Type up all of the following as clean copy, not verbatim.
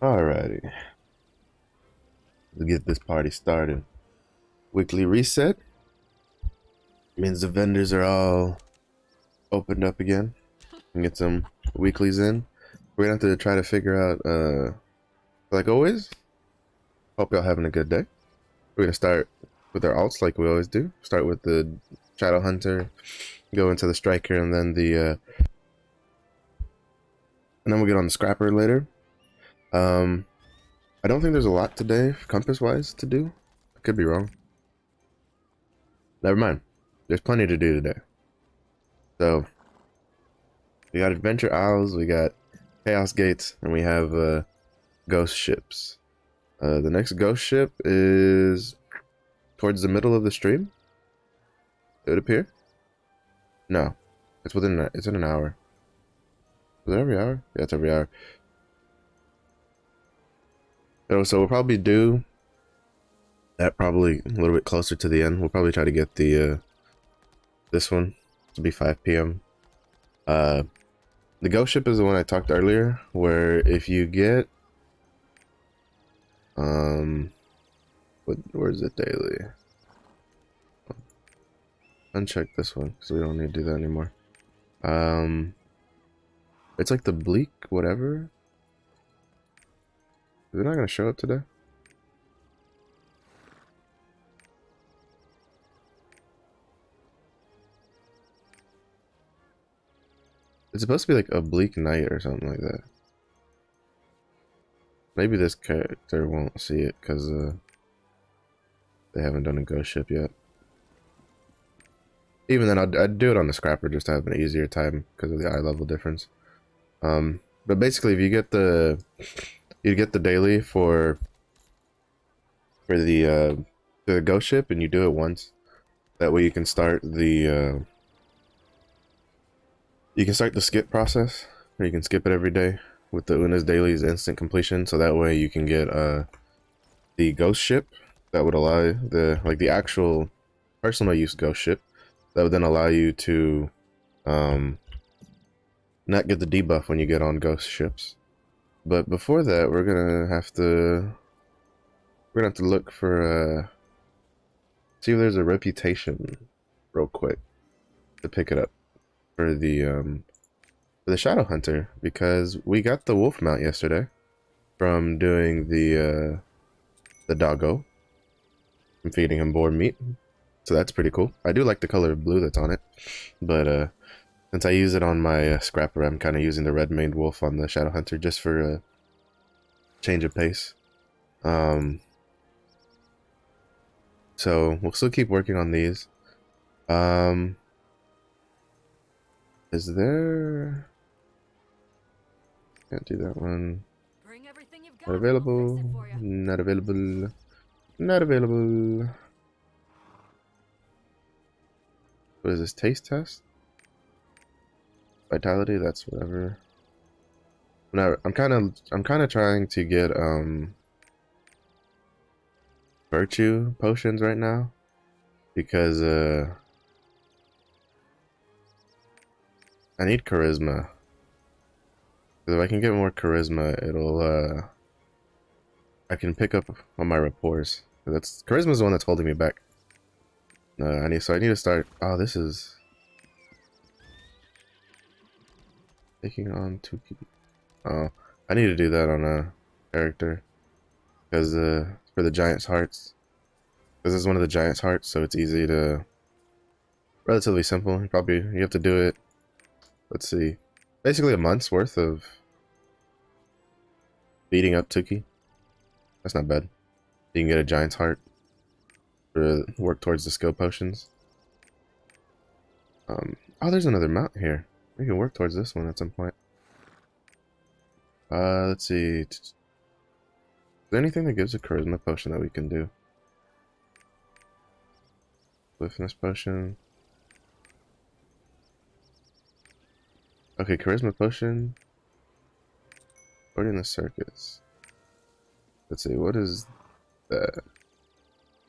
Alrighty, let's get this party started. Weekly reset means the vendors are all opened up again and get some weeklies in. We're gonna have to try to figure out, like always, hope y'all having a good day. We're gonna start with our alts like we always do. Start with the Shadow Hunter, go into the Striker, and then we'll get on the Scrapper later. I don't think there's a lot today, compass-wise, to do. I could be wrong. Never mind. There's plenty to do today. So, we got Adventure Isles, we got Chaos Gates, and we have Ghost Ships. The next Ghost Ship is towards the middle of the stream, it would appear. No, it's in an hour. Is it every hour? Yeah, it's every hour. So we'll probably do that probably a little bit closer to the end. We'll probably try to get the this one to be 5 p.m. The Ghost Ship is the one I talked earlier, where if you get where's it daily? Uncheck this one because we don't need to do that anymore. It's like the bleak whatever. Is it not gonna show up today? It's supposed to be like a bleak night or something like that. Maybe this character won't see it because they haven't done a ghost ship yet. Even then, I'd do it on the scrapper just to have an easier time because of the eye level difference. But basically, if you get the daily for the ghost ship and you do it once, that way you can start the skip process, or you can skip it every day with the Una's dailies instant completion. So that way you can get the ghost ship that would allow the actual personal use ghost ship that would then allow you to not get the debuff when you get on ghost ships. But before that, we're gonna have to look for see if there's a reputation real quick to pick it up for the Shadow Hunter, because we got the wolf mount yesterday from doing the doggo and feeding him boar meat. So that's pretty cool. I do like the color of blue that's on it, but since I use it on my scrapper, I'm kind of using the red maned wolf on the Shadow Hunter just for a change of pace. So we'll still keep working on these. Is there? Can't do that one. Not available. Not available. Not available. What is this? Taste test? Vitality? That's whatever. No, I'm kind of trying to get virtue potions right now because I need charisma. Because if I can get more charisma, it'll I can pick up on my rapports. That's charisma's the one that's holding me back. I need to start. Oh, this is taking on 2 key. Oh, I need to do that on a character because for the giant's hearts. Because this is one of the giant's hearts, so it's easy to relatively simple. You have to do it. Let's see, basically a month's worth of beating up Tuki. That's not bad. You can get a giant's heart to work towards the skill potions. Oh, there's another mount here. We can work towards this one at some point. Let's see. Is there anything that gives a charisma potion that we can do? Swiftness potion. Okay, charisma potion. Or in the circus. Let's see, what does that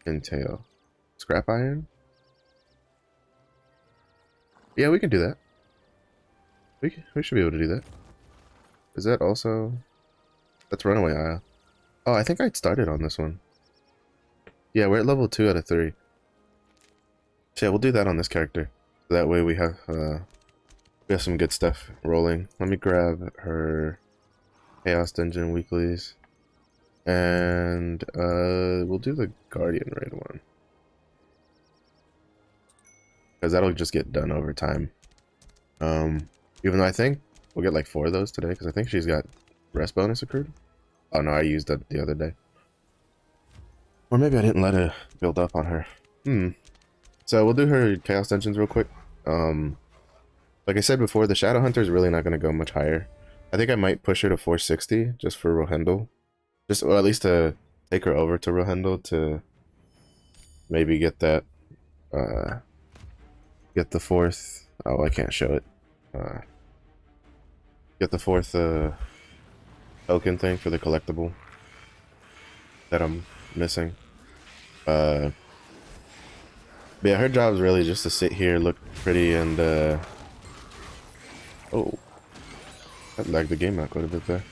entail? Scrap iron? Yeah, we can do that. We should be able to do that. Is that also... That's Runaway Isle. Oh, I think I'd started on this one. Yeah, we're at level 2 out of 3. So yeah, we'll do that on this character. That way we have some good stuff rolling. Let me grab her Chaos Dungeon weeklies. And we'll do the Guardian raid one. Because that'll just get done over time. Even though I think we'll get like 4 of those today, because I think she's got rest bonus accrued. Oh no, I used it the other day. Or maybe I didn't let it build up on her. So we'll do her Chaos Dungeons real quick. Like I said before, the Shadow Hunter is really not going to go much higher. I think I might push her to 460 just for Rohendel. Or at least to take her over to Rohendel to maybe get that, get the 4th, oh, I can't show it. Get the 4th, token thing for the collectible that I'm missing. But yeah, her job is really just to sit here, look pretty, and, oh, that lagged the game out quite a bit there.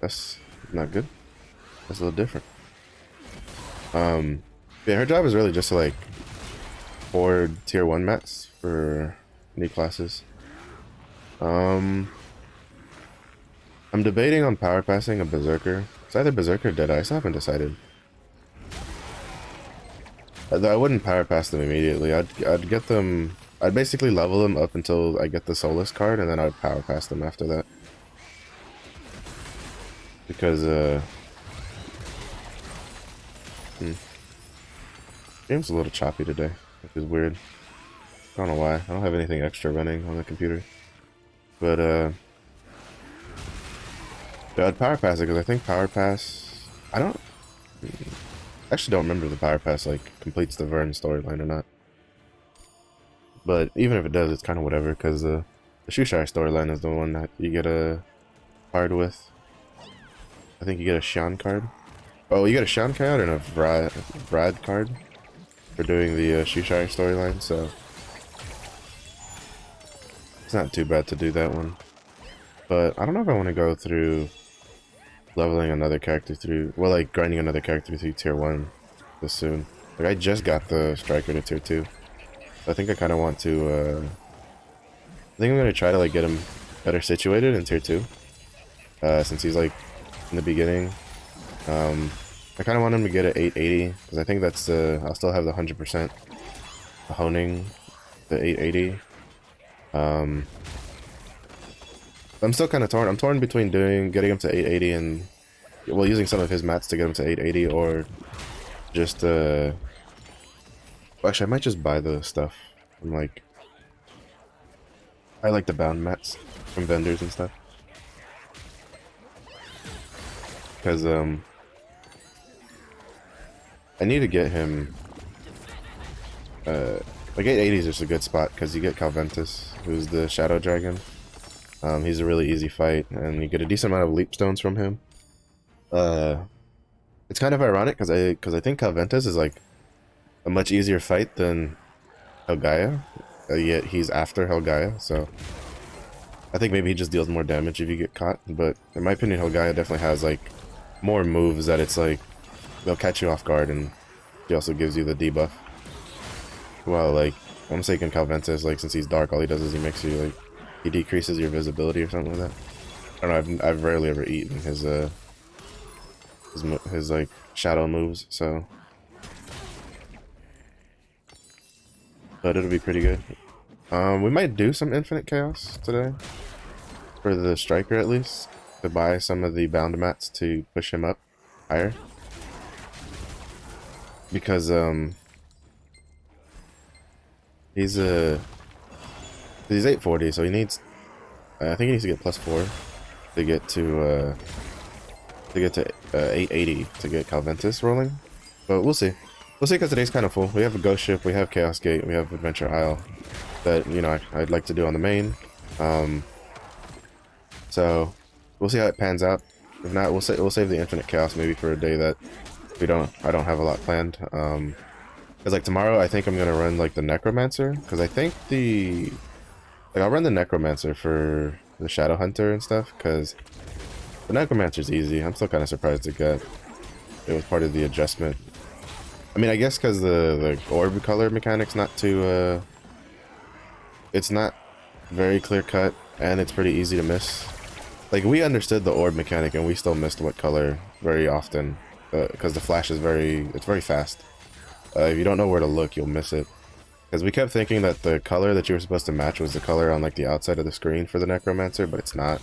That's not good. That's a little different. Yeah, her job is really just to like hoard tier 1 mats for new classes. I'm debating on power passing a Berserker. It's either Berserker or Deadeye. I still haven't decided. I wouldn't power pass them immediately. I'd get them. I'd basically level them up until I get the Solus card, and then I'd power pass them after that. Because game's a little choppy today, which is weird. I don't know why. I don't have anything extra running on the computer. But yeah, I'd power pass it because I think power pass. I actually don't remember if the power pass like completes the Vern storyline or not. But even if it does, it's kind of whatever because the Shushire storyline is the one that you get a card with. I think you get a Shan card. Oh, you get a Shan card and a Vrad card for doing the Shushire storyline, so it's not too bad to do that one. But I don't know if I want to go through leveling another character through, well, like grinding another character through tier 1 this soon. Like I just got the Striker to tier 2. I think I kind of want to, I think I'm going to try to like get him better situated in tier 2. Since he's like in the beginning. I kind of want him to get at 880 because I think that's I'll still have the 100% honing the 880. I'm still kind of torn. I'm torn between getting him to 880 and well, using some of his mats to get him to 880, or just well, actually I might just buy the stuff. I like the bound mats from vendors and stuff because I need to get him like 880 is just a good spot because you get Calventus, who's the Shadow Dragon. He's a really easy fight, and you get a decent amount of leap stones from him. It's kind of ironic because I think Calventus is like a much easier fight than Helgaia, yet he's after Helgaia, so I think maybe he just deals more damage if you get caught. But in my opinion, Helgaia definitely has like more moves that it's like they'll catch you off guard, and he also gives you the debuff. Well, like I'm mistaken, Calventus, like since he's dark, all he does is he makes you like he decreases your visibility or something like that. I don't know. I've rarely ever eaten his like shadow moves, so but it'll be pretty good. We might do some infinite chaos today for the Striker at least to buy some of the bound mats to push him up higher because he's 840, so he needs I think he needs to get +4 to get to 880 to get Calventus rolling, but we'll see because today's kind of full. We have a ghost ship, we have Chaos Gate, we have Adventure Isle that, you know, I'd like to do on the main, so we'll see how it pans out. If not, we'll save the infinite chaos maybe for a day that I don't have a lot planned, because like tomorrow I think I'm gonna run like the Necromancer, because I think I'll run the Necromancer for the Shadow Hunter and stuff, because The Necromancer's easy. I'm still kind of surprised it was part of the adjustment. I mean, I guess because the orb color mechanic's not too, it's not very clear cut, and it's pretty easy to miss. Like, we understood the orb mechanic, and we still missed what color very often, because the flash is it's very fast. If you don't know where to look, you'll miss it. Because we kept thinking that the color that you were supposed to match was the color on, like, the outside of the screen for the Necromancer, but it's not.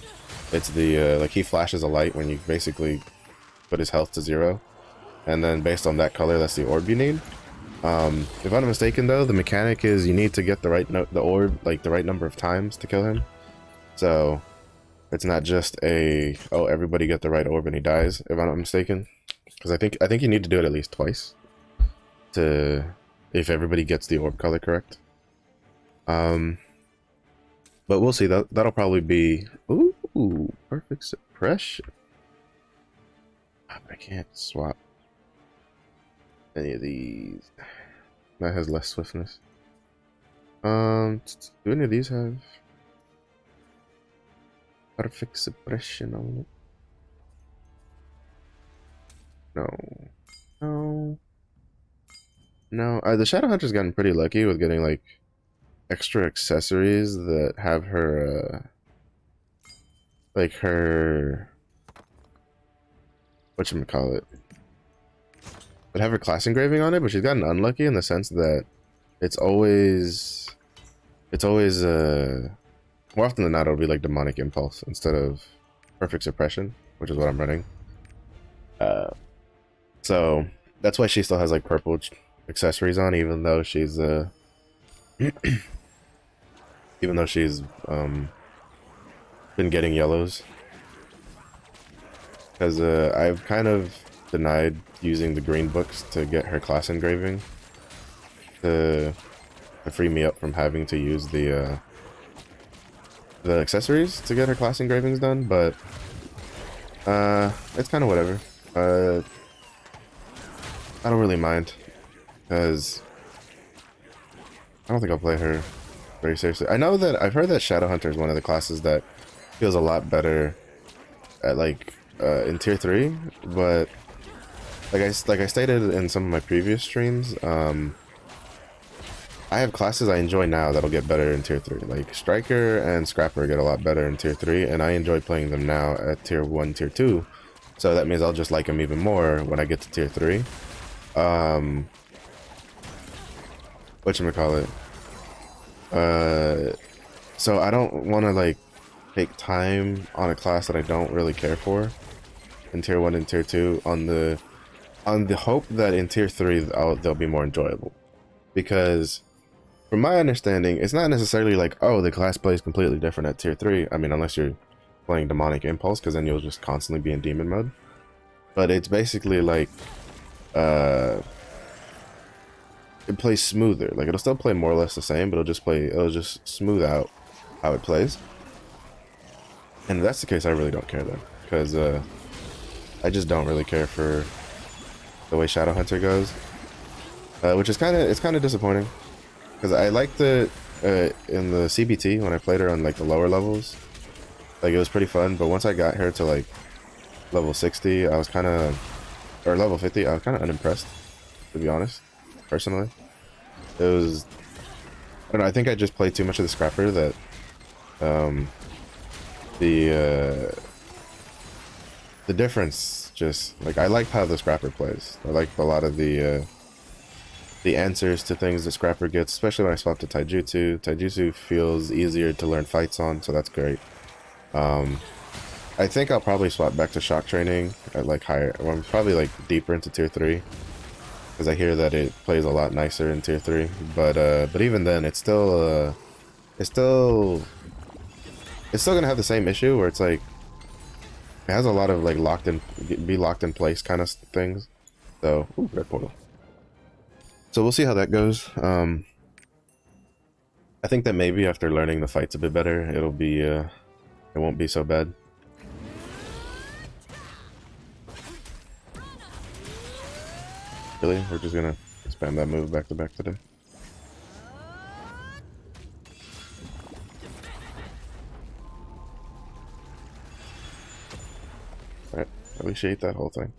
It's the, like, he flashes a light when you basically put his health to 0. And then based on that color, that's the orb you need. If I'm not mistaken, though, the mechanic is you need to get the orb, like, the right number of times to kill him. So, it's not just oh, everybody get the right orb and he dies, if I'm not mistaken. Because I think you need to do it at least twice. If everybody gets the orb color correct. But we'll see. That'll probably be... Ooh, perfect suppression. I can't swap any of these. That has less swiftness. Do any of these have perfect suppression on it? No. The Shadow Hunter's gotten pretty lucky with getting, like, extra accessories that have her, like, her... whatchamacallit? That have her class engraving on it, but she's gotten unlucky in the sense that it's always, more often than not, it'll be, like, Demonic Impulse instead of Perfect Suppression, which is what I'm running. So, that's why she still has, like, purple accessories on, even though she's been getting yellows, because I've kind of denied using the green books to get her class engraving to free me up from having to use the accessories to get her class engravings done, but it's kind of whatever. I don't really mind, because I don't think I'll play her very seriously. I know that I've heard that Shadow Hunter is one of the classes that feels a lot better at, like, in tier 3, but like I stated in some of my previous streams, I have classes I enjoy now that'll get better in tier 3. Like Striker and Scrapper get a lot better in tier 3, and I enjoy playing them now at tier 1, tier 2. So that means I'll just like them even more when I get to tier 3. Whatchamacallit? So I don't want to, like, take time on a class that I don't really care for in tier 1 and tier 2 on the hope that in tier 3 they'll be more enjoyable. Because from my understanding, it's not necessarily like, oh, the class plays completely different at tier 3. I mean, unless you're playing Demonic Impulse, because then you'll just constantly be in demon mode. But it's basically like, it plays smoother. Like, it'll still play more or less the same, but it'll just smooth out how it plays. And if that's the case, I really don't care then, because I just don't really care for the way Shadow Hunter goes, which is kind of disappointing, because I liked it in the CBT when I played her on, like, the lower levels. Like, it was pretty fun, but once I got her to, like, level 60, I was kind of, or level 50, I was kind of unimpressed, to be honest, personally. It was, I don't know, I think I just played too much of the Scrapper that, the difference, just, like, I liked how the Scrapper plays. I liked a lot of the answers to things the Scrapper gets, especially when I swapped to Taijutsu. Taijutsu feels easier to learn fights on, so that's great. I think I'll probably swap back to Shock Training at, like, higher, well, I'm probably, like, deeper into tier 3, because I hear that it plays a lot nicer in tier 3, but even then, it's still gonna have the same issue where it's like, it has a lot of, like, locked in place kind of things. So, ooh, red portal. So we'll see how that goes. I think that maybe after learning the fights a bit better, it won't be so bad. Really? We're just gonna spam that move back to back today. At least she ate that whole thing.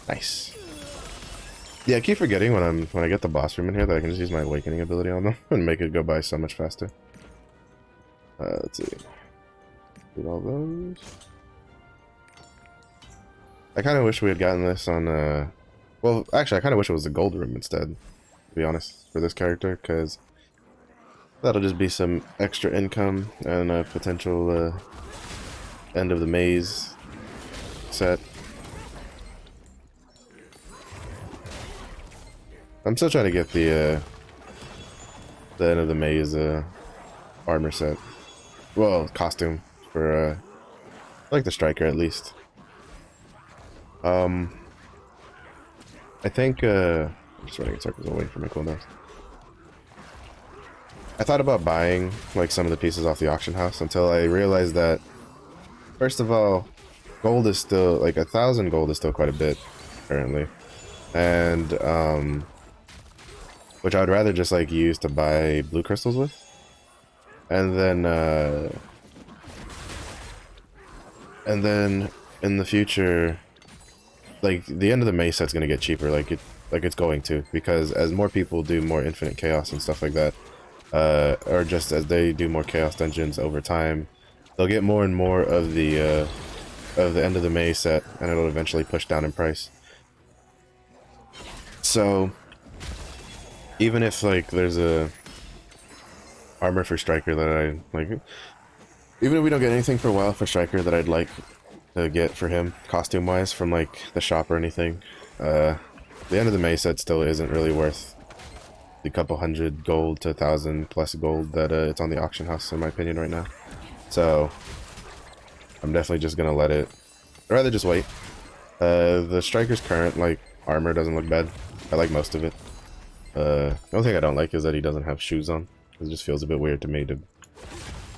Nice. Yeah, I keep forgetting when I get the boss room in here that I can just use my awakening ability on them and make it go by so much faster. Let's see. Get all those. I kind of wish we had gotten this on, well, actually, I kind of wish it was the gold room instead, to be honest, for this character, because that'll just be some extra income and a potential, end of the maze set. I'm still trying to get the end of the maze, armor set. Well, costume for, like the striker at least. I think, I'm just running in circles away from my cooldowns. I thought about buying, like, some of the pieces off the auction house until I realized that, first of all, gold is still, like, 1,000 gold is still quite a bit, currently. And, which I would rather just, like, use to buy blue crystals with. And then in the future, like, the end of the maze set's gonna get cheaper, like it's going to, because as more people do more infinite chaos and stuff like that, or just as they do more chaos dungeons over time, they'll get more and more of the end of the maze set, and it'll eventually push down in price. So even if, like, there's a armor for striker that I like, even if we don't get anything for a while for striker that I'd like to get for him costume wise from, like, the shop or anything, the end of the maze set still isn't really worth the couple hundred gold to 1,000 plus gold that it's on the auction house, in my opinion, right now. So I'm definitely just gonna let it, I'd rather just wait. The striker's current, like, armor doesn't look bad. I like most of it. The only thing I don't like is that he doesn't have shoes on. It just feels a bit weird to me to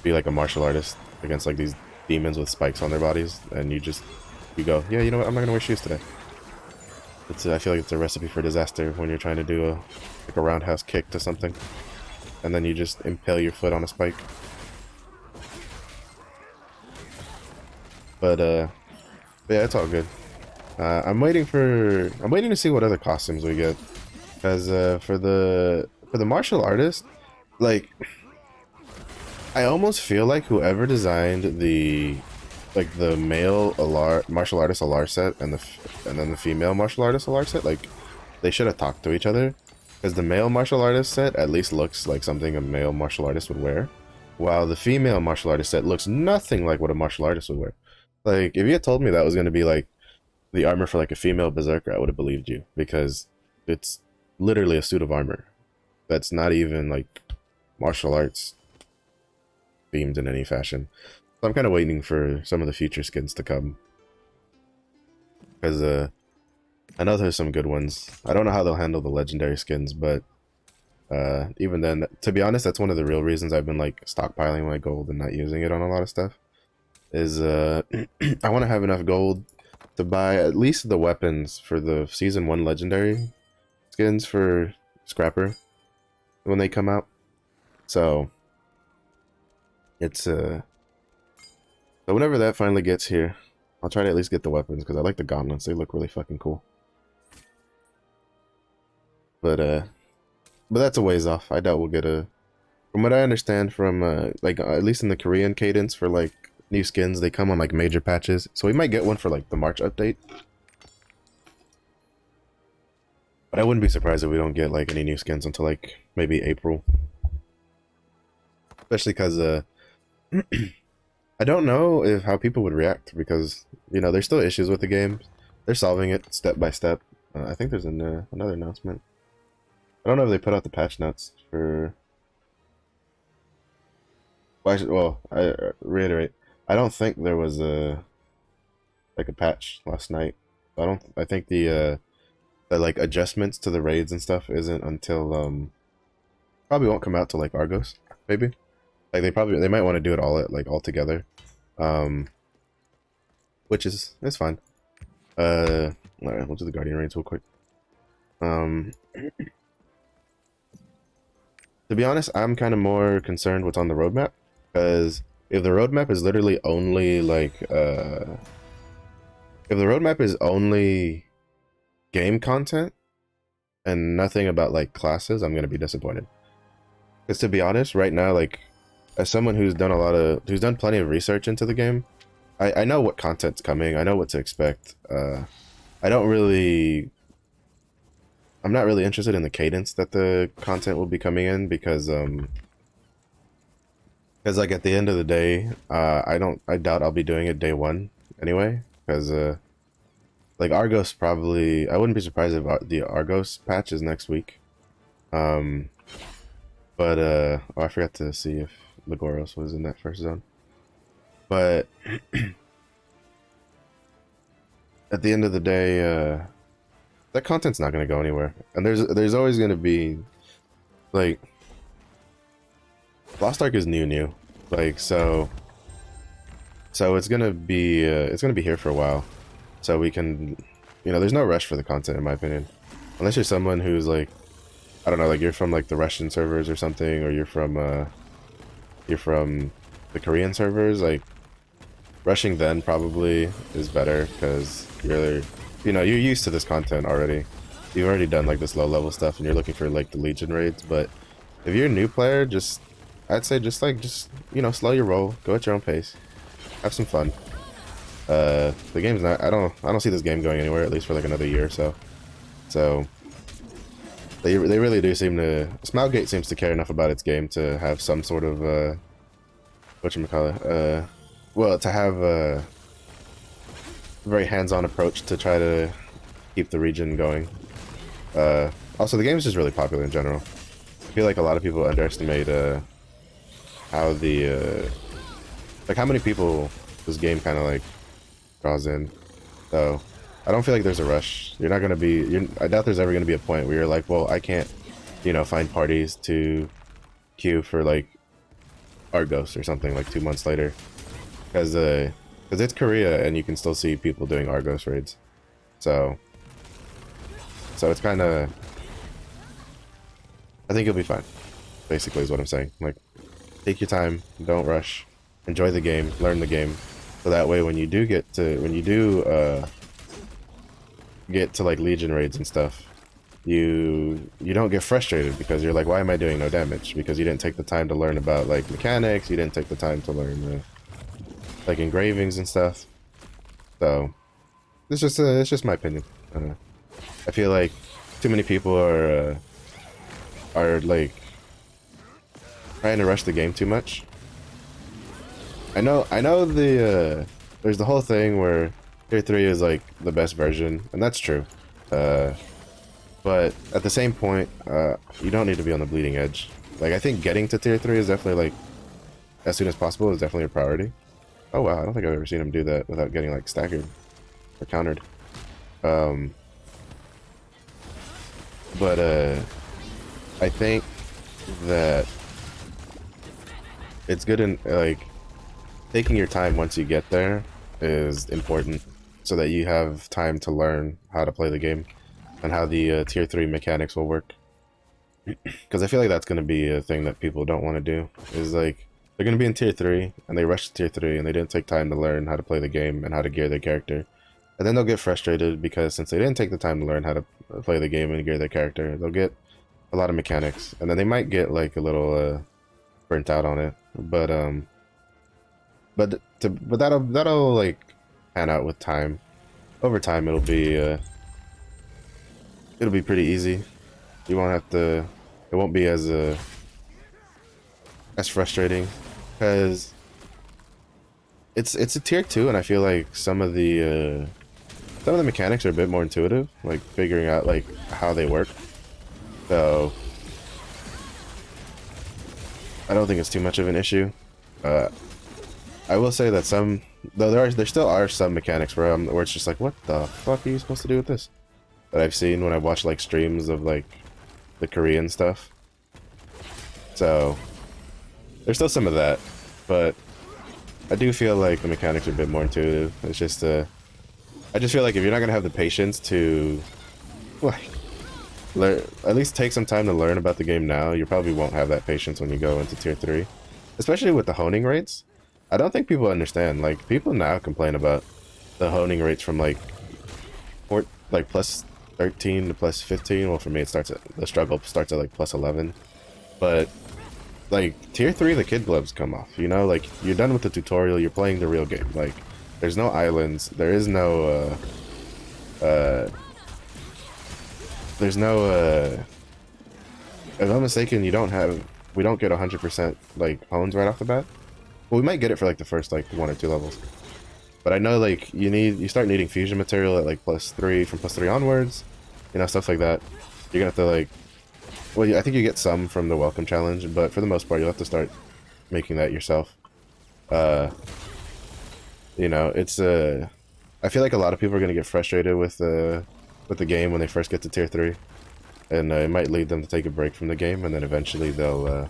be like a martial artist against, like, these demons with spikes on their bodies, and you go, yeah, you know what, I'm not gonna wear shoes today. I feel like it's a recipe for disaster when you're trying to do like a roundhouse kick to something, and then you just impale your foot on a spike. But yeah, it's all good. I'm waiting to see what other costumes we get, because for the martial artist, like, I almost feel like whoever designed the male martial artist Alar set and then the female martial artist Alar set, like, they should have talked to each other, because the male martial artist set at least looks like something a male martial artist would wear, while the female martial artist set looks nothing like what a martial artist would wear. Like, if you had told me that was going to be, like, the armor for, like, a female berserker, I would have believed you, because it's literally a suit of armor that's not even, like, martial arts themed in any fashion. So I'm kind of waiting for some of the future skins to come, because I know there's some good ones. I don't know how they'll handle the legendary skins, but even then, to be honest, that's one of the real reasons I've been, like, stockpiling my gold and not using it on a lot of stuff, is I want to have enough gold to buy at least the weapons for the Season 1 legendary skins for Scrapper when they come out. So it's so whenever that finally gets here, I'll try to at least get the weapons, because I like the gauntlets. They look really fucking cool. But that's a ways off. I doubt we'll get a, from what I understand from like, at least in the Korean cadence for, like, new skins, they come on, like, major patches. So we might get one for, like, the March update. But I wouldn't be surprised if we don't get, like, any new skins until, like, maybe April. Especially because I don't know how people would react, because, you know, there's still issues with the game. They're solving it step by step. I think there's another announcement. I don't know if they put out the patch notes for... Well, I reiterate, I don't think there was a patch last night. I think the like, adjustments to the raids and stuff isn't until probably won't come out till, like, Argos, maybe. Like, they might want to do it all together, which is, it's fine. All right, we'll do the Guardian raids real quick. To be honest, I'm kind of more concerned what's on the roadmap, because if the roadmap is literally only like if the roadmap is only game content and nothing about like classes, I'm gonna be disappointed. Because to be honest, right now, like as someone who's done plenty of research into the game, I know what content's coming. I know what to expect. I don't really, I'm not really interested in the cadence that the content will be coming in because like at the end of the day, I doubt I'll be doing it day one anyway. Because like Argos probably, I wouldn't be surprised if the Argos patch is next week. Um, but oh, I forgot to see if Legoros was in that first zone. But at the end of the day, that content's not gonna go anywhere, and there's always gonna be like Lost Ark is new, like so it's gonna be here for a while, so we can, you know, there's no rush for the content in my opinion, unless you're someone who's like, I don't know, like you're from like the Russian servers or something, or you're from the Korean servers. Like rushing then probably is better because you're used to this content already. You've already done like this low level stuff and you're looking for like the Legion raids. But if you're a new player, I'd say just you know, slow your roll, go at your own pace, have some fun. The game's not, I don't see this game going anywhere, at least for like another year or so. So they really do seem to, Smilegate seems to care enough about its game to have some sort of whatchamacallit, well, to have a very hands-on approach to try to keep the region going. Also, the game is just really popular in general. I feel like a lot of people underestimate how like how many people this game kind of like draws in. So I don't feel like there's a rush. You're not gonna be. I doubt there's ever gonna be a point where you're like, well, I can't, you know, find parties to queue for like Argos or something like 2 months later, because it's Korea and you can still see people doing Argos raids. So it's kind of, I think you'll be fine, basically is what I'm saying. Like, take your time, don't rush, enjoy the game, learn the game, so that way when you do get to like Legion raids and stuff, you don't get frustrated because you're like, why am I doing no damage? Because you didn't take the time to learn about like mechanics, you didn't take the time to learn like engravings and stuff. So it's just my opinion. I feel like too many people are like trying to rush the game too much. I know there's the whole thing where Tier 3 is like the best version, and that's true. But at the same point, you don't need to be on the bleeding edge. Like, I think getting to Tier 3 is definitely like, as soon as possible, is definitely a priority. Oh wow, I don't think I've ever seen him do that without getting like staggered or countered. But I think that it's good in like taking your time once you get there is important, so that you have time to learn how to play the game and how the Tier 3 mechanics will work. Because I feel like that's going to be a thing that people don't want to do, is like they're going to be in Tier 3 and they rush to Tier 3 and they didn't take time to learn how to play the game and how to gear their character. And then they'll get frustrated because since they didn't take the time to learn how to play the game and gear their character, they'll get a lot of mechanics, and then they might get like a little burnt out on it. But that'll like pan out with time. Over time, it'll be pretty easy. You won't have to. It won't be as frustrating, because it's a tier 2, and I feel like some of the mechanics are a bit more intuitive, like figuring out like how they work. So I don't think it's too much of an issue. I will say that there still are some mechanics where it's just like, what the fuck are you supposed to do with this? That I've seen when I watch like streams of like the Korean stuff. So there's still some of that, but I do feel like the mechanics are a bit more intuitive. It's just I just feel like if you're not gonna have the patience to like at least take some time to learn about the game now. You probably won't have that patience when you go into tier 3. Especially with the honing rates. I don't think people understand. Like, people now complain about the honing rates from like plus 13 to plus 15. Well, for me, the struggle starts at like plus 11. But like tier 3, the kid gloves come off. You know, like you're done with the tutorial. You're playing the real game. Like, there's no islands. There's no if I'm mistaken, we don't get 100% like hones right off the bat. Well, we might get it for like the first like 1 or 2 levels. But I know like you start needing fusion material at like +3 from +3 onwards, you know, stuff like that. You're gonna have to like, well, I think you get some from the welcome challenge, but for the most part, you'll have to start making that yourself. You know, it's I feel like a lot of people are gonna get frustrated with the game when they first get to tier 3, and it might lead them to take a break from the game, and then eventually they'll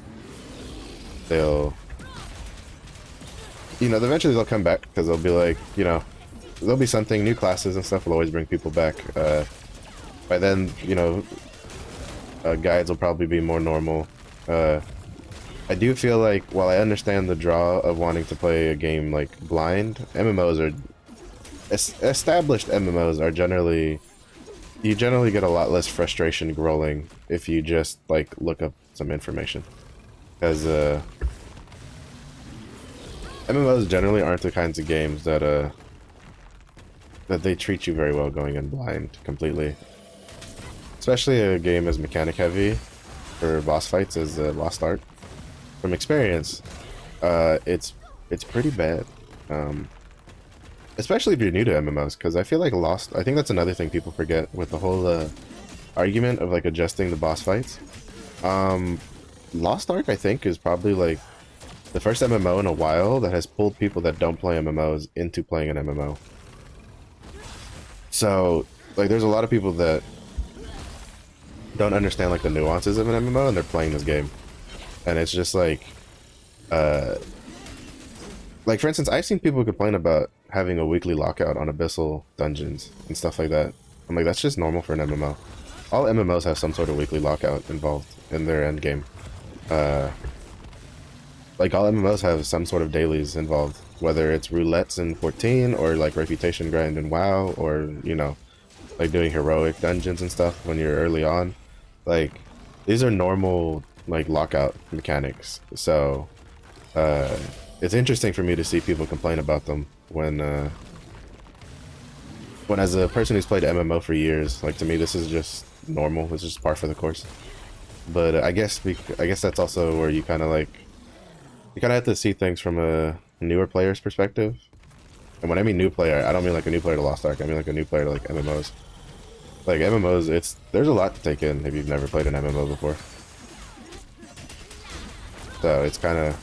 eventually they'll come back, because they'll be like, you know, there'll be something, new classes and stuff will always bring people back. By then, you know, guides will probably be more normal. I do feel like, while I understand the draw of wanting to play a game like blind, established MMOs are generally, you generally get a lot less frustration growling if you just like look up some information, because MMOs generally aren't the kinds of games that they treat you very well going in blind completely. Especially a game as mechanic heavy for boss fights as Lost Ark. From experience, it's pretty bad. Especially if you're new to MMOs, because I feel like I think that's another thing people forget with the whole argument of like adjusting the boss fights. Lost Ark, I think, is probably like the first MMO in a while that has pulled people that don't play MMOs into playing an MMO. So, like, there's a lot of people that don't understand like the nuances of an MMO, and they're playing this game, and it's just like for instance, I've seen people complain about having a weekly lockout on Abyssal dungeons and stuff like that. I'm like, that's just normal for an MMO. All MMOs have some sort of weekly lockout involved in their end game. Like, all MMOs have some sort of dailies involved, whether it's roulettes in 14, or like reputation grind in WoW, or, you know, like doing heroic dungeons and stuff when you're early on. Like, these are normal like lockout mechanics. So it's interesting for me to see people complain about them when as a person who's played MMO for years, like, to me this is just normal. It's just par for the course. But I guess that's also where you kind of have to see things from a newer player's perspective. And when I mean new player, I don't mean like a new player to Lost Ark. I mean like a new player to like MMOs. Like, MMOs, there's a lot to take in if you've never played an MMO before. So it's kind of,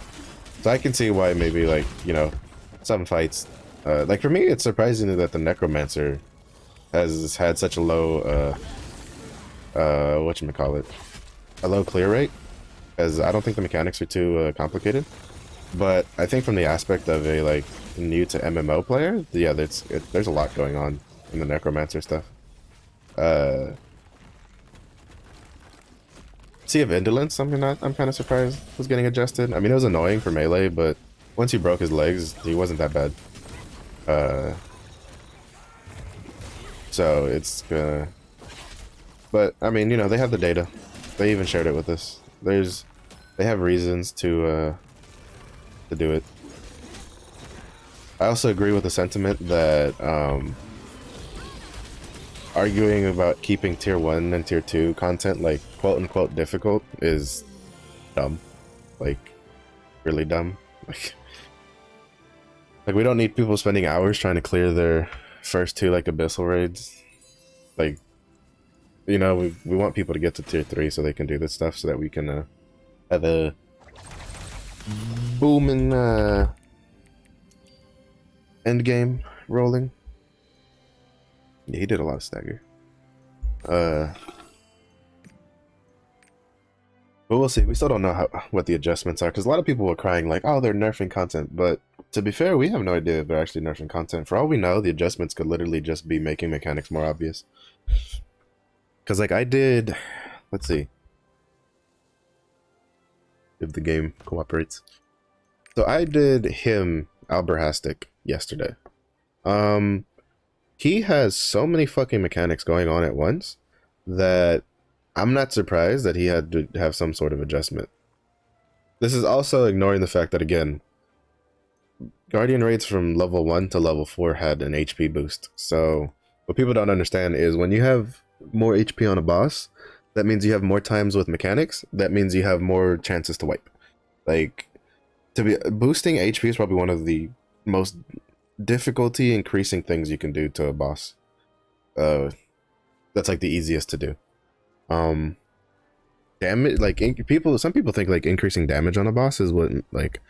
so I can see why maybe, like, you know, some fights, like for me, it's surprising that the Necromancer has had such a low, whatchamacallit, a low clear rate, as I don't think the mechanics are too complicated. But I think from the aspect of a like new to MMO player, yeah, there's a lot going on in the Necromancer stuff. Sea of Indolence, I'm kind of surprised was getting adjusted. I mean, it was annoying for melee, but once he broke his legs, he wasn't that bad. So it's gonna, but I mean, you know, they have the data. They even shared it with us. They have reasons to do it. I also agree with the sentiment that arguing about keeping tier 1 and tier 2 content like quote unquote difficult is dumb. Like, really dumb. Like we don't need people spending hours trying to clear their first 2 like abyssal raids. Like, you know, we want people to get to tier 3 so they can do this stuff, so that we can have a booming end game rolling. Yeah, he did a lot of stagger. But we'll see. We still don't know what the adjustments are, because a lot of people were crying like, oh, they're nerfing content. But to be fair, we have no idea if they're actually nerfing content. For all we know, the adjustments could literally just be making mechanics more obvious. Because like I did, let's see if the game cooperates. So I did him, Alberhastic, yesterday. He has so many fucking mechanics going on at once that I'm not surprised that he had to have some sort of adjustment. This is also ignoring the fact that, again, Guardian raids from level 1 to level 4 had an HP boost. So what people don't understand is when you have more HP on a boss, that means you have more times with mechanics. That means you have more chances to wipe. Like, to be boosting HP is probably one of the most difficulty increasing things you can do to a boss. That's like the easiest to do. Damage, like some people think like increasing damage on a boss is what like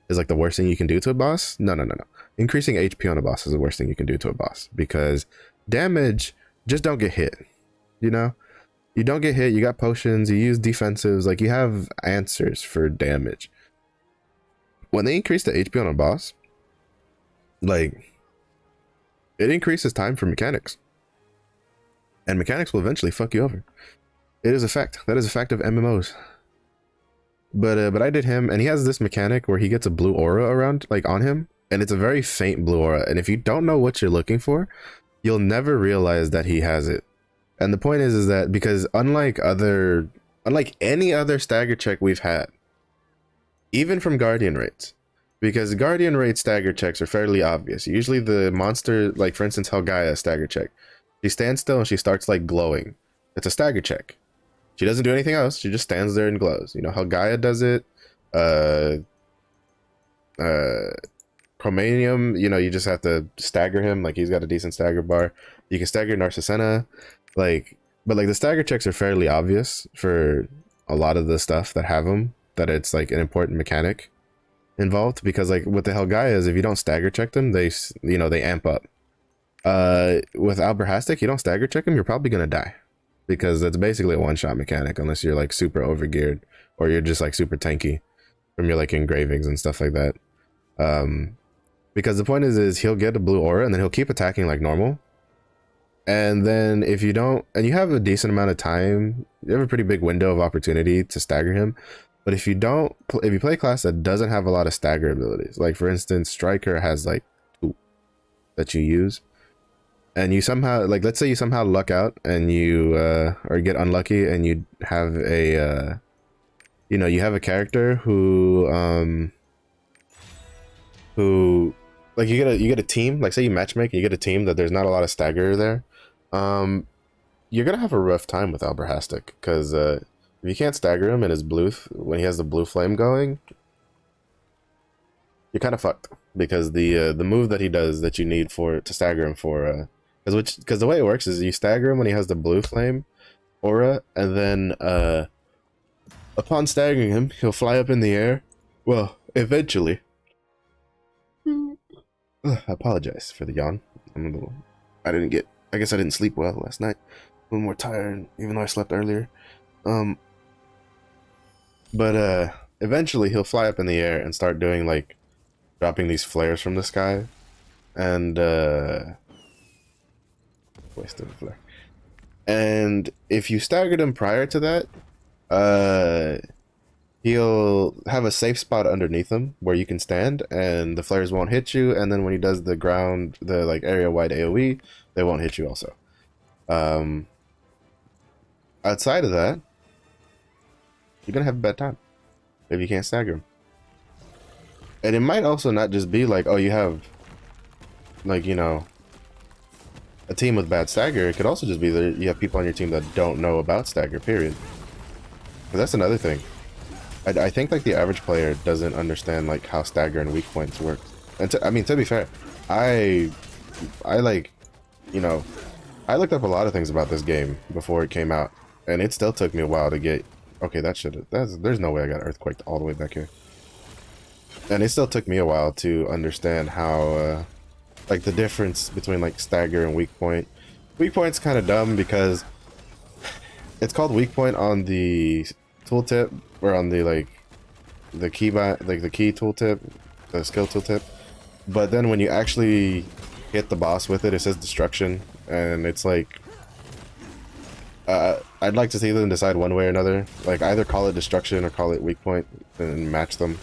is like the worst thing you can do to a boss. No. Increasing HP on a boss is the worst thing you can do to a boss, because damage, just don't get hit. You know, you don't get hit. You got potions. You use defensives. Like, you have answers for damage. When they increase the HP on a boss, like, it increases time for mechanics, and mechanics will eventually fuck you over. It is a fact. That is a fact of MMOs. But I did him, and he has this mechanic where he gets a blue aura around, like, on him, and it's a very faint blue aura. And if you don't know what you're looking for, you'll never realize that he has it. And the point is that because unlike any other stagger check we've had, even from Guardian raids, because Guardian raid stagger checks are fairly obvious. Usually the monster, like for instance Helgaia stagger check, she stands still and she starts like glowing. It's a stagger check. She doesn't do anything else. She just stands there and glows. You know, Helgaia does it. Chromanium, you know, you just have to stagger him. Like, he's got a decent stagger bar. You can stagger Narcissena. Like, but like the stagger checks are fairly obvious for a lot of the stuff that have them, that it's like an important mechanic involved, because like with the Helgaias, if you don't stagger check them, they, you know, they amp up. With Alberhastic, you don't stagger check him, you're probably gonna die, because it's basically a one-shot mechanic unless you're like super overgeared or you're just like super tanky from your like engravings and stuff like that. Because the point is he'll get a blue aura and then he'll keep attacking like normal. And then if you don't, and you have a decent amount of time, you have a pretty big window of opportunity to stagger him. But if you don't, if you play a class that doesn't have a lot of stagger abilities, like for instance, Striker has like 2 that you use, and you somehow, like, let's say you somehow luck out and you, or get unlucky and you have a, you know, you have a character who, like, you get a team, like say you matchmake and you get a team that there's not a lot of stagger there, you're gonna have a rough time with Alberhastic, because if you can't stagger him in his blue, when he has the blue flame going, you're kind of fucked, because the move that he does that you need for to stagger him for, because the way it works is you stagger him when he has the blue flame aura, and then upon staggering him, he'll fly up in the air. Well, eventually. I apologize for the yawn. I guess I didn't sleep well last night. A little more tired, even though I slept earlier. But eventually he'll fly up in the air and start doing like dropping these flares from the sky, and wasted a flare. And if you staggered him prior to that, he'll have a safe spot underneath him where you can stand, and the flares won't hit you. And then when he does the ground, the like area wide AoE, they won't hit you also. Outside of that, you're gonna have a bad time if you can't stagger him. And it might also not just be like, oh, you have like, you know, a team with bad stagger. It could also just be that you have people on your team that don't know about stagger, period. But that's another thing. I think like the average player doesn't understand like how stagger and weak points work. And I mean, to be fair, I like, you know, I looked up a lot of things about this game before it came out, and it still took me a while to get, okay, there's no way I got earthquaked all the way back here. And it still took me a while to understand how, like the difference between like stagger and weak point. Weak point's kind of dumb because it's called weak point on the tooltip, or on the like the key tooltip, the skill tooltip. But then when you actually hit the boss with it, it says destruction, and it's like I'd like to see them decide one way or another. Like either call it destruction or call it weak point and match them.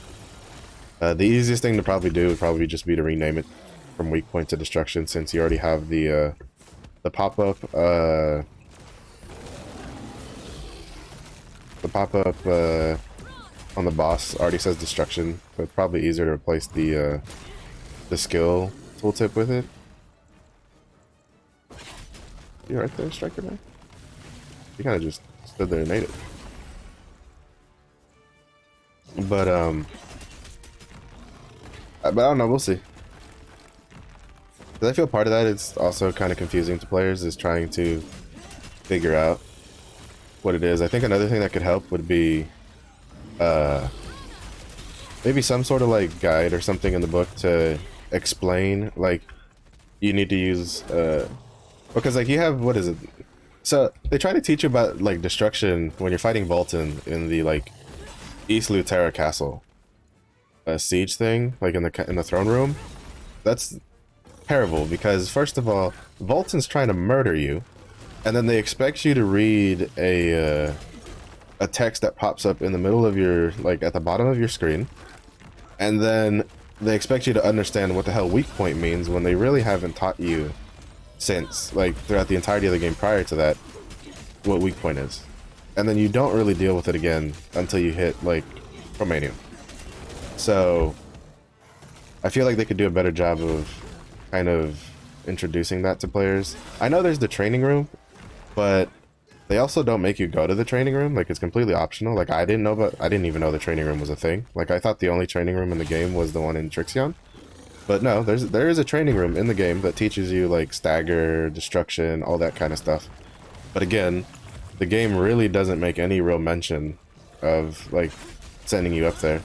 The easiest thing to probably do would probably just be to rename it from weak point to destruction, since you already have the pop-up on the boss already says destruction, so it's probably easier to replace the skill tooltip with it. You right there, Striker Man? You kind of just stood there and ate it. But I don't know, we'll see. 'Cause I feel part of that is also kind of confusing to players, is trying to figure out what it is. I think another thing that could help would be maybe some sort of like guide or something in the book to explain, like, you need to use because like you have, what is it? So they try to teach you about like destruction when you're fighting Bolton in the like East Lutera Castle siege thing, like in the throne room. That's terrible, because first of all, Bolton's trying to murder you, and then they expect you to read a text that pops up in the middle of your, like at the bottom of your screen, and then they expect you to understand what the hell weak point means when they really haven't taught you since, like, throughout the entirety of the game prior to that, what weak point is. And then you don't really deal with it again until you hit, like, Romanium. So I feel like they could do a better job of kind of introducing that to players. I know there's the training room, but they also don't make you go to the training room. Like, it's completely optional. Like, I didn't even know the training room was a thing. Like, I thought the only training room in the game was the one in Trixion. But no, there is a training room in the game that teaches you like stagger, destruction, all that kind of stuff. But again, the game really doesn't make any real mention of like sending you up there.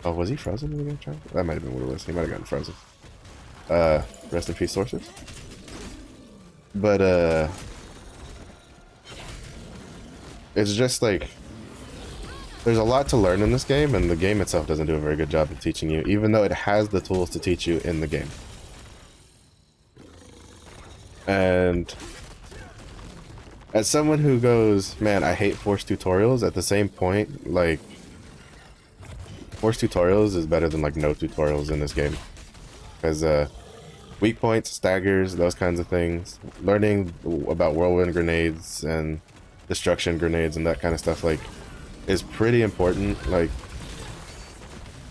Oh, was he frozen in the game? That might have been what it was. He might have gotten frozen. Rest in peace, sources. But it's just like, there's a lot to learn in this game, and the game itself doesn't do a very good job of teaching you, even though it has the tools to teach you in the game. And as someone who goes, man, I hate forced tutorials, at the same point, like, forced tutorials is better than like no tutorials in this game. Because weak points, staggers, those kinds of things, learning about whirlwind grenades and destruction grenades and that kind of stuff, like, is pretty important. Like,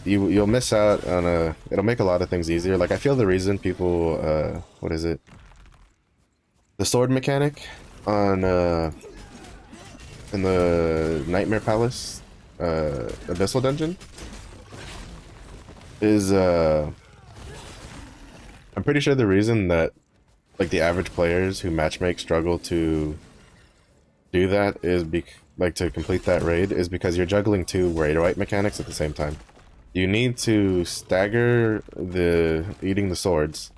you'll miss out on it'll make a lot of things easier. Like, I feel the reason people what is it, the sword mechanic on in the Nightmare Palace Abyssal Dungeon is I'm pretty sure the reason that like the average players who matchmake struggle to do that is like to complete that raid is because you're juggling two raid right mechanics at the same time. You need to stagger the eating the swords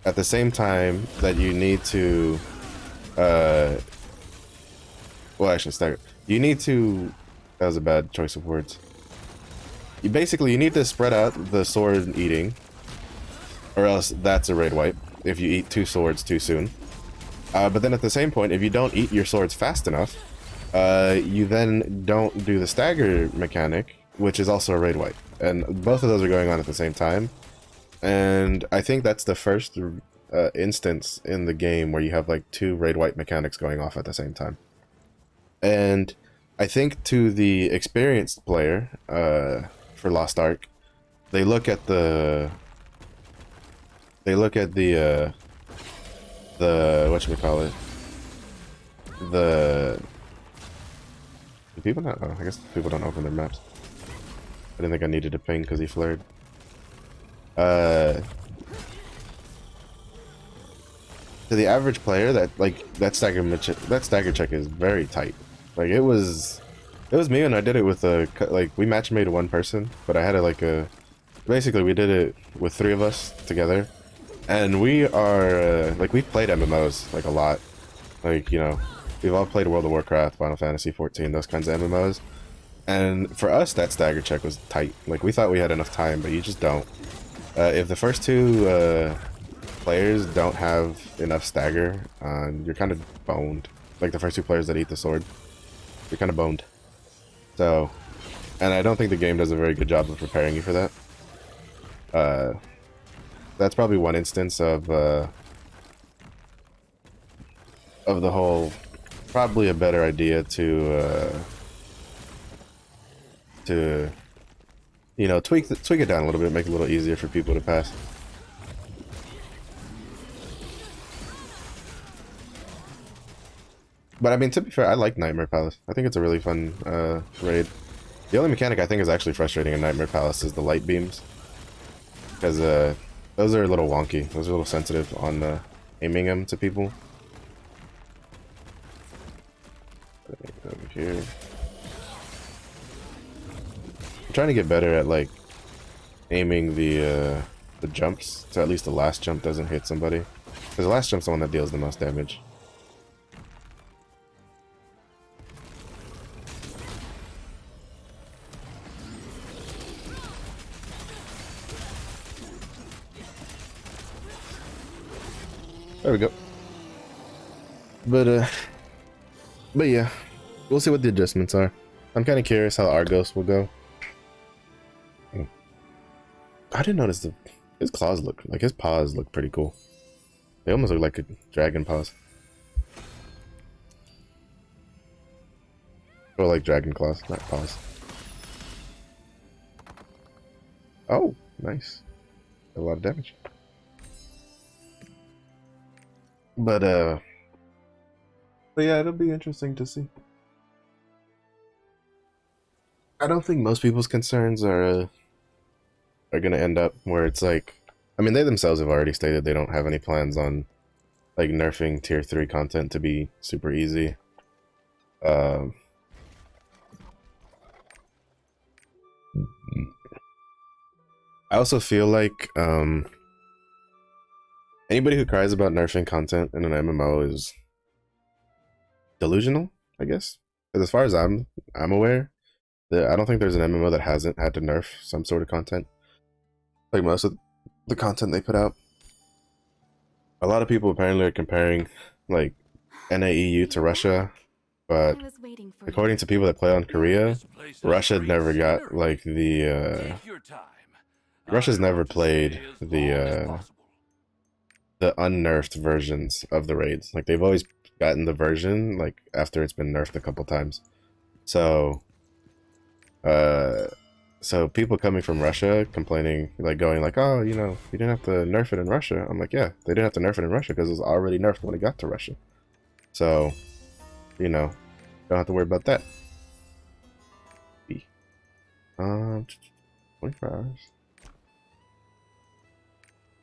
at the same time that you need to well, actually stagger. You need to, that was a bad choice of words. You need to spread out the sword eating, or else that's a raid wipe if you eat two swords too soon. But then at the same point, if you don't eat your swords fast enough, you then don't do the stagger mechanic, which is also a raid wipe. And both of those are going on at the same time. And I think that's the first instance in the game where you have like two raid wipe mechanics going off at the same time. And I think to the experienced player for Lost Ark, they look at the whatchamacallit, do people not, oh, I guess people don't open their maps. I didn't think I needed to ping because he flared. To the average player, that stagger check is very tight. Like, it was me when I did it with we match made one person, but I had basically we did it with three of us together. And we are, we've played MMOs, like, a lot. Like, you know, we've all played World of Warcraft, Final Fantasy 14, those kinds of MMOs. And for us, that stagger check was tight. Like, we thought we had enough time, but you just don't. If the first two players don't have enough stagger, you're kind of boned. like the first two players that eat the sword, you're kind of boned. So, and I don't think the game does a very good job of preparing you for that. That's probably one instance of the whole, probably a better idea to you know, tweak it down a little bit, make it a little easier for people to pass. But I mean, to be fair, I like Nightmare Palace. I think it's a really fun raid. The only mechanic I think is actually frustrating in Nightmare Palace is the light beams, because those are a little wonky. Those are a little sensitive on aiming them to people. Over here. I'm trying to get better at like aiming the jumps, so at least the last jump doesn't hit somebody. Because the last jump's the one that deals the most damage. There we go. But yeah, we'll see what the adjustments are. I'm kind of curious how Argos will go. I didn't notice his claws look like his paws look pretty cool. They almost look like a dragon paws. Or like dragon claws, not paws. Oh, nice. A lot of damage. But yeah, it'll be interesting to see. I don't think most people's concerns are gonna end up where it's like, I mean, they themselves have already stated they don't have any plans on like nerfing tier 3 content to be super easy. I also feel like anybody who cries about nerfing content in an MMO is delusional, I guess. Because as far as I'm aware, I don't think there's an MMO that hasn't had to nerf some sort of content. Like most of the content they put out. A lot of people apparently are comparing like NAEU to Russia, but according to people that play on Korea, Russia never got like the Russia's never played the unnerfed versions of the raids. Like they've always gotten the version like after it's been nerfed a couple times. So so people coming from Russia complaining, like going like, oh, you know, you didn't have to nerf it in Russia. I'm like, yeah, they didn't have to nerf it in Russia because it was already nerfed when it got to Russia. So, you know, don't have to worry about that. 24 hours.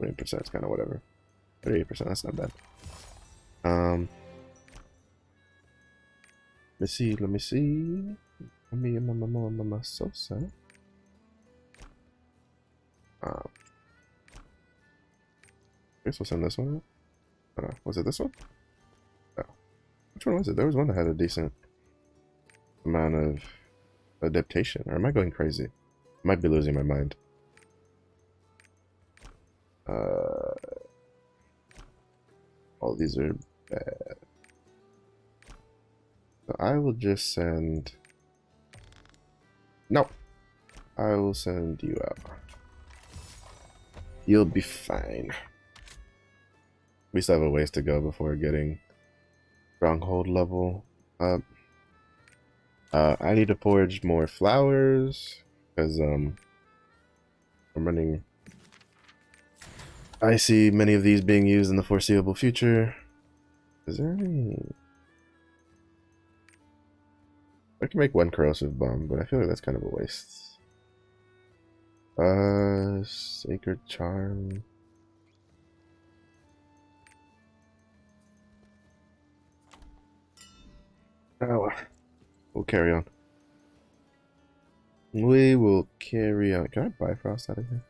20% is kind of whatever. 38%, that's not bad. Let me see. Mama Sosa. I guess we'll send this one out. I don't know. Was it this one? No. Which one was it? There was one that had a decent amount of adaptation. Or am I going crazy? I might be losing my mind. All these are bad. So I will just send... No. I will send you out. You'll be fine. We still have a ways to go before getting stronghold level up. I need to forge more flowers because I'm running. I see many of these being used in the foreseeable future. Is there any? I can make one corrosive bomb, but I feel like that's kind of a waste. Sacred Charm. Oh, we'll carry on. We will carry on. Can I Bifrost out of here?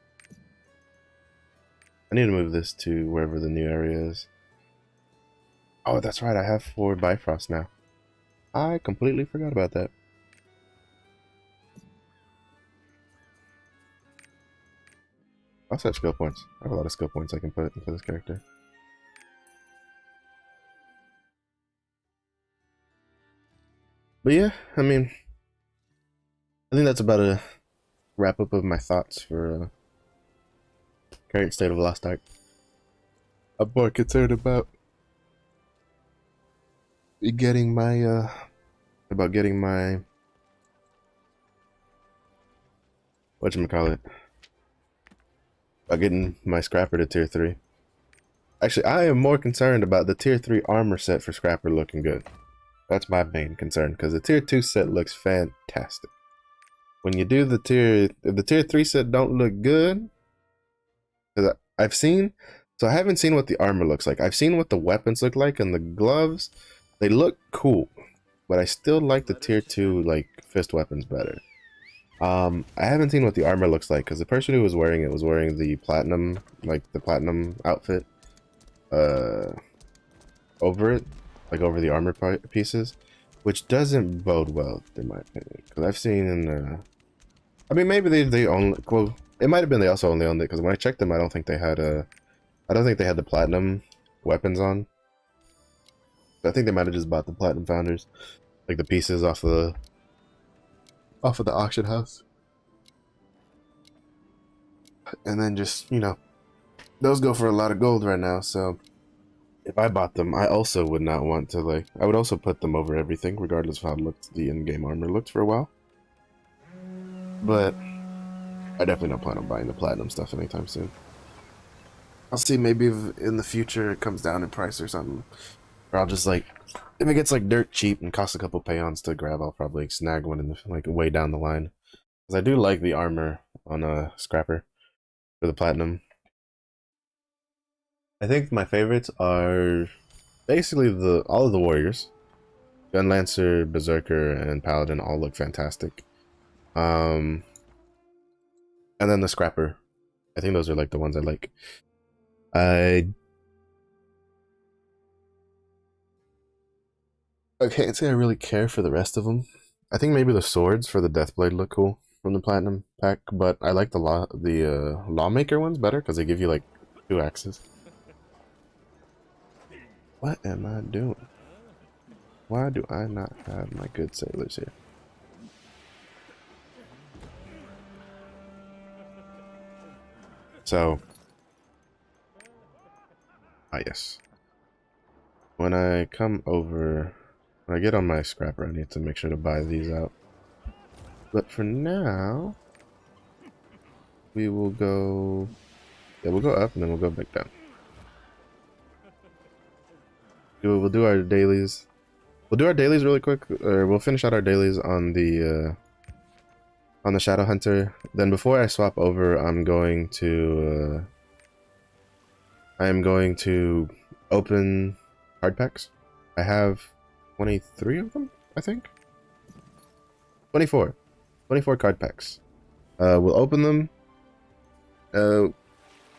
I need to move this to wherever the new area is. Oh, that's right. I have 4 Bifrost now. I completely forgot about that. I also have skill points. I have a lot of skill points I can put into this character. But yeah, I mean, I think that's about a wrap up of my thoughts for current state of Lost Ark. I'm more concerned about getting my whatchamacallit, about getting my scrapper to tier 3. Actually, I am more concerned about the tier 3 armor set for scrapper looking good. That's my main concern, because the tier 2 set looks fantastic. When you do if the tier 3 set don't look good, because I've seen, so I haven't seen what the armor looks like. I've seen what the weapons look like, and the gloves, they look cool, but I still like the tier 2 like fist weapons better. I haven't seen what the armor looks like, because the person who was wearing it was wearing the platinum, like the platinum outfit, over it, like over the armor pieces, which doesn't bode well in my opinion. Because I've seen, I mean, maybe they only, well, it might have been they also only owned it, because when I checked them, I don't think they had the platinum weapons on. I think they might have just bought the platinum founders, like the pieces off of the auction house, and then just, you know, those go for a lot of gold right now. So if I bought them, I also would not want to, like, I would also put them over everything, regardless of how the in-game armor looked for a while. But I definitely don't plan on buying the platinum stuff anytime soon. I'll see, maybe if in the future it comes down in price or something. Or I'll just, like, if it gets, like, dirt cheap and costs a couple payons to grab, I'll probably snag one in the, like, way down the line. Because I do like the armor on a Scrapper for the platinum. I think my favorites are basically all of the warriors. Gunlancer, Berserker, and Paladin all look fantastic. And then the Scrapper. I think those are like the ones I like. I can't say I really care for the rest of them. I think maybe the swords for the Deathblade look cool from the Platinum pack, but I like the Lawmaker ones better because they give you like 2 axes. What am I doing? Why do I not have my good sailors here? So, yes. When I get on my Scrapper, I need to make sure to buy these out. But for now, we will go, we'll go up and then we'll go back down. We'll do our dailies. We'll do our dailies really quick, or we'll finish out our dailies on the Shadow Hunter. Then before I swap over, I'm going to open card packs. I have 23 of them, I think. 24 card packs. We'll open them, and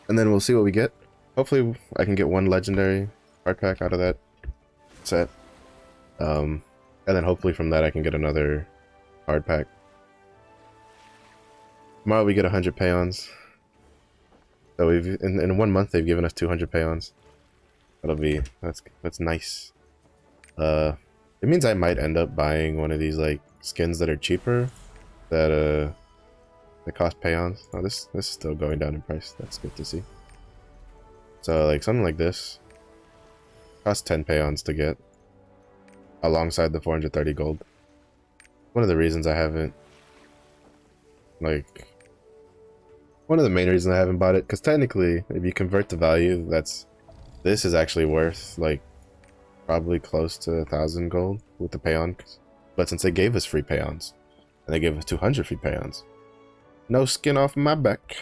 then we'll see what we get. Hopefully, I can get 1 legendary card pack out of that set. And then hopefully from that I can get another card pack. Tomorrow we get 100 payons. So we've in 1 month they've given us 200 payons. That's nice. It means I might end up buying one of these like skins that are cheaper that cost payons. Oh, this is still going down in price. That's good to see. So like something like this costs 10 payons to get, alongside the 430 gold. One of the reasons I haven't, like, one of the main reasons I haven't bought it, because technically, if you convert the value, this is actually worth, like, probably close to 1,000 gold with the payon. But since they gave us free payons, and they gave us 200 free payons, no skin off my back.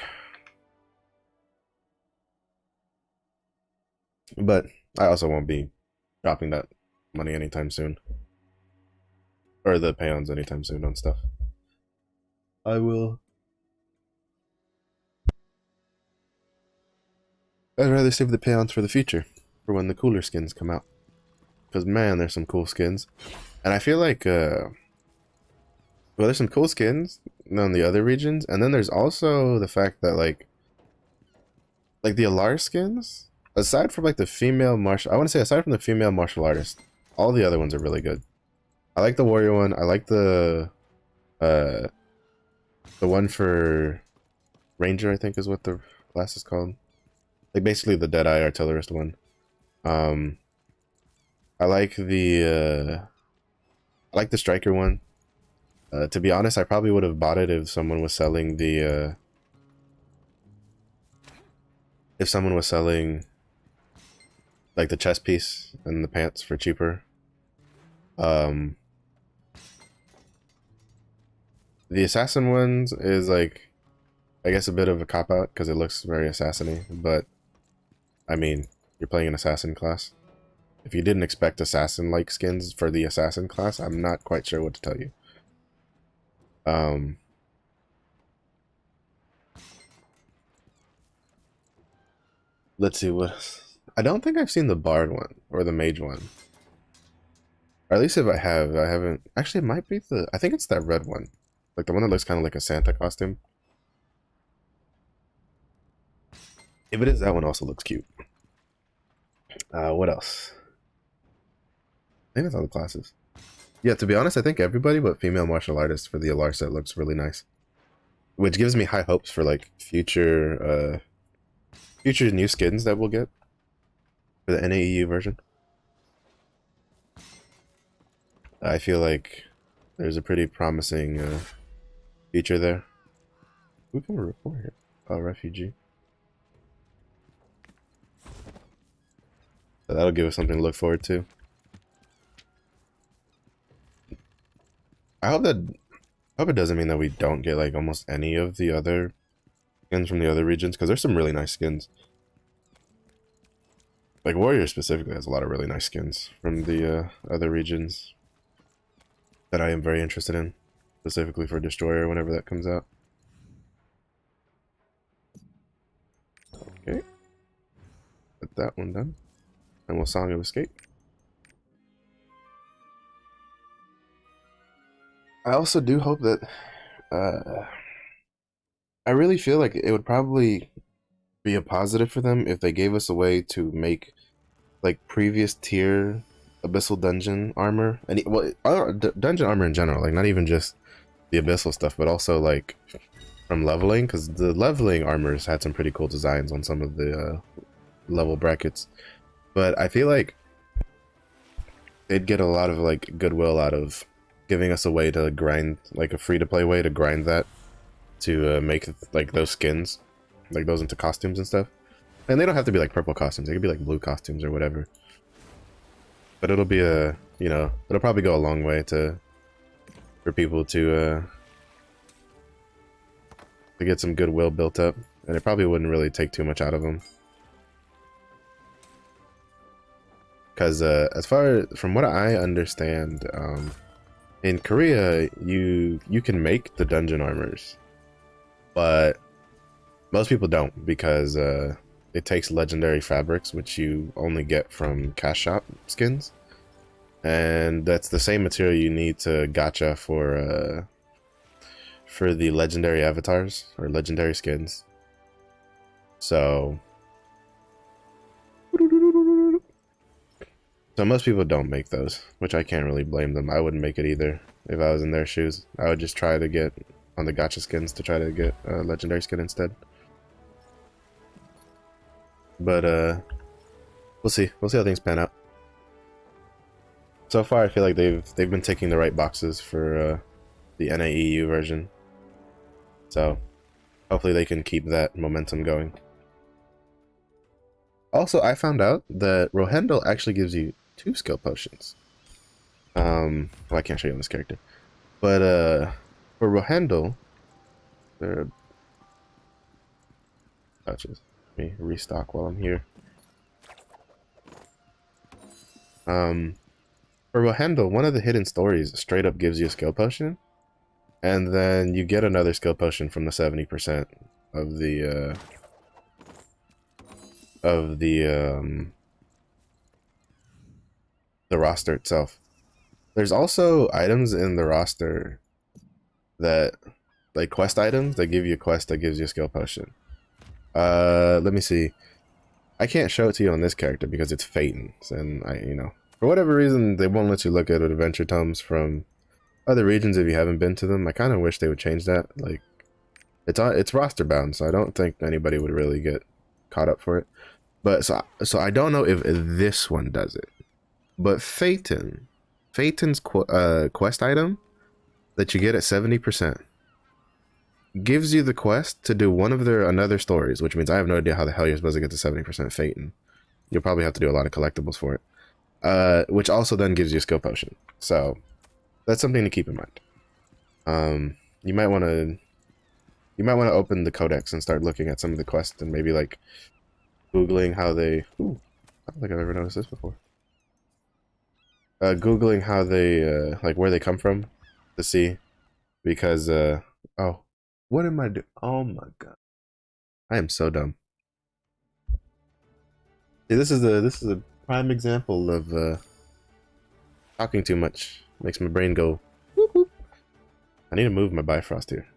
But I also won't be dropping that money anytime soon. Or the payons anytime soon on stuff. I'd rather save the payons for the future, for when the cooler skins come out. Because man, there's some cool skins. And I feel like, well, there's some cool skins on the other regions, and then there's also the fact that like the Alar skins, aside from like the female martial, I want to say aside from the female martial artist, all the other ones are really good. I like the warrior one. I like uh the one for ranger, I think is what the class is called. Like basically the Deadeye artillerist one. Um, I like the striker one. To be honest, I probably would have bought it if someone was selling the if someone was selling like the chest piece and the pants for cheaper. Um, the assassin ones is like, I guess, a bit of a cop out because it looks very assassiny, but I mean, you're playing an assassin class. If you didn't expect assassin-like skins for the assassin class, I'm not quite sure what to tell you. Let's see what. I don't think I've seen the bard one or the mage one. Or at least if I have, I haven't. Actually, it might be the. I think it's that red one, like the one that looks kind of like a Santa costume. If it is, that one also looks cute. What else? I think that's all the classes. Yeah, to be honest, I think everybody but female martial artists for the Alar set looks really nice, which gives me high hopes for like future new skins that we'll get for the NAEU version. I feel like there's a pretty promising feature there. Who can we report here? Oh, refugee. So that'll give us something to look forward to. I hope it doesn't mean that we don't get like almost any of the other skins from the other regions, because there's some really nice skins. Like Warrior specifically has a lot of really nice skins from the other regions that I am very interested in, specifically for Destroyer whenever that comes out. Okay, put that one done, and we'll Song of Escape. I also do hope that I really feel like it would probably be a positive for them if they gave us a way to make like previous tier abyssal dungeon armor and dungeon armor in general, like not even just the abyssal stuff, but also like from leveling, because the leveling armors had some pretty cool designs on some of the level brackets. But I feel like they'd get a lot of like goodwill out of giving us a way to grind, like a free-to-play way to grind that to make like those skins, like those into costumes and stuff. And they don't have to be like purple costumes, they could be like blue costumes or whatever. But it'll be a, you know, it'll probably go a long way for people to get some goodwill built up, and it probably wouldn't really take too much out of them. Because as far from what I understand, in Korea you can make the dungeon armors, but most people don't, because it takes legendary fabrics, which you only get from cash shop skins, and that's the same material you need to gacha for the legendary avatars or legendary skins. So most people don't make those, which I can't really blame them. I wouldn't make it either if I was in their shoes. I would just try to get on the gacha skins to try to get a legendary skin instead. But we'll see how things pan out. So far I feel like they've been ticking the right boxes for the NAEU version, so hopefully they can keep that momentum going. Also, I found out that Rohendel actually gives you 2 skill potions. Well, I can't show you on this character, but for Rohendel, there touches. Let me restock while I'm here. For Rohendel, one of the hidden stories straight up gives you a skill potion, and then you get another skill potion from the 70% of the roster itself. There's also items in the roster that, like quest items, that give you a quest that gives you a skill potion. Let me see. I can't show it to you on this character because it's Phaeton's, and I, you know, of For whatever reason, they won't let you look at adventure tomes from other regions if you haven't been to them. I kind of wish they would change that. Like, it's roster bound, so I don't think anybody would really get caught up for it. But so I don't know if this one does it. But Phaeton's quest item that you get at 70% gives you the quest to do one of their another stories, which means I have no idea how the hell you're supposed to get to 70% Phaeton. You'll probably have to do a lot of collectibles for it. Which also then gives you a skill potion. So that's something to keep in mind. You might want to open the codex and start looking at some of the quests and maybe like Googling how they... Ooh, I don't think I've ever noticed this before. Googling how they, like where they come from to see. Because, oh, what am I doing? Oh my god. I am so dumb. See, this is a prime example of, talking too much. Makes my brain go, whoop, whoop. I need to move my Bifrost here.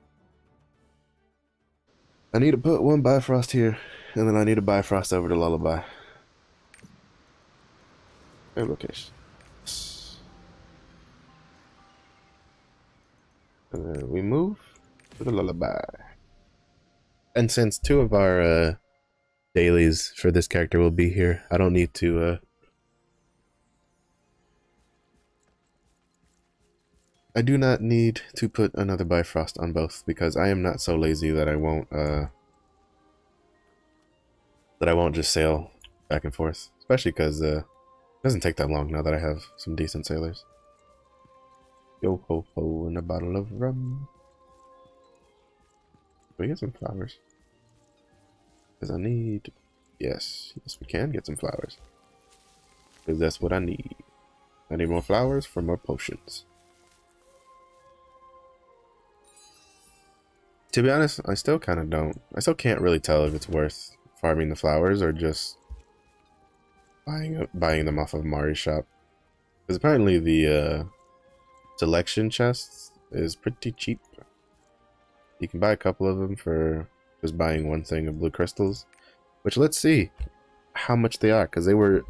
I need to put one Bifrost here, and then I need a Bifrost over to Lullaby. Fair location. And then we move to the Lullaby. And since two of our dailies for this character will be here, I don't need to I do not need to put another Bifrost on both because I am not so lazy that I won't just sail back and forth. Especially because it doesn't take that long now that I have some decent sailors. Yo ho ho and a bottle of rum. Can we get some flowers? Because I need... Yes, we can get some flowers. Because that's what I need. I need more flowers for more potions. To be honest, I still kind of don't. I still can't really tell if it's worth farming the flowers or just buying them off of Mari's shop. Because apparently the selection chests is pretty cheap. You can buy a couple of them for just buying one thing of blue crystals. Which, let's see how much they are. Because they were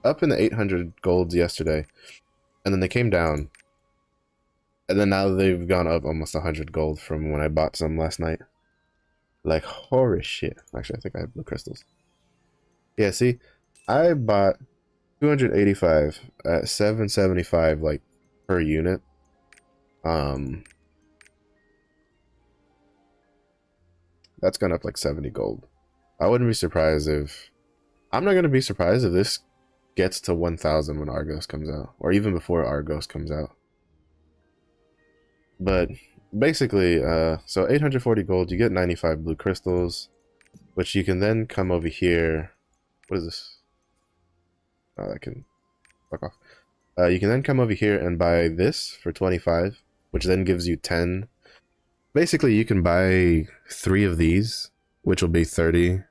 up in the 800 golds yesterday. And then they came down. And then now they've gone up almost 100 gold from when I bought some last night. Like, horror shit. Actually, I think I have blue crystals. Yeah, see? I bought 285 at 775, like, per unit. That's gone up like 70 gold. I wouldn't be surprised if... I'm not going to be surprised if this gets to 1,000 when Argos comes out. Or even before Argos comes out. But basically, so 840 gold, you get 95 blue crystals, which you can then come over here. What is this? Oh, that can fuck off. You can then come over here and buy this for 25, which then gives you 10. Basically, you can buy 3 of these, which will be 30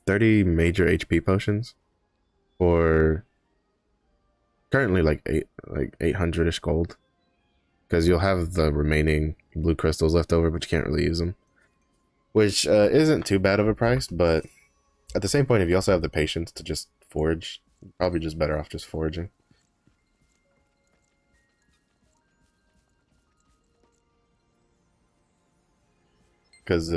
major HP potions for currently like 800-ish gold, because you'll have the remaining blue crystals left over, but you can't really use them, which isn't too bad of a price. But at the same point, if you also have the patience to just forage, you're probably just better off just foraging. Because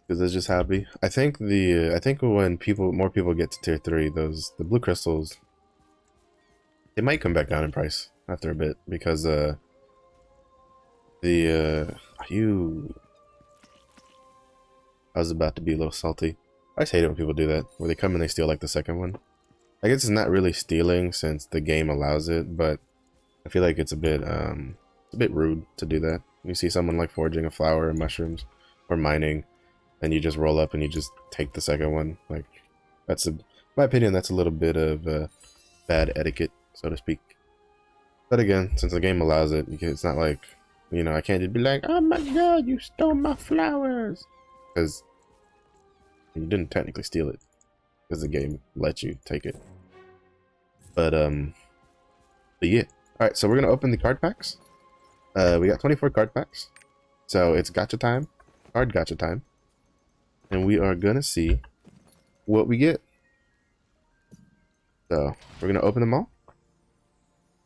that's just how it be. I think when more people get to tier 3, the blue crystals, it might come back down in price after a bit, because I was about to be a little salty. I just hate it when people do that, where they come and they steal like the second one. I guess it's not really stealing since the game allows it, but I feel like it's a bit rude to do that. You see someone like foraging a flower or mushrooms or mining, and you just roll up and you just take the second one. Like, in my opinion, that's a little bit of bad etiquette, so to speak. But again, since the game allows it, it's not like, you know, I can't just be like, oh my god, you stole my flowers, because you didn't technically steal it, because the game lets you take it. But yeah. Alright, so we're gonna open the card packs. We got 24 card packs, so it's gacha time, card gacha time, and we are gonna see what we get. So we're gonna open them all.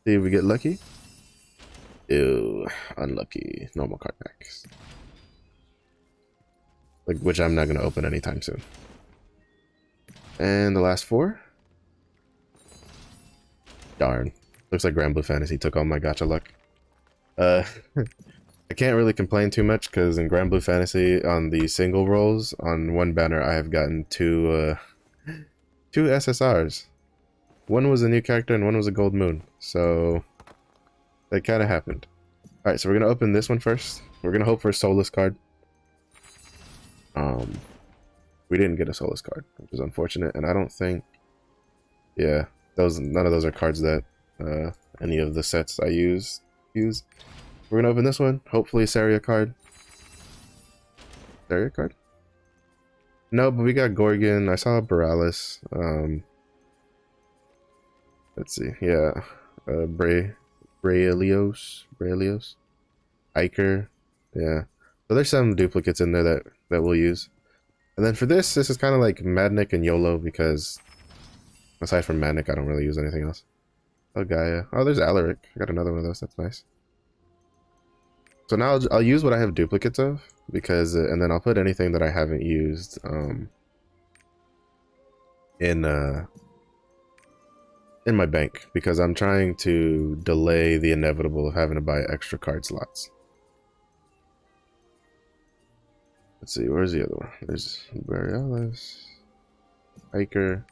See if we get lucky. Ew, unlucky. Normal card packs. Like, which I'm not gonna open anytime soon. And the last 4. Darn. Looks like Grand Blue Fantasy took all my gacha luck. I can't really complain too much because in Grand Blue Fantasy on the single rolls on one banner I have gotten two SSRs. One was a new character and one was a Gold Moon. So that kind of happened. Alright, so we're gonna open this one first. We're gonna hope for a Soulless card. We didn't get a Soulless card, which is unfortunate, and I don't think, yeah, none of those are cards that any of the sets I use. We're gonna open this one. Hopefully, Saria card. Saria card? No, but we got Gorgon. I saw Borealis. Let's see. Yeah, Braelios, Iker. Yeah. So there's some duplicates in there that we'll use. And then for this is kind of like Madnik and YOLO because aside from Madnik, I don't really use anything else. Oh, Gaia. Oh, there's Alaric. I got another one of those. That's nice. So now I'll use what I have duplicates of because, and then I'll put anything that I haven't used in my bank because I'm trying to delay the inevitable of having to buy extra card slots. Let's see, where's the other one? There's Borealis, Iker,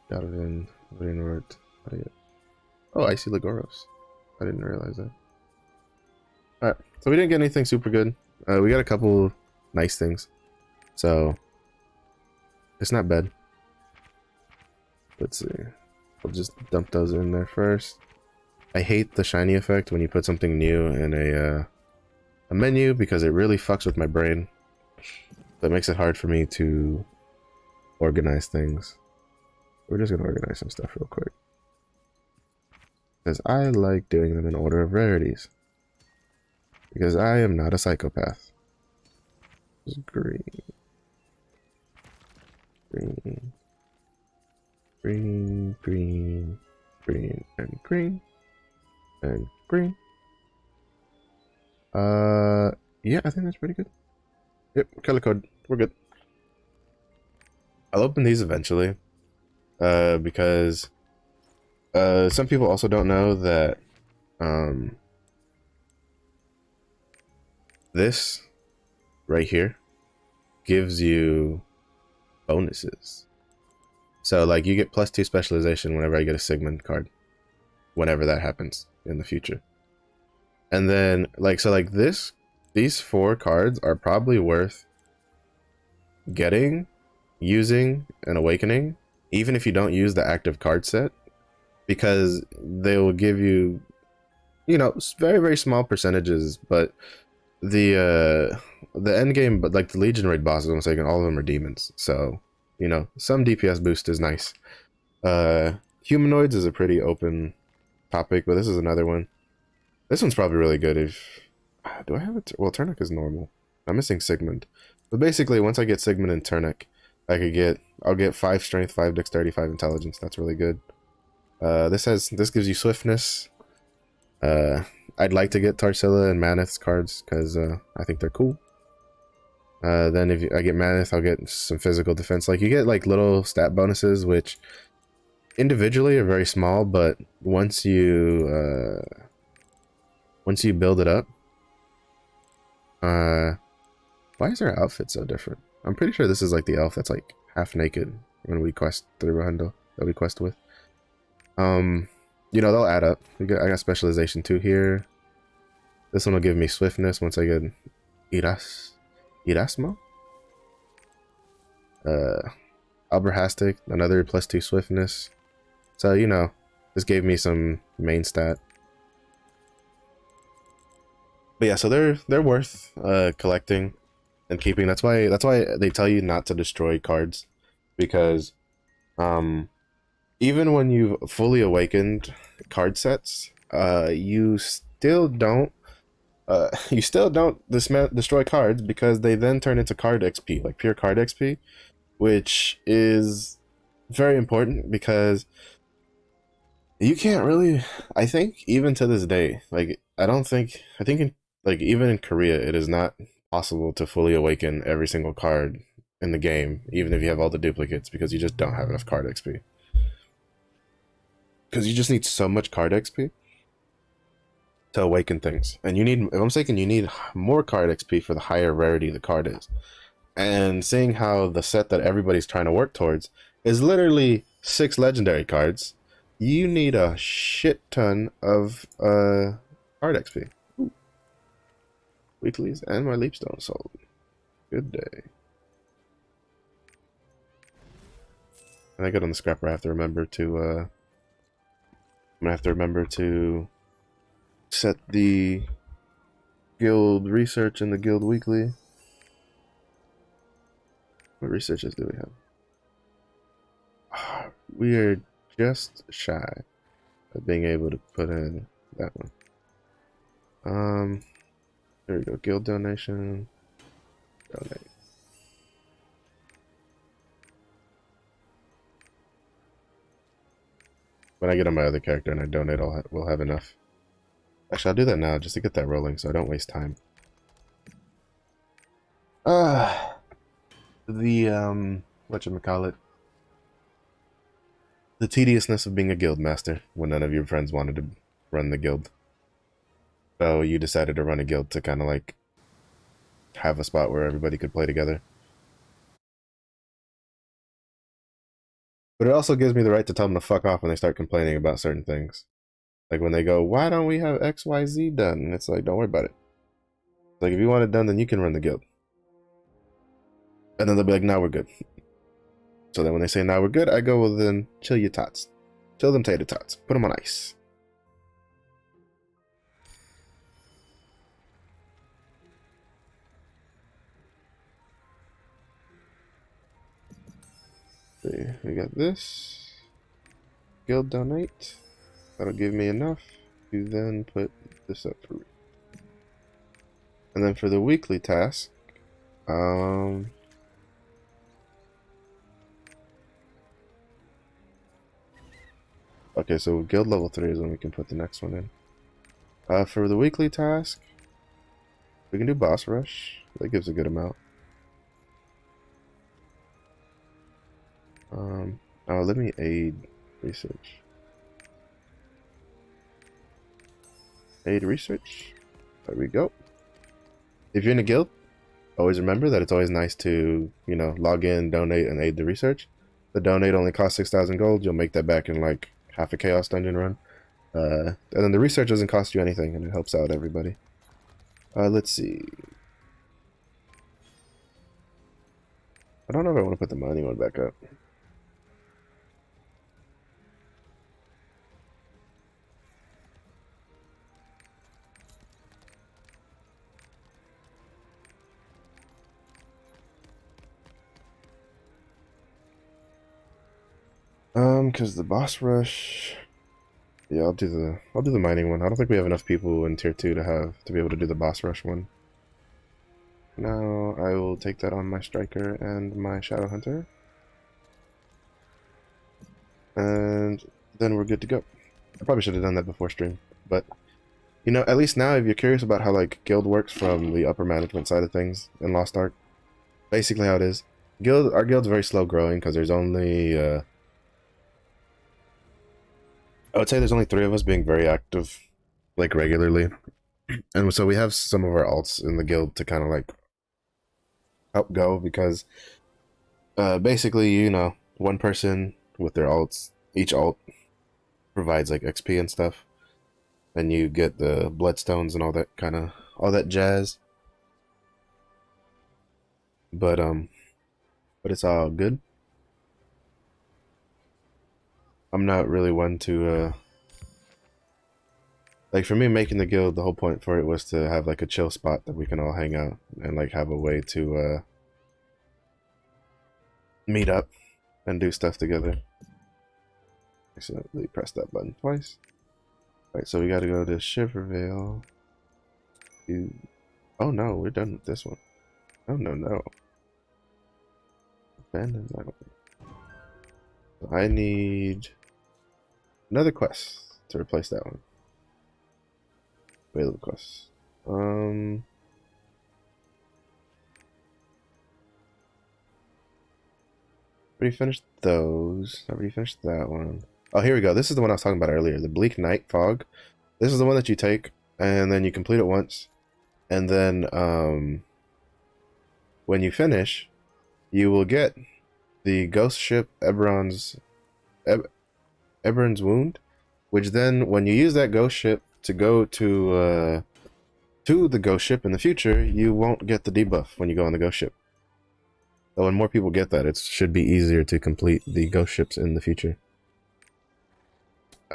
Donovan, Reinhardt. Oh, I see Lagoros. I didn't realize that. Alright, so we didn't get anything super good. We got a couple nice things. So, it's not bad. Let's see. I'll just dump those in there first. I hate the shiny effect when you put something new in a menu because it really fucks with my brain. That makes it hard for me to organize things. We're just gonna organize some stuff real quick. Because I like doing them in order of rarities. Because I am not a psychopath. Just green. Green. Green, green, green, and green. And green. Yeah, I think that's pretty good. Yep, color code. We're good. I'll open these eventually. Because some people also don't know that this right here gives you bonuses. So like you get +2 specialization whenever I get a Sigmund card. Whenever that happens in the future. And then like so like these 4 cards are probably worth getting, using, and awakening, even if you don't use the active card set, because they will give you, you know, very, very small percentages, but the end game, but like the Legion raid bosses, I'm saying all of them are demons, so you know some DPS boost is nice. Humanoids is a pretty open topic, but this is another one. This one's probably really good. If do I have it? Well, Turnic is normal. I'm missing Sigmund, but basically once I get Sigmund and Turnic, I'll get 5 strength, 5 dexterity, 5 intelligence. That's really good. This gives you swiftness. I'd like to get Tarsila and Maneth's cards because I think they're cool. Then if I get Maneth, I'll get some physical defense. Like you get like little stat bonuses, which individually are very small, but once you build it up, why is their outfit so different? I'm pretty sure this is like the elf that's like half naked when we quest through Rohendo that we quest with. You know, they'll add up. I got specialization 2 here. This one will give me swiftness once I get Erasmo. Alberhastic, another +2 swiftness. So, you know, this gave me some main stat. But yeah, so they're worth collecting and keeping. That's why they tell you not to destroy cards, because even when you've fully awakened card sets, you still don't destroy cards, because they then turn into card XP, like pure card XP, which is very important because you can't really. I think even to this day, like I don't think I think in, like even in Korea, it is not possible to fully awaken every single card in the game, even if you have all the duplicates, because you just don't have enough card XP. Because you just need so much card XP to awaken things, and you need. If I'm mistaken, you need more card XP for the higher rarity the card is. And seeing how the set that everybody's trying to work towards is literally 6 legendary cards, you need a shit ton of card XP. Ooh. Weeklies and my leapstone sold. Good day. And I get on the scrapper. I have to remember to I'm gonna have to remember to set the guild research in the guild weekly. What researches do we have? We are just shy of being able to put in that one. There we go. Guild donation. Donate. When I get on my other character and I donate, we'll have enough. Actually, I'll do that now just to get that rolling so I don't waste time. The whatchamacallit? The tediousness of being a guild master when none of your friends wanted to run the guild. So you decided to run a guild to kind of like have a spot where everybody could play together. But it also gives me the right to tell them to fuck off when they start complaining about certain things. Like when they go, why don't we have XYZ done? And it's like, don't worry about it. Like if you want it done, then you can run the guild. And then they'll be like, now we're good. So then when they say now we're good, I go, well then chill your tots. Chill them tater tots. Put them on ice. See, we got this. Guild donate. That'll give me enough to then put this up for. And then for the weekly task, okay, so guild level 3 is when we can put the next one in. For the weekly task, we can do boss rush. That gives a good amount. Oh, let me aid research. Aid research. There we go. If you're in a guild, always remember that it's always nice to, you know, log in, donate, and aid the research. The donate only costs 6,000 gold. You'll make that back in like half a chaos dungeon run. And then the research doesn't cost you anything, and it helps out everybody. Let's see. I don't know if I want to put the mining one back up. Because the boss rush. Yeah, I'll do the mining one. I don't think we have enough people in tier 2 to be able to do the boss rush one. Now I will take that on my striker and my shadow hunter. And then we're good to go. I probably should have done that before stream, but you know, at least now if you're curious about how like guild works from the upper management side of things in Lost Ark, basically how it is. Our guild's very slow growing because there's only I would say there's only 3 of us being very active like regularly. And so we have some of our alts in the guild to kind of like help go because basically, you know, one person with their alts, each alt provides like XP and stuff. And you get the bloodstones and all that all that jazz. But it's all good. I'm not really one to like for me making the guild, the whole point for it was to have like a chill spot that we can all hang out and like have a way to meet up and do stuff together. Accidentally press that button twice. Alright, so we gotta go to Shivervale. Oh no, we're done with this one. Oh no. Abandoned island. I need another quest to replace that one. Available quests. Already finished those. I already finished that one. Oh, here we go. This is the one I was talking about earlier. The Bleak Night Fog. This is the one that you take, and then you complete it once. And then, when you finish, you will get the ghost ship Eberron's Wound, which then, when you use that ghost ship to go to the ghost ship in the future, you won't get the debuff when you go on the ghost ship. So when more people get that, it should be easier to complete the ghost ships in the future.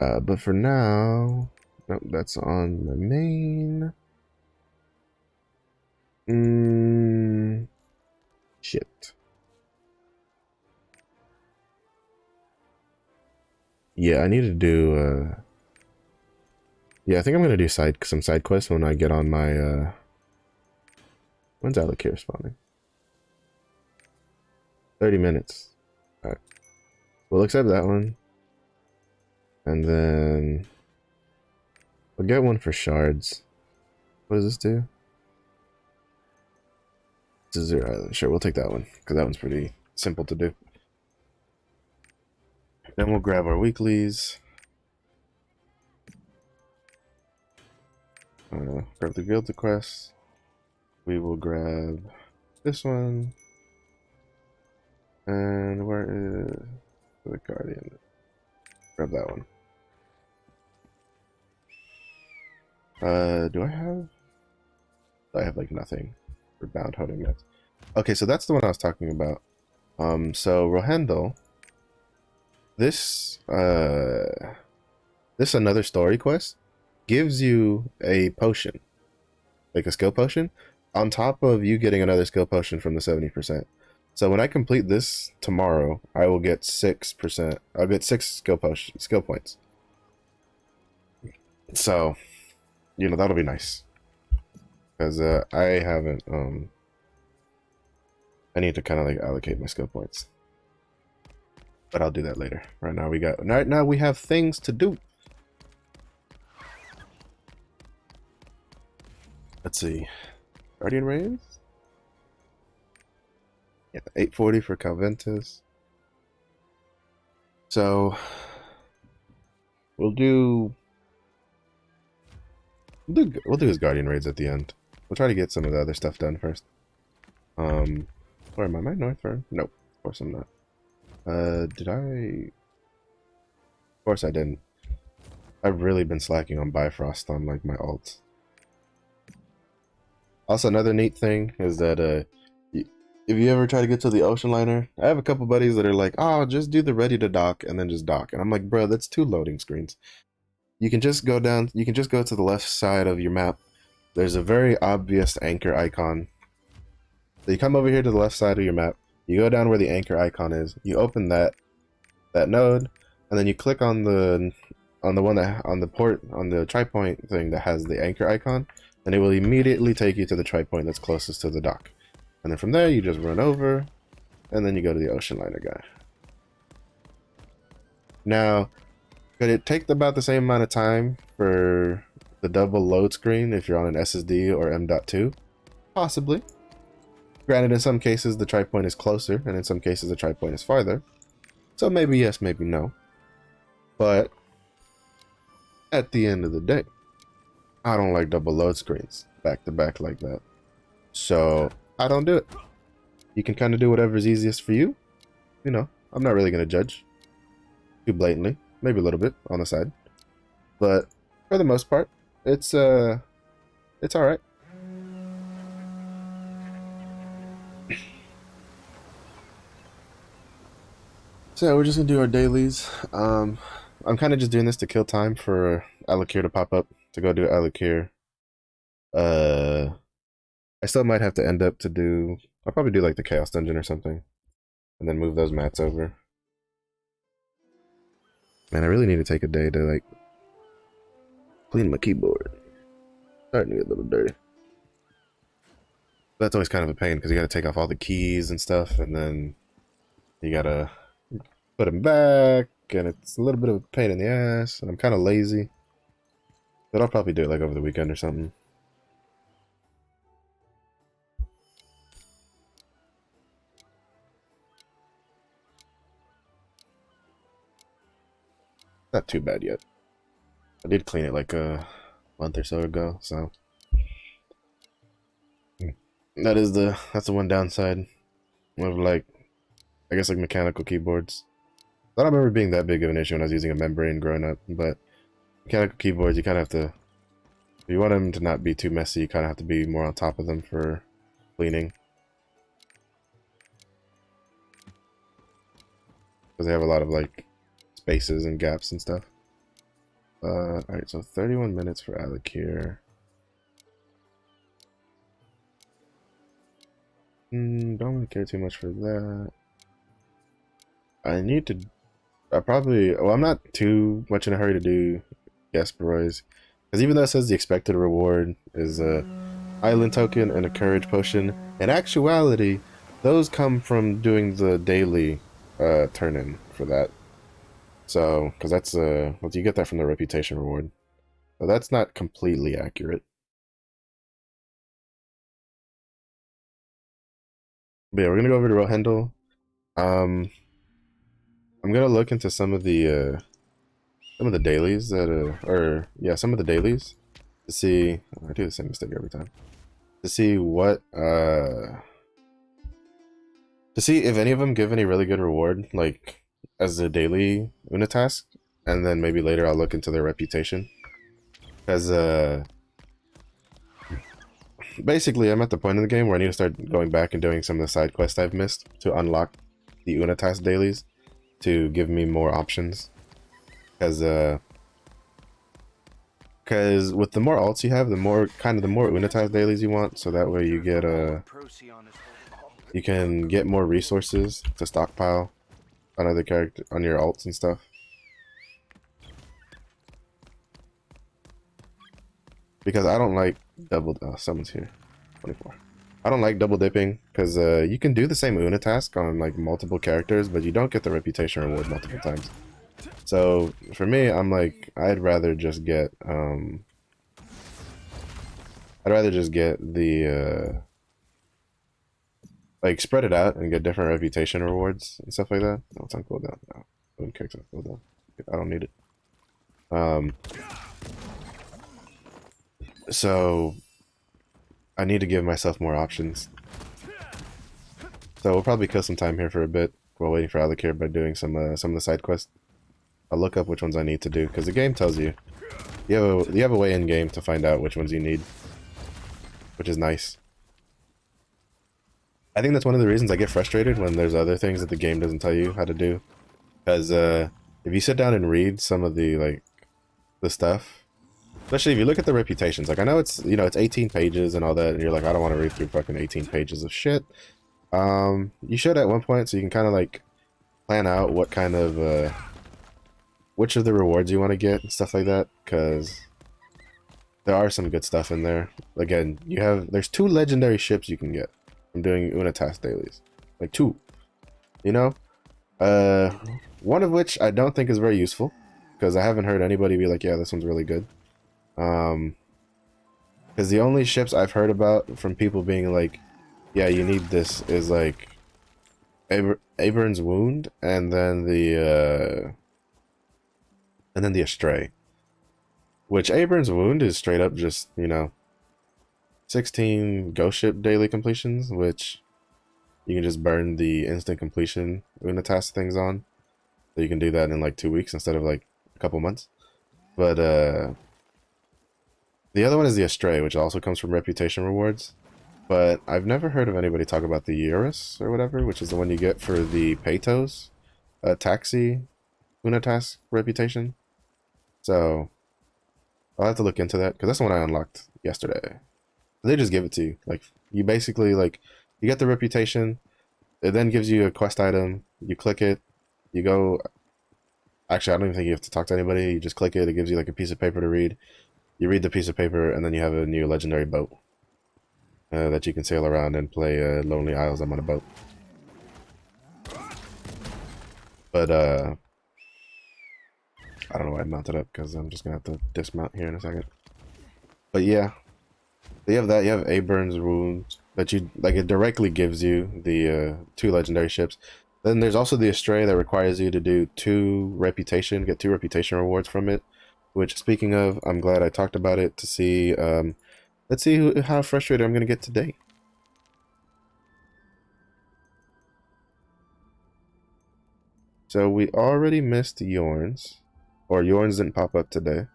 But for now, nope, that's on my main. Shit. Yeah, I need to do. Yeah, I think I'm gonna do some side quests when I get on my. When's Alakir spawning? 30 minutes. Alright. We'll accept that one. And then we'll get one for shards. What does this do? This is 0. Sure, we'll take that one, because that one's pretty simple to do. Then we'll grab our weeklies. Grab the Guild quest. We will grab this one. And where is the Guardian? Grab that one. Do I have? I have like nothing for bound holding nets. Okay, so that's the one I was talking about. So Rohendel, this another story quest gives you a potion, like a skill potion, on top of you getting another skill potion from the 70%. So when I complete this tomorrow, I will get 6%. I'll get 6 skill points. So, you know, that'll be nice. Because I haven't, I need to kind of like allocate my skill points. But I'll do that later. Right now we have things to do. Let's see. Guardian Rays? Yeah, 840 for Calventus. So we'll do his Guardian Raids at the end. We'll try to get some of the other stuff done first. Where am I? Am I Northfern? Nope, of course I'm not. Did I? Of course I didn't. I've really been slacking on Bifrost on like my alts. Also, another neat thing is that if you ever try to get to the ocean liner, I have a couple buddies that are like, "Oh, just do the ready to dock and then just dock," and I'm like, "Bro, that's 2 loading screens. You can just go down. You can just go to the left side of your map. There's a very obvious anchor icon. So you come over here to the left side of your map. You go down where the anchor icon is. You open that node, and then you click on the one that on the tri-point thing that has the anchor icon, and it will immediately take you to the tri-point that's closest to the dock. And then from there, you just run over, and then you go to the ocean liner guy. Now, could it take about the same amount of time for the double load screen if you're on an SSD or M.2? Possibly. Granted, in some cases the tri-point is closer, and in some cases the tri-point is farther. So maybe yes, maybe no. But at the end of the day, I don't like double load screens back to back like that. So I don't do it. You can kind of do whatever's easiest for you. You know, I'm not really going to judge too blatantly. Maybe a little bit on the side. But for the most part, it's alright. So yeah, we're just gonna do our dailies. I'm kind of just doing this to kill time for Alakir to pop up to go do Alakir. I still might have to end up to do. I'll probably do like the Chaos Dungeon or something, and then move those mats over. Man, I really need to take a day to like clean my keyboard. Starting to get a little dirty. That's always kind of a pain because you got to take off all the keys and stuff, and then you gotta put them back, and it's a little bit of a pain in the ass, and I'm kind of lazy. But I'll probably do it like over the weekend or something. Not too bad yet. I did clean it like a month or so ago, so that's the one downside of like, I guess like mechanical keyboards. I don't remember being that big of an issue when I was using a membrane growing up, but mechanical keyboards, you kind of have to, if you want them to not be too messy, you kind of have to be more on top of them for cleaning. Because they have a lot of like spaces and gaps and stuff. Alright, so 31 minutes for Alec here. Don't really care too much for that. I'm not too much in a hurry to do Gasparoy's. Because even though it says the expected reward is a island token and a courage potion, in actuality, those come from doing the daily turn-in for that. So, because that's well, you get that from the reputation reward. So that's not completely accurate. But yeah, we're gonna go over to Rohendel. I'm gonna look into some of the dailies that some of the dailies to see. I do the same mistake every time. To see what to see if any of them give any really good reward, like as a daily Una task, and then maybe later I'll look into their reputation. Because basically I'm at the point in the game where I need to start going back and doing some of the side quests I've missed to unlock the Una task dailies to give me more options. Because with the more alts you have, the more Una task dailies you want, so that way you get you can get more resources to stockpile on other on your alts and stuff. Because I don't like someone's here. 24. I don't like double dipping because you can do the same Una task on like multiple characters, but you don't get the reputation reward multiple times. So for me, I'm like, I'd rather just get the like spread it out and get different reputation rewards and stuff like that. No, it's on cooldown. No, I wouldn't care it's on cooldown. I don't need it. So I need to give myself more options. So we'll probably kill some time here for a bit while waiting for Alec here by doing some of the side quests. I'll look up which ones I need to do because the game tells you. You have a way in game to find out which ones you need, which is nice. I think that's one of the reasons I get frustrated when there's other things that the game doesn't tell you how to do. Because if you sit down and read some of the stuff, especially if you look at the reputations, like I know it's it's 18 pages and all that, and you're like, I don't want to read through fucking 18 pages of shit. You should at one point, so you can kind of like plan out what kind of which of the rewards you want to get and stuff like that, because there are some good stuff in there. Again, there's 2 legendary ships you can get from doing Una task dailies, like 2. One of which I don't think is very useful because I haven't heard anybody be like, yeah, this one's really good. Because the only ships I've heard about from people being like, yeah, you need this is like Abern's Wound and then the Astray. Which Abern's Wound is straight up just, 16 ghost ship daily completions, which you can just burn the instant completion Una task things on. So you can do that in like 2 weeks instead of like a couple months. But the other one is the Astray, which also comes from reputation rewards. But I've never heard of anybody talk about the Eurus or whatever, which is the one you get for the Peytos taxi Una task reputation. So I'll have to look into that because that's the one I unlocked yesterday. They just give it to you. Like you basically you get the reputation. It then gives you a quest item. You click it. You go. Actually, I don't even think you have to talk to anybody. You just click it. It gives you like a piece of paper to read. You read the piece of paper, and then you have a new legendary boat that you can sail around and play Lonely Isles. I'm on a boat. But I don't know why I mounted up because I'm just gonna have to dismount here in a second. But yeah, you have that. You have Aburn's wound that you like. It directly gives you the 2 legendary ships. Then there's also the Astray that requires you to do get 2 reputation rewards from it. Which, speaking of, I'm glad I talked about it to see. Let's see how frustrated I'm gonna get today. So we already missed Yorns, or Yorns didn't pop up today.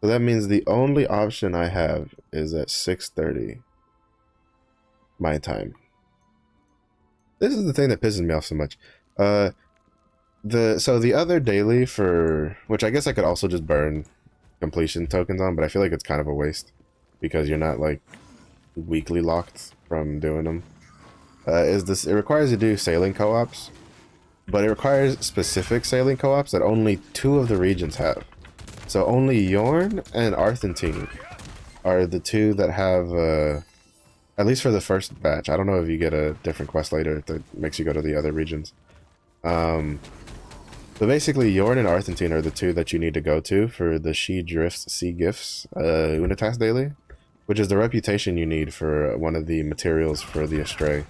So that means the only option I have is at 6:30 my time. This is the thing that pisses me off so much. The other daily for which I guess I could also just burn completion tokens on, but I feel like it's kind of a waste because you're not like weekly locked from doing them. Is this? It requires you to do sailing co-ops, but it requires specific sailing co-ops that only 2 of the regions have. So only Yorn and Arthentine are the 2 that have, at least for the first batch. I don't know if you get a different quest later that makes you go to the other regions. But basically, Yorn and Arthentine are the 2 that you need to go to for the She Drifts Sea Gifts Unitas Daily, which is the reputation you need for one of the materials for the Astray,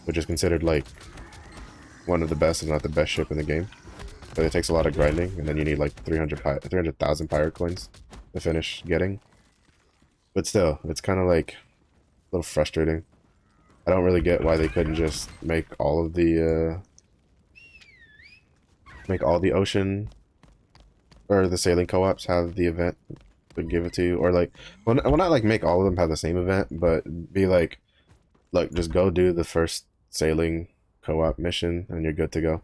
which is considered like one of the best, if not the best ship in the game. But it takes a lot of grinding, and then you need like 300,000 pirate coins to finish getting. But still, it's kind of like a little frustrating. I don't really get why they couldn't just make all the ocean or the sailing co-ops have the event to give it to you, or like, well, not like make all of them have the same event, but be like, look, just go do the first sailing co-op mission, and you're good to go.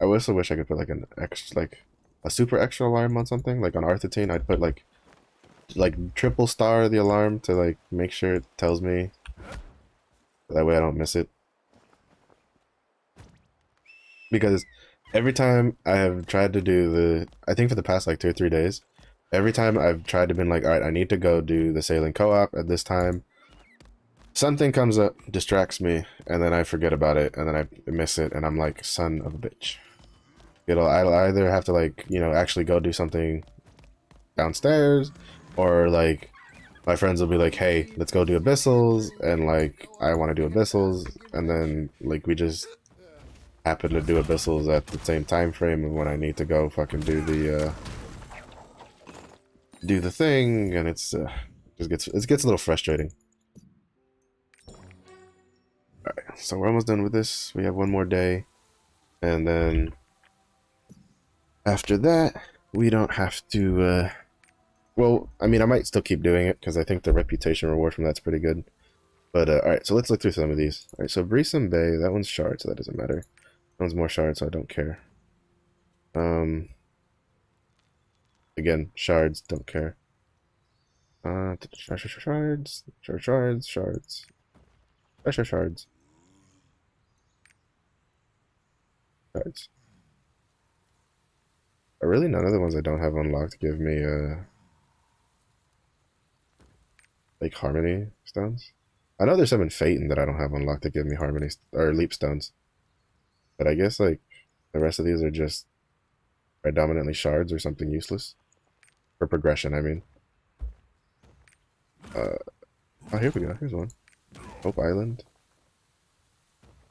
I also wish I could put like an extra, like a super extra alarm on something. Like on Arthentine, I'd put like triple star the alarm to like make sure it tells me. That way I don't miss it. Because every time I have tried to do I think for the past like 2 or 3 days, every time I've tried to been like, all right, I need to go do the sailing co-op at this time. Something comes up, distracts me, and then I forget about it, and then I miss it, and I'm like, son of a bitch. I'll either have to like, actually go do something downstairs, or like my friends will be like, hey, let's go do abyssals, and like I want to do abyssals, and then like we just happen to do abyssals at the same time frame of when I need to go fucking do the thing, and it gets a little frustrating. Alright, so we're almost done with this. We have 1 more day, and then after that we don't have to well, I mean, I might still keep doing it because I think the reputation reward from that's pretty good. But alright, so let's look through some of these. Alright, so Breesome Bay, that one's shard, so that doesn't matter. That one's more shard, so I don't care. Again, shards, don't care. Shards. Really, none of the ones I don't have unlocked give me like harmony stones. I know there's some in Phaeton that I don't have unlocked that give me harmony or leap stones, but I guess like the rest of these are just predominantly shards or something useless for progression. I mean, oh, here we go. Here's one. Hope Island.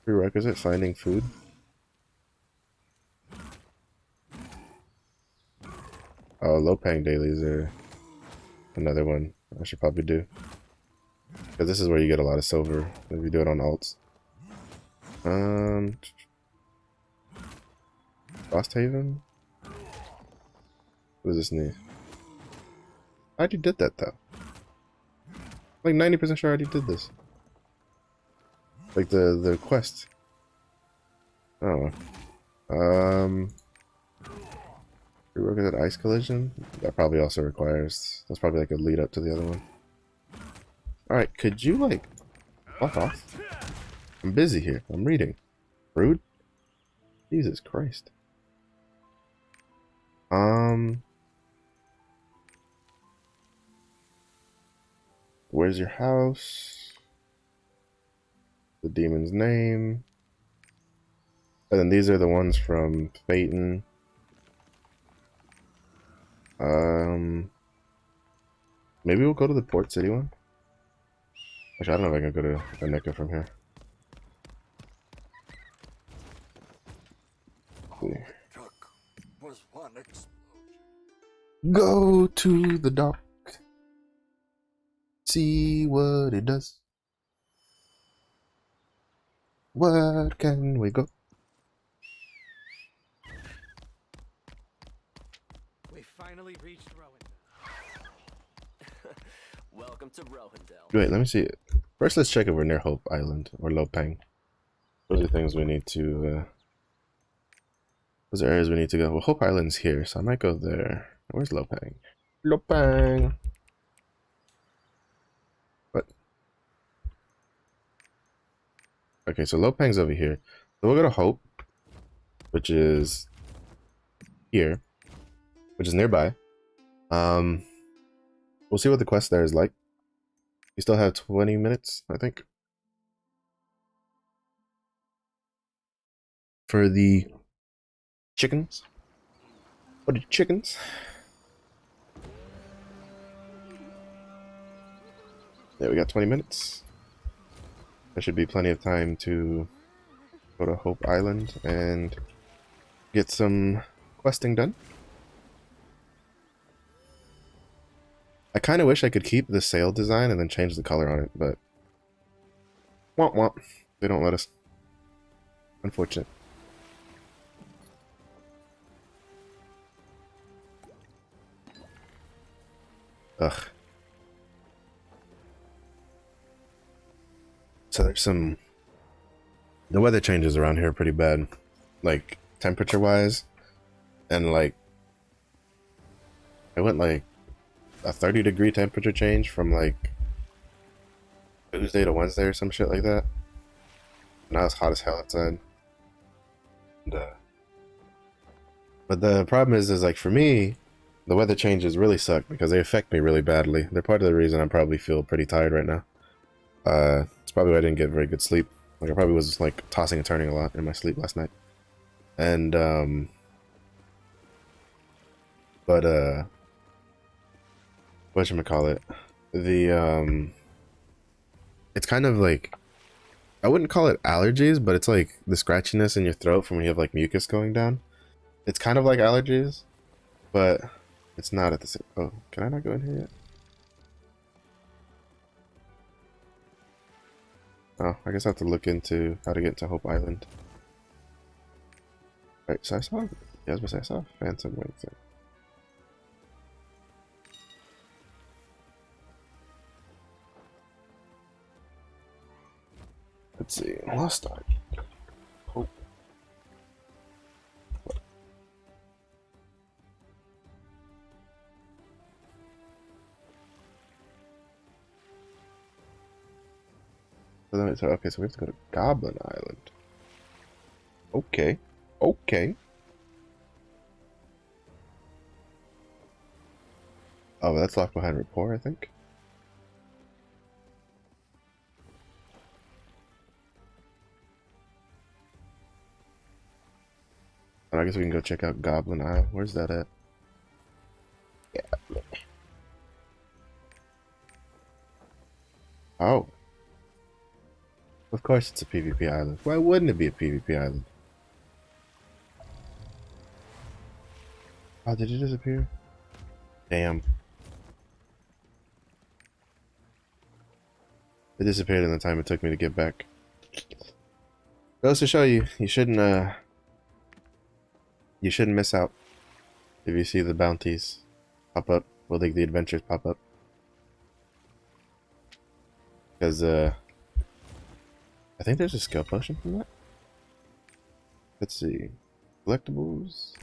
Prerequisite: finding food. Oh, low-paying dailies are another one I should probably do. Because this is where you get a lot of silver if you do it on alts. Frost Haven? What does this need? I already did that though. Like 90% sure I already did this. Like the quest. I don't know. Prerequisite ice collision? That probably also requires, that's probably like a lead up to the other one. Alright, could you like fuck off? I'm busy here. I'm reading. Rude? Jesus Christ. Where's your house? the demon's name. And then these are the ones from Phaeton. Maybe we'll go to the Port City one. Actually, I don't know if I can go to Anika from here. Was one explosion. Go to the dock. See what it does. What can we go? We finally reached Rowendell. Welcome to Rowendell. Wait, let me see it. First, let's check if we're near Hope Island or Lopang. Those are things we need to, those are areas we need to go. Well, Hope Island's here, so I might go there. Where's Lopang? Lopang! What? Okay, so Lopang's over here. So we'll go to Hope, which is here, which is nearby. We'll see what the quest there is like. We still have 20 minutes, I think, for the chickens. What are the chickens? Yeah, we got 20 minutes. There should be plenty of time to go to Hope Island and get some questing done. I kind of wish I could keep the sail design and then change the color on it, but womp womp. They don't let us. Unfortunate. Ugh. So there's some... The weather changes around here are pretty bad. Like, temperature-wise. And, like... It went, like, a 30-degree temperature change from, like... Tuesday to Wednesday or some shit like that. Now it's hot as hell outside. And, but the problem is, like, for me... The weather changes really suck because they affect me really badly. They're part of the reason I probably feel pretty tired right now. It's probably why I didn't get very good sleep. Like, I probably was, like, tossing and turning a lot in my sleep last night. And, whatchamacallit? It's kind of like, I wouldn't call it allergies, but it's like the scratchiness in your throat from when you have, like, mucus going down. It's kind of like allergies, but it's not at the same... Oh, can I not go in here yet? Oh, I guess I have to look into how to get to Hope Island. Right, so I saw... Yeah, I was gonna say I saw Phantom Wing thing. Let's see. Lost Ark. Hope. So, okay, so we have to go to Goblin Island. Okay. Okay. Oh, that's locked behind rapport, I think. And I guess we can go check out Goblin Isle. Where's that at? Yeah. Oh. Of course it's a PvP island. Why wouldn't it be a PvP island? Oh, did it disappear? Damn. It disappeared in the time it took me to get back. Goes to show you, you shouldn't miss out if you see the bounties pop up. Well, the adventures pop up. Because, I think there's a skill potion from that. Let's see. Collectibles.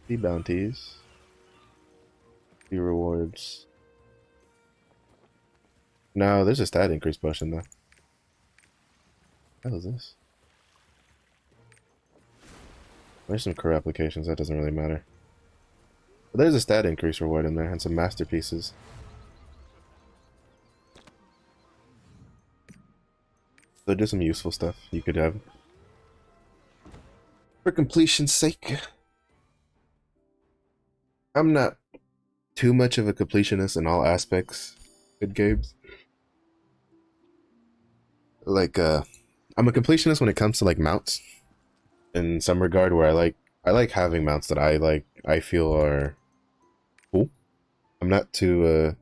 The bounties. The rewards. No, there's a stat increase potion though. What the hell is this? There's some career applications, that doesn't really matter. But there's a stat increase reward in there and some masterpieces. So just some useful stuff you could have for completion's sake. I'm not too much of a completionist in all aspects. Good games. Like I'm a completionist when it comes to like mounts in some regard where I like having mounts that I feel are cool. I'm not too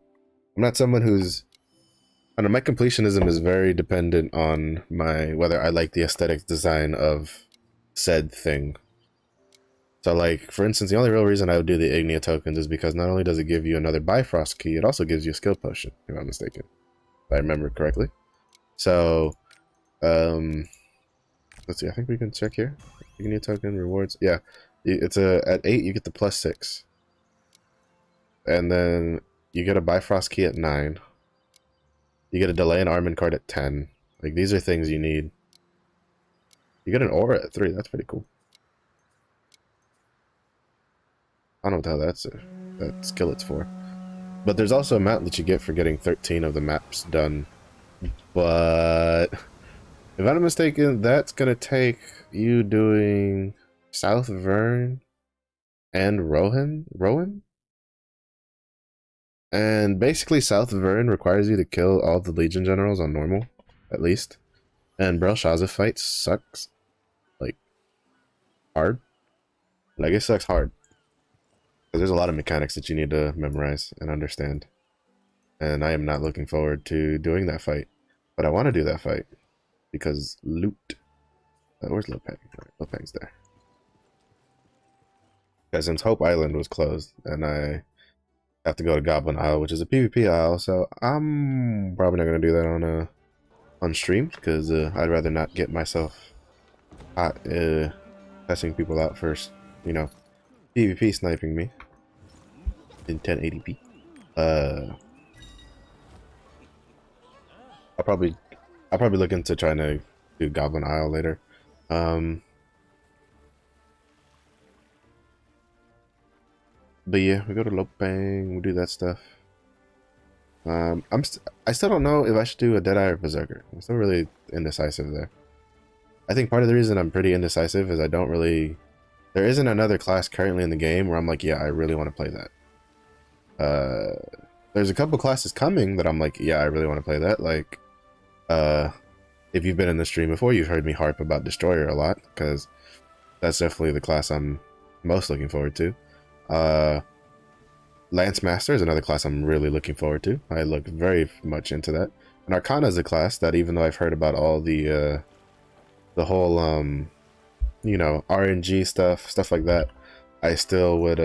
I'm not someone who's I don't know, my completionism is very dependent on my whether I like the aesthetic design of said thing. So like for instance, the only real reason I would do the Ignia tokens is because not only does it give you another Bifrost key, it also gives you a skill potion, if I'm not mistaken. If I remember correctly. So let's see, I think we can check here. Ignia token rewards. Yeah. It's at 8 you get the +6. And then you get a Bifrost key at 9. You get a delay and armament card at 10. Like these are things you need. You get an aura at 3, that's pretty cool. I don't know what the hell that skillet's for. But there's also a mount that you get for getting 13 of the maps done. But if I'm not mistaken, that's gonna take you doing South Vern and Rowan? And basically South Vern requires you to kill all the Legion generals on normal, at least. And Belshazzar fight sucks. Like, hard. Like, it sucks hard. Because there's a lot of mechanics that you need to memorize and understand. And I am not looking forward to doing that fight. But I want to do that fight. Because loot. Where's Lopang? Lopang's there. Because since Hope Island was closed, and I have to go to Goblin Isle, which is a PvP isle, so I'm probably not going to do that on stream, because I'd rather not get myself hot testing people out first, you know, PvP sniping me in 1080p. I'll probably look into trying to do Goblin Isle later. But yeah, we go to Lopang, we do that stuff. I still don't know if I should do a Deadeye or Berserker. I'm still really indecisive there. I think part of the reason I'm pretty indecisive is there isn't another class currently in the game where I'm like, yeah, I really want to play that. There's a couple classes coming that I'm like, yeah, I really want to play that. Like, if you've been in the stream before, you've heard me harp about Destroyer a lot, because that's definitely the class I'm most looking forward to. Lance Master is another class I'm really looking forward to. I look very much into that. And Arcana is a class that, even though I've heard about all the whole you know, RNG stuff like that, I'd still be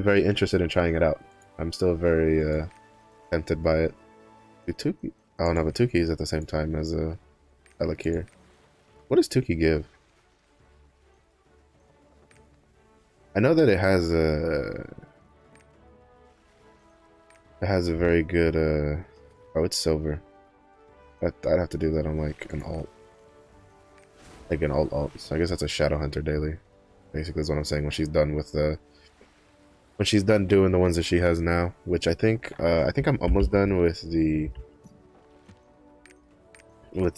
very interested in trying it out. I'm still very tempted by it. Tuki? Oh no, but Tuki is at the same time as I look here. What does Tuki give? I know that it has a very good oh, it's silver. I'd have to do that on like an alt. Like an alt. So I guess that's a Shadow Hunter daily. Basically is what I'm saying when she's done with when she's done doing the ones that she has now, which I think I'm almost done with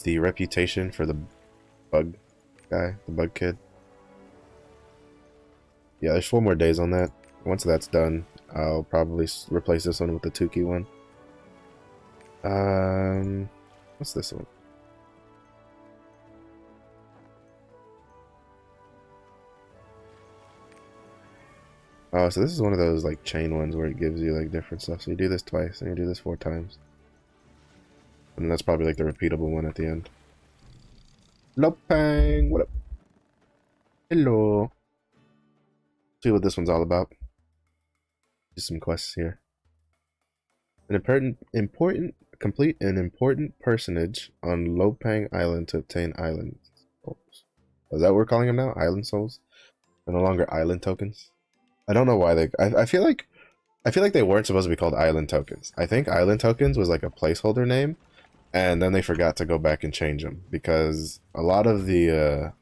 the reputation for the bug guy, the bug kid. Yeah, there's 4 more days on that. Once that's done, I'll probably replace this one with the Tuki one. What's this one? Oh, so this is one of those like chain ones where it gives you like different stuff. So you do this twice, and you do this 4 times. And that's probably like the repeatable one at the end. Lopang, what up? Hello. See what this one's all about. Just some quests here. Complete an important personage on Lopang Island to obtain island souls. Is that what we're calling them now? Island souls? They're no longer island tokens. I don't know why I feel like they weren't supposed to be called island tokens. I think island tokens was like a placeholder name, and then they forgot to go back and change them, because a lot of the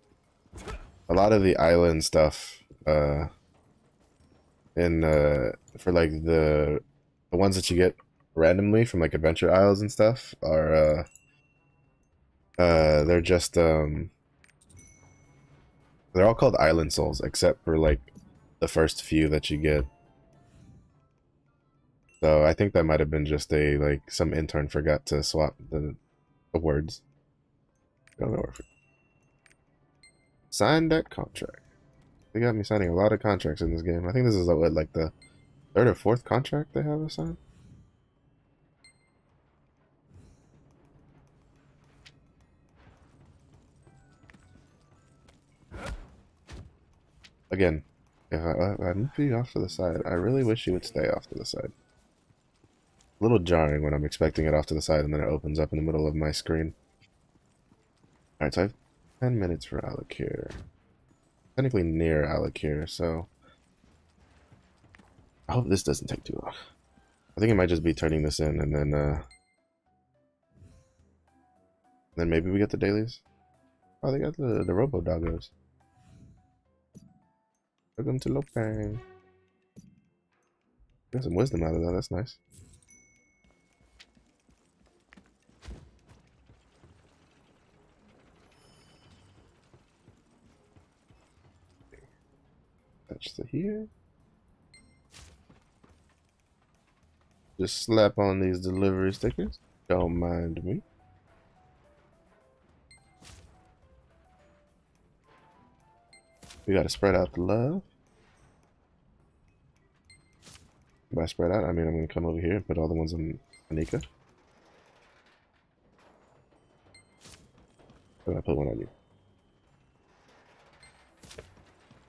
island stuff for like the ones that you get randomly from like adventure isles and stuff are They're just they're all called island souls, except for like the first few that you get. So I think that might have been just a like some intern forgot to swap the words. Don't know where. Sign that contract. They got me signing a lot of contracts in this game. I think this is what, like the third or fourth contract they have us sign. Again, if I move you off to the side, I really wish you would stay off to the side. A little jarring when I'm expecting it off to the side and then it opens up in the middle of my screen. Alright, so I have 10 minutes for Alec here. Technically near Alec here, so I hope this doesn't take too long. I think it might just be turning this in and then maybe we get the dailies. Oh, they got the Robo Doggos. Welcome to Lopang. Got some wisdom out of that, that's nice. Touch the here. Just slap on these delivery stickers. Don't mind me. We gotta spread out the love. By spread out, I mean I'm gonna come over here and put all the ones on Anika. And I put one on you.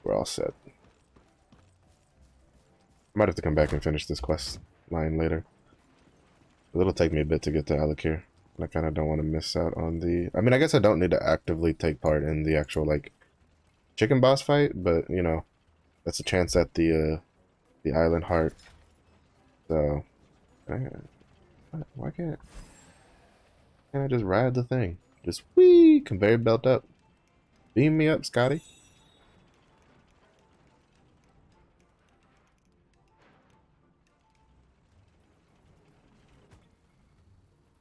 We're all set. I might have to come back and finish this quest line later. It'll take me a bit to get to Alikir. And I kind of don't want to miss out on the... I mean, I guess I don't need to actively take part in the actual, like, chicken boss fight, but, you know, that's a chance at the island heart. So, why can't I just ride the thing? Just whee! Conveyor belt up. Beam me up, Scotty.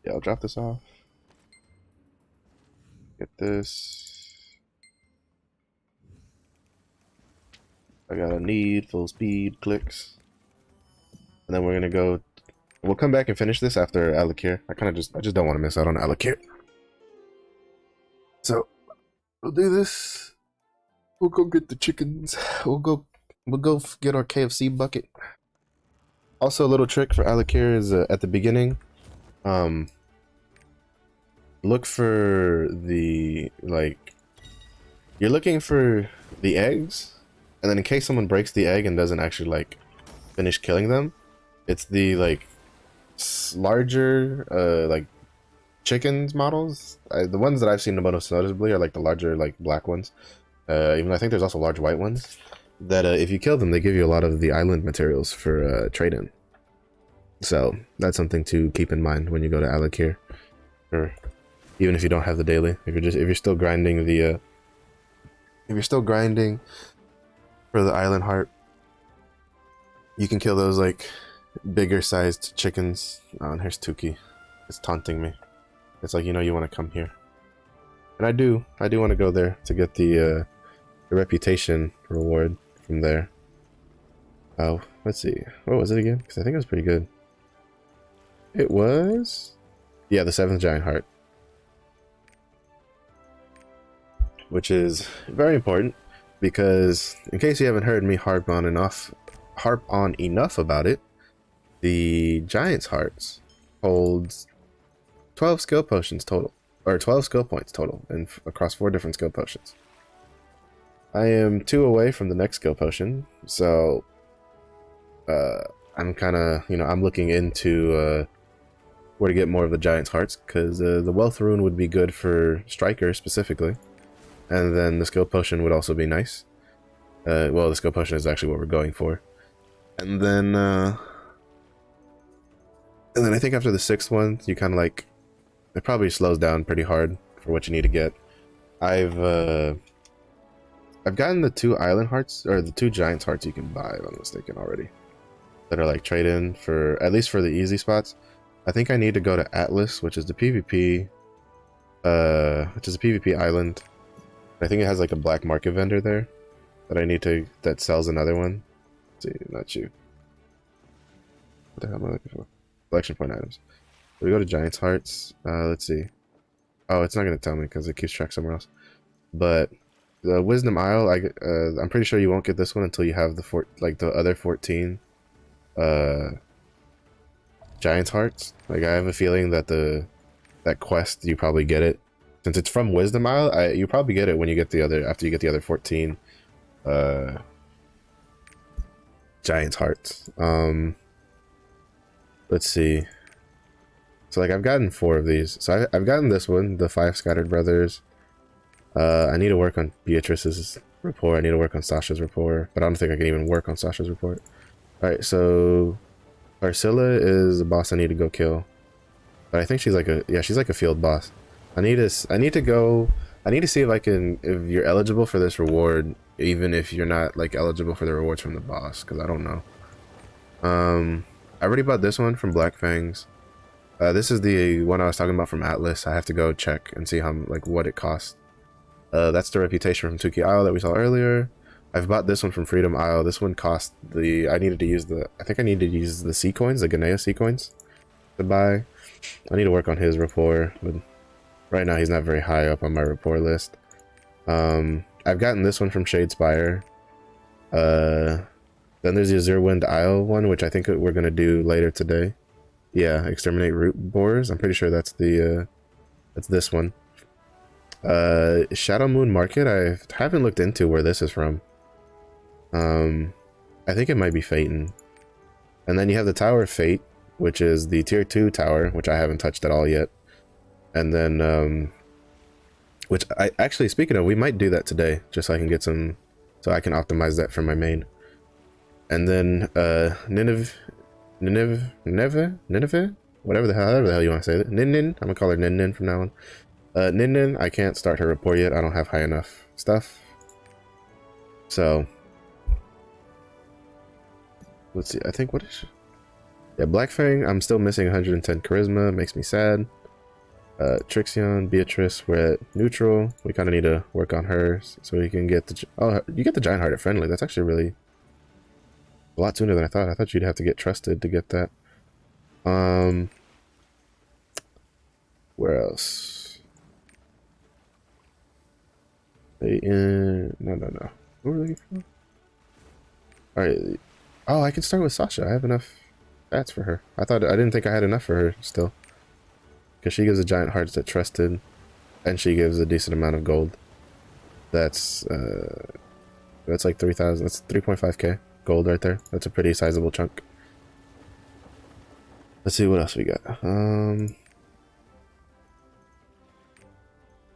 Yeah, I'll drop this off. Get this. I got a need full speed clicks. And then we're gonna go. We'll come back and finish this after Alikir. I just don't want to miss out on Alikir. So we'll do this. We'll go get the chickens. We'll go get our KFC bucket. Also, a little trick for Alikir is at the beginning. Look for the you're looking for the eggs, and then in case someone breaks the egg and doesn't actually like finish killing them, it's the larger chickens models. The ones that I've seen the most noticeably are like the larger black ones. Even I think there's also large white ones that if you kill them, they give you a lot of the island materials for trade-in. So that's something to keep in mind when you go to Alikir, or even if you don't have the daily. If you're still grinding the if you're still grinding for the island heart, you can kill those like bigger sized chickens. Oh, and here's Tuki. It's taunting me. It's like, you know, you want to come here, and I do want to go there to get the reputation reward from there. Oh, let's see. What was it again? Because I think it was pretty good. It was, yeah, the 7th giant heart, which is very important because, in case you haven't heard me harp on enough about it, the giant's hearts holds 12 skill potions total, or 12 skill points total, and across 4 different skill potions. I am 2 away from the next skill potion, so I'm kind of, you know, I'm looking into where to get more of the giant's hearts, because the wealth rune would be good for striker specifically, and then the skill potion would also be nice. Well, the skill potion is actually what we're going for, and then I think after the 6th one, you kind of like, it probably slows down pretty hard for what you need to get. I've gotten the 2 island hearts, or the 2 giant's hearts you can buy, if I'm not mistaken, already, that are like trade-in for, at least for the easy spots. I think I need to go to Atlas, which is the PvP. which is a PvP island. I think it has like a black market vendor there that I need to that sells another one. Let's see, not you. What the hell am I looking for? Collection point items. We go to Giant's Hearts. Let's see. Oh, it's not gonna tell me because it keeps track somewhere else. But the Wisdom Isle, I'm pretty sure you won't get this one until you have the other 14 Giant's Hearts. Like I have a feeling that that quest you probably get it since it's from Wisdom Isle. You probably get it when you get the other after you get the other 14 Giant's Hearts. Let's see. So like I've gotten 4 of these. So I've gotten this one, the 5 Scattered Brothers. I need to work on Beatrice's rapport. I need to work on Sasha's rapport, but I don't think I can even work on Sasha's rapport. All right, so Arcilla is a boss I need to go kill, but I think she's like she's like a field boss. I need to see if if you're eligible for this reward, even if you're not like eligible for the rewards from the boss, because I don't know. I already bought this one from Black Fangs. This is the one I was talking about from Atlas. I have to go check and see what it costs. That's the reputation from Tuki Isle that we saw earlier. I've bought this one from Freedom Isle. This one cost I think I needed to use the C coins, the Ganea C coins to buy. I need to work on his rapport, but right now he's not very high up on my rapport list. I've gotten this one from Shadespire. Then there's the Azurwind Isle one, which I think we're gonna do later today. Yeah, exterminate root borers. I'm pretty sure that's this one. Shadow Moon Market, I haven't looked into where this is from. I think it might be Phaeton. And then you have the Tower of Fate, which is the tier 2 tower, which I haven't touched at all yet. And then which I actually, speaking of, we might do that today just so I can get so I can optimize that for my main. And then Nineveh, whatever the hell you want to say it. Nin, I'm gonna call her Nin from now on. Nin, I can't start her rapport yet. I don't have high enough stuff. So let's see. I think what is she? Yeah, Black Fang. I'm still missing 110 charisma. Makes me sad. Trixion, Beatrice, we're at neutral. We kind of need to work on her so we can get the. Oh, you get the Giant Heart at friendly. That's actually really a lot sooner than I thought. I thought you'd have to get trusted to get that. Where else? No. Who are we looking for? Alright. Oh, I can start with Sasha. I have enough stats for her. I didn't think I had enough for her still. Because she gives a Giant Hearts that trusted, and she gives a decent amount of gold. That's like 3,000. That's 3.5k gold right there. That's a pretty sizable chunk. Let's see what else we got.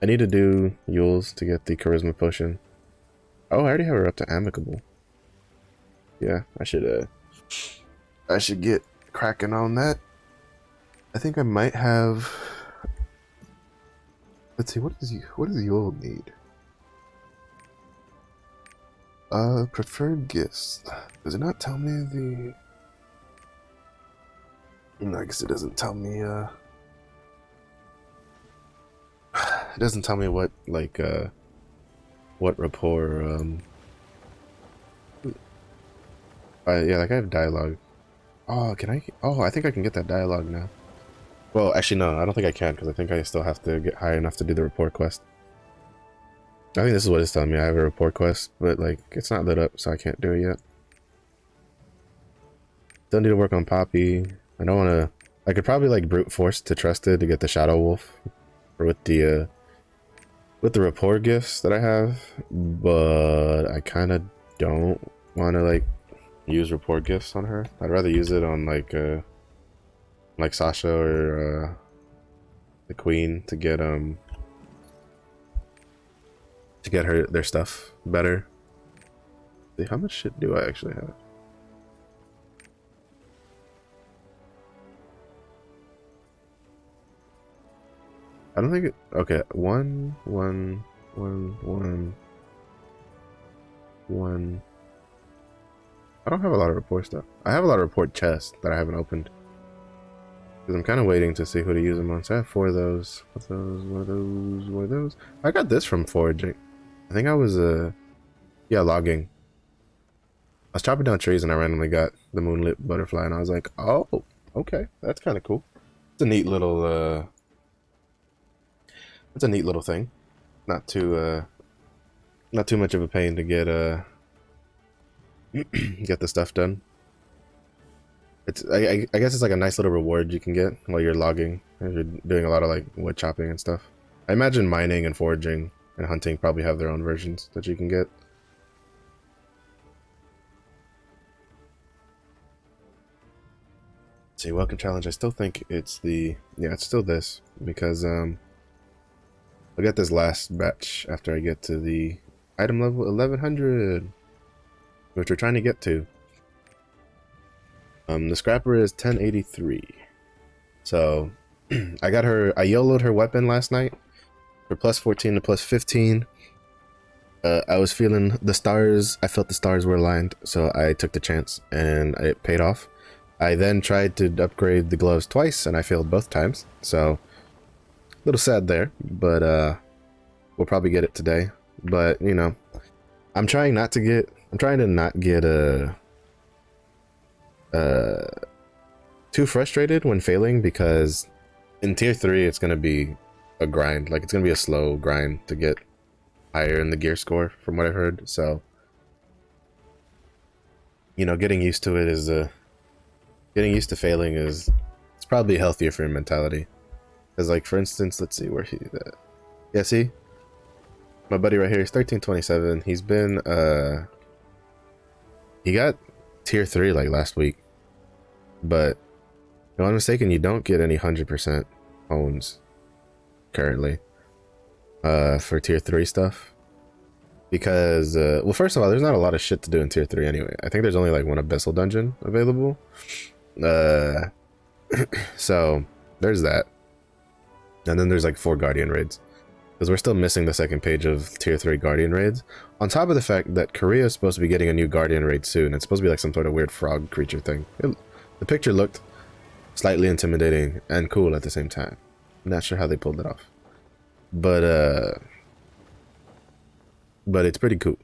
I need to do Yules to get the charisma potion. Oh, I already have her up to amicable. Yeah, I should get cracking on that. I think I might have. Let's see, what does Yule need? Preferred gifts. Does it not tell me the? No, I guess it doesn't tell me. It doesn't tell me what what rapport. Yeah, like I have dialogue. Oh, can I? Oh, I think I can get that dialogue now. Well, actually, no, I don't think I can because I think I still have to get high enough to do the rapport quest. I think this is what it's telling me. I have a rapport quest, but like it's not lit up, so I can't do it yet. Still need to work on Poppy. I don't want to. I could probably like brute force to Trusted to get the Shadow Wolf, or with the rapport gifts that I have, but I kind of don't want to like use rapport gifts on her. I'd rather use it on like Sasha or the Queen to get their stuff better. See, how much shit do I actually have? I don't think it. Okay, one. I don't have a lot of rapport stuff. I have a lot of rapport chests that I haven't opened. Because I'm kind of waiting to see who to use them on. So I have 4 of those. What's those? What are those? What are those? I got this from foraging. I think I was, yeah, logging. I was chopping down trees and I randomly got the moonlit butterfly and I was like, oh, okay, that's kind of cool. It's a neat little, it's a neat little thing. Not too, not too much of a pain to get, get the stuff done. It's, I guess it's like a nice little reward you can get while you're logging, if you're doing a lot of like wood chopping and stuff. I imagine mining and foraging and hunting probably have their own versions that you can get. Let's see, welcome challenge. I still think it's the, yeah, it's still this because I'll get this last batch after I get to the item level 1100, which we're trying to get to. The scrapper is 1083. So I got her, I YOLO'd her weapon last night for plus 14 to plus 15. I was feeling the stars, I felt the stars were aligned, so I took the chance and it paid off. I then tried to upgrade the gloves twice and I failed both times, so a little sad there, but we'll probably get it today. But you know, I'm trying not to get, I'm trying to not get too frustrated when failing, because in tier 3 it's gonna be a grind. Like, it's gonna be a slow grind to get higher in the gear score from what I've heard. So, you know, getting used to it is getting used to failing is, it's probably healthier for your mentality. Because, like, for instance, let's see where he's at. Yeah, see, my buddy right here, he's 1327. He's been he got tier 3 like last week, but if I'm not mistaken, you don't get any 100% owns currently for tier 3 stuff, because well, first of all, there's not a lot of shit to do in tier 3 anyway. I think there's only like one abyssal dungeon available, so there's that, and then there's like 4 guardian raids, because we're still missing the second page of tier 3 guardian raids, on top of the fact that Korea is supposed to be getting a new guardian raid soon. It's supposed to be like some sort of weird frog creature thing. The picture looked slightly intimidating and cool at the same time. I'm not sure how they pulled it off, but it's pretty cool.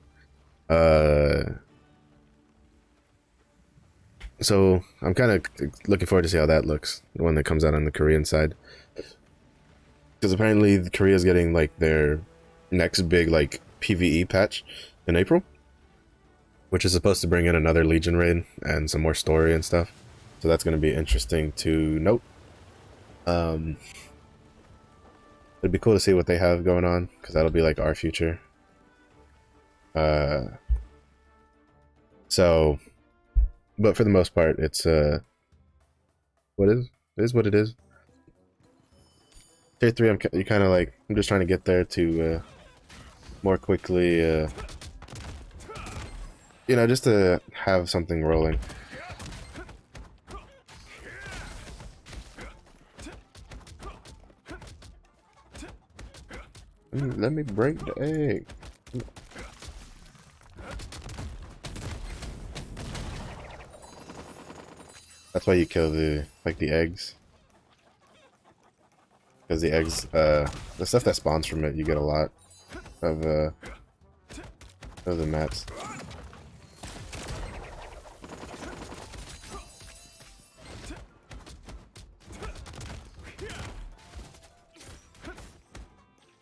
So I'm kind of looking forward to see how that looks when it comes out on the Korean side, because apparently Korea is getting like their next big like PvE patch in April, which is supposed to bring in another Legion raid and some more story and stuff. So that's going to be interesting to note. It'd be cool to see what they have going on, because that'll be like our future. So, but for the most part, it's what is, it is what it is. Tier 3, you kind of like, I'm just trying to get there to more quickly, you know, just to have something rolling. Let me break the egg. That's why you kill the, like, the eggs. Because the eggs, the stuff that spawns from it, you get a lot of the mats.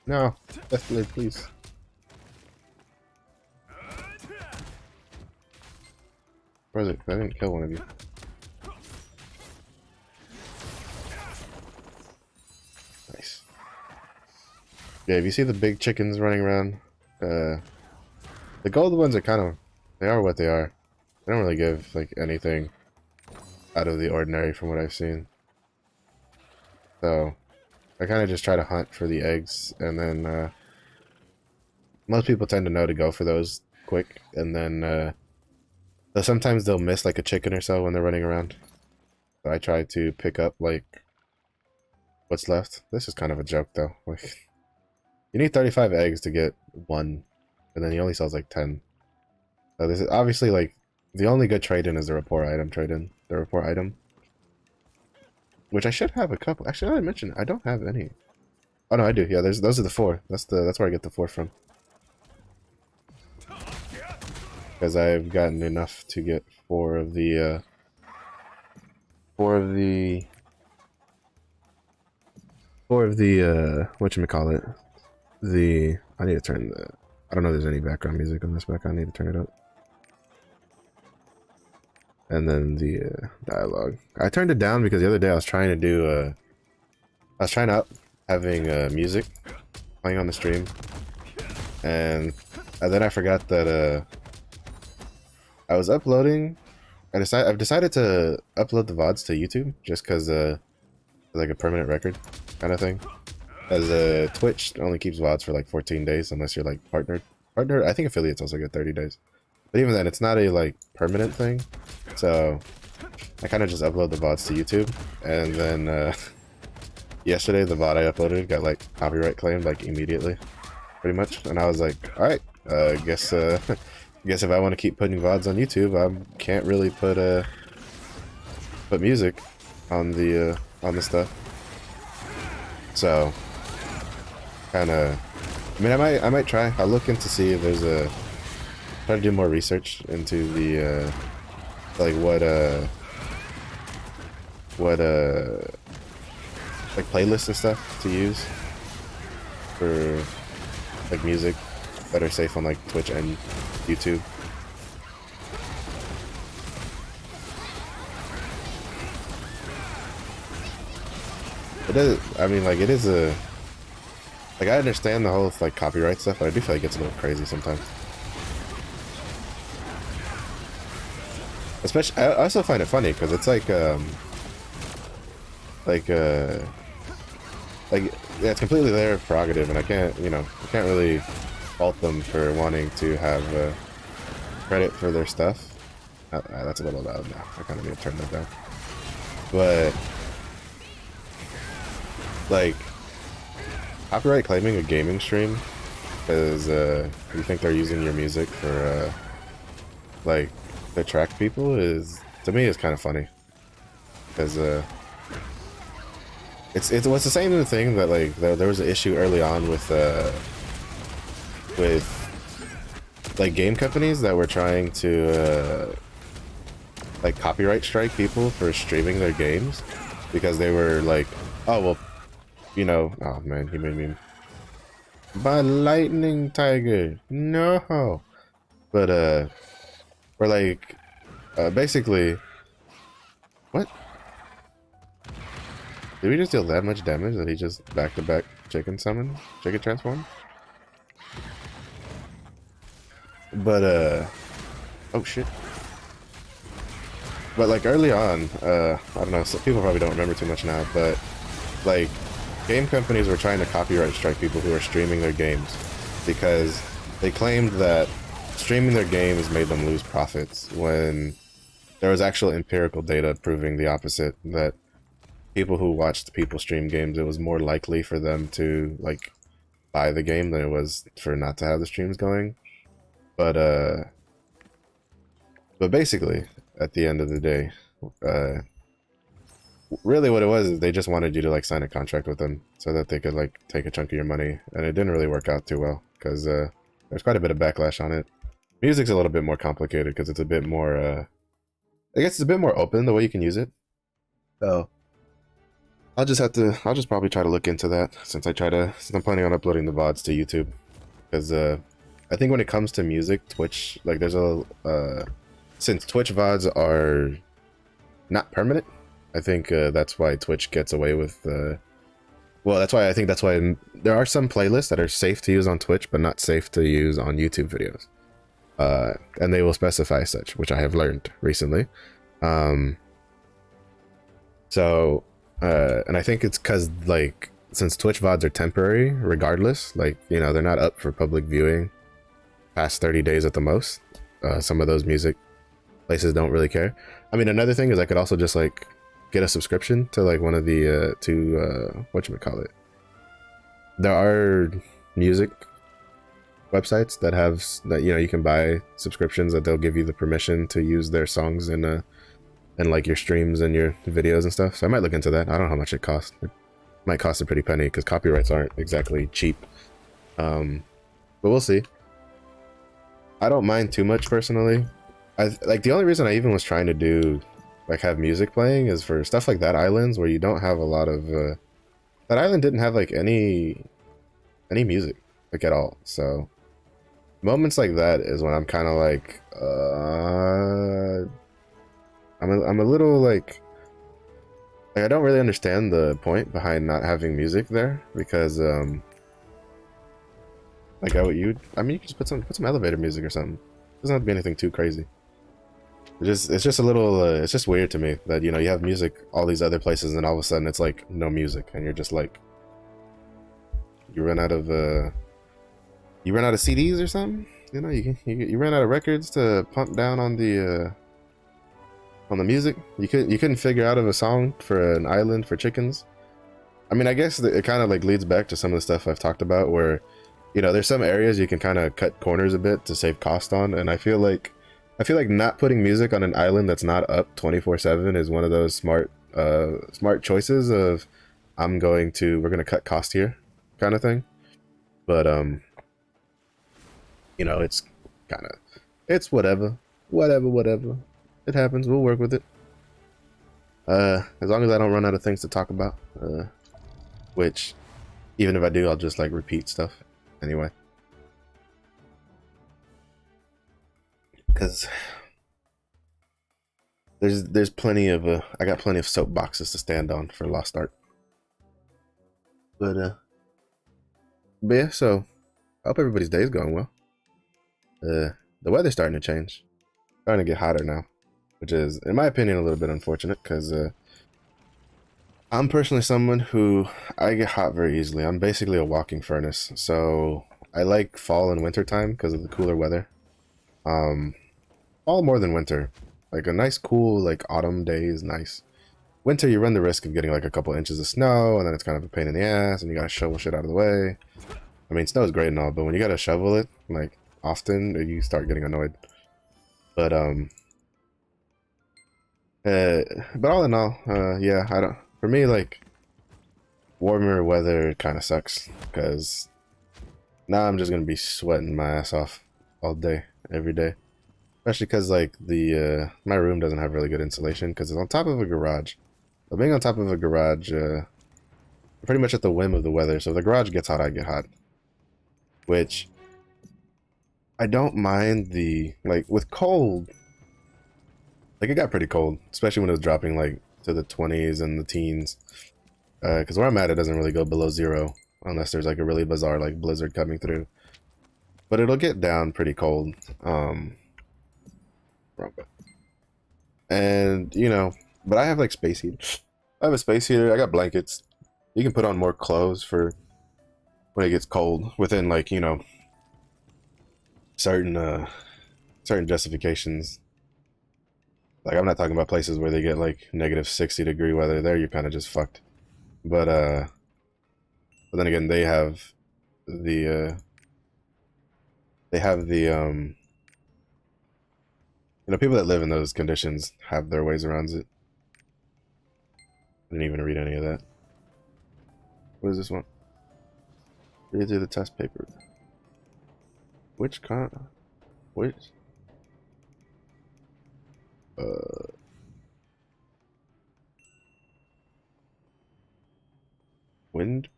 No, Deathblade, please. Where is it? I didn't kill one of you. Nice. Yeah, if you see the big chickens running around, the gold ones are kind of, they are what they are. They don't really give, like, anything out of the ordinary from what I've seen. So, I kind of just try to hunt for the eggs, and then, most people tend to know to go for those quick, and then, sometimes they'll miss, like, a chicken or so when they're running around. So I try to pick up, like, what's left. This is kind of a joke, though. Like, you need 35 eggs to get 1, and then he only sells, like, 10. So this is obviously, like, the only good trade-in is the report item trade-in. The report item. which I should have a couple. Actually, now I mentioned I don't have any. Oh no, I do. Yeah, those are the 4. That's where I get the 4 from. Because I've gotten enough to get 4 of the 4 of the 4 of the whatchamacallit. I need to turn the I don't know if there's any background music on this background. I need to turn it up. And then the dialogue. I turned it down because the other day I was trying to do I was trying out having music playing on the stream, and then I forgot that I was uploading. I've decided to upload the VODs to YouTube just because like a permanent record kind of thing. As Twitch only keeps VODs for like 14 days unless you're like partnered. I think affiliates also get 30 days. But even then, it's not a like permanent thing. So I kind of just upload the VODs to YouTube, and then yesterday the VOD I uploaded got like copyright claimed like immediately, pretty much. And I was like, all right, guess guess if I want to keep putting VODs on YouTube, I can't really put music on the stuff. So kind of, I mean, I might try. I'll look into see if there's try to do more research into the like what like playlists and stuff to use for like music that are safe on like Twitch and YouTube. It is, I mean, like, it is a, like, I understand the whole like copyright stuff, but I do feel like it's a little crazy sometimes. Especially, I also find it funny because it's like yeah, it's completely their prerogative, and I can't, you know, I can't really fault them for wanting to have credit for their stuff. That's a little loud now. I kind of need to turn that down. But like, copyright claiming a gaming stream because you think they're using your music for like to attract people is, to me, is kind of funny, because it's the same thing that like there was an issue early on with like game companies that were trying to like copyright strike people for streaming their games because they were like, oh well, you know, oh man, he made me by lightning tiger, no, but or like basically, what? Did we just deal that much damage that he just back-to-back chicken transform? But oh shit. But like early on, I don't know, so people probably don't remember too much now, but like game companies were trying to copyright strike people who are streaming their games because they claimed that streaming their games made them lose profits when there was actual empirical data proving the opposite, that people who watched people stream games, it was more likely for them to like buy the game than it was for not to have the streams going. But basically, at the end of the day, really what it was is they just wanted you to like sign a contract with them so that they could like take a chunk of your money, and it didn't really work out too well because there's quite a bit of backlash on it. Music's a little bit more complicated because it's a bit more I guess it's a bit more open the way you can use it. So I'll just probably try to look into that since I'm planning on uploading the VODs to YouTube, because I think when it comes to music, Twitch, like there's a since Twitch VODs are not permanent, I think that's why Twitch gets away with well, that's why there are some playlists that are safe to use on Twitch but not safe to use on YouTube videos. And they will specify such, which I have learned recently. So and I think it's because like since Twitch VODs are temporary regardless, like, you know, they're not up for public viewing past 30 days at the most. Some of those music places don't really care. I mean, another thing is I could also just like get a subscription to like one of the whatchamacallit. There are music websites that have that, you know, you can buy subscriptions that they'll give you the permission to use their songs in and like your streams and your videos and stuff. So I might look into that. I don't know how much it costs. It might cost a pretty penny because copyrights aren't exactly cheap. But we'll see. I don't mind too much personally. Like the only reason I even was trying to do like have music playing is for stuff like that islands where you don't have a lot of that island didn't have like any music like at all. So moments like that is when I'm kind of like I'm a little like I don't really understand the point behind not having music there because like I mean you can just put some elevator music or something. It doesn't have to be anything too crazy. It's just a little it's just weird to me that you know you have music all these other places and all of a sudden it's like no music and you're just like you run out of CDs or something. You know you ran out of records to pump down on the music. You couldn't figure out of a song for an island for chickens. I mean I guess it kind of like leads back to some of the stuff I've talked about where you know there's some areas you can kind of cut corners a bit to save cost on, and I feel like not putting music on an island that's not up 24/7 is one of those smart choices of we're gonna cut cost here kind of thing. But you know, it's whatever. It happens, we'll work with it. As long as I don't run out of things to talk about. Which even if I do, I'll just like repeat stuff anyway. Because there's plenty of I got plenty of soapboxes to stand on for Lost Art. But yeah, so I hope everybody's day is going well. The weather's starting to change, starting to get hotter now, which is, in my opinion, a little bit unfortunate because I'm personally someone who I get hot very easily. I'm basically a walking furnace, so I like fall and winter time because of the cooler weather. All more than winter. Like a nice cool like autumn day is nice. Winter you run the risk of getting like a couple inches of snow and then it's kind of a pain in the ass and you gotta shovel shit out of the way. I mean snow is great and all, but when you gotta shovel it like often you start getting annoyed. But but all in all, yeah, for me like warmer weather kind of sucks because now I'm just gonna be sweating my ass off all day, every day. Especially because like my room doesn't have really good insulation because it's on top of a garage. But being on top of a garage, pretty much at the whim of the weather. So if the garage gets hot, I get hot. Which I don't mind like with cold. Like it got pretty cold, especially when it was dropping like to the 20s and the teens. Because where I'm at, it doesn't really go below 0 unless there's like a really bizarre like blizzard coming through. But it'll get down pretty cold. And you know, but I have like space heater. I have a space heater. I got blankets. You can put on more clothes for when it gets cold within like you know certain justifications. Like I'm not talking about places where they get like negative 60-degree weather. There you're kind of just fucked. But then again they have the you know, people that live in those conditions have their ways around it. I didn't even read any of that. What is this one? Read through the test paper. Which which? Wind?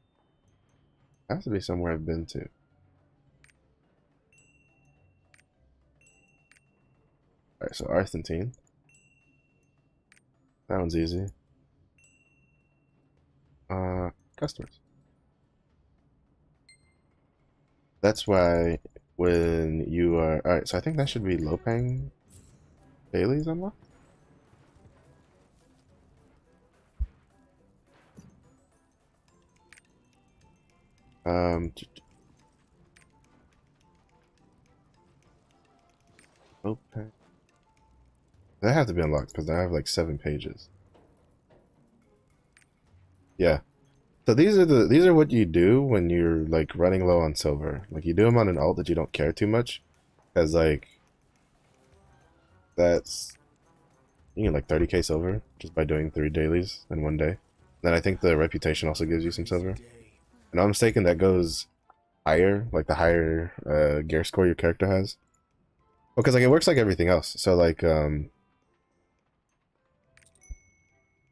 Has to be somewhere I've been to. Alright, so Argentine. That one's easy. Customers. That's why when you are... Alright, so I think that should be Lopang Bailey's unlocked? Lopang... They have to be unlocked because I have like 7 pages. Yeah. So these are what you do when you're like running low on silver. Like you do them on an alt that you don't care too much, because like that's You get like 30k silver just by doing 3 dailies in one day. Then I think the reputation also gives you some silver. And I'm mistaken, that goes higher, like the higher gear score your character has. Well, because like it works like everything else. So like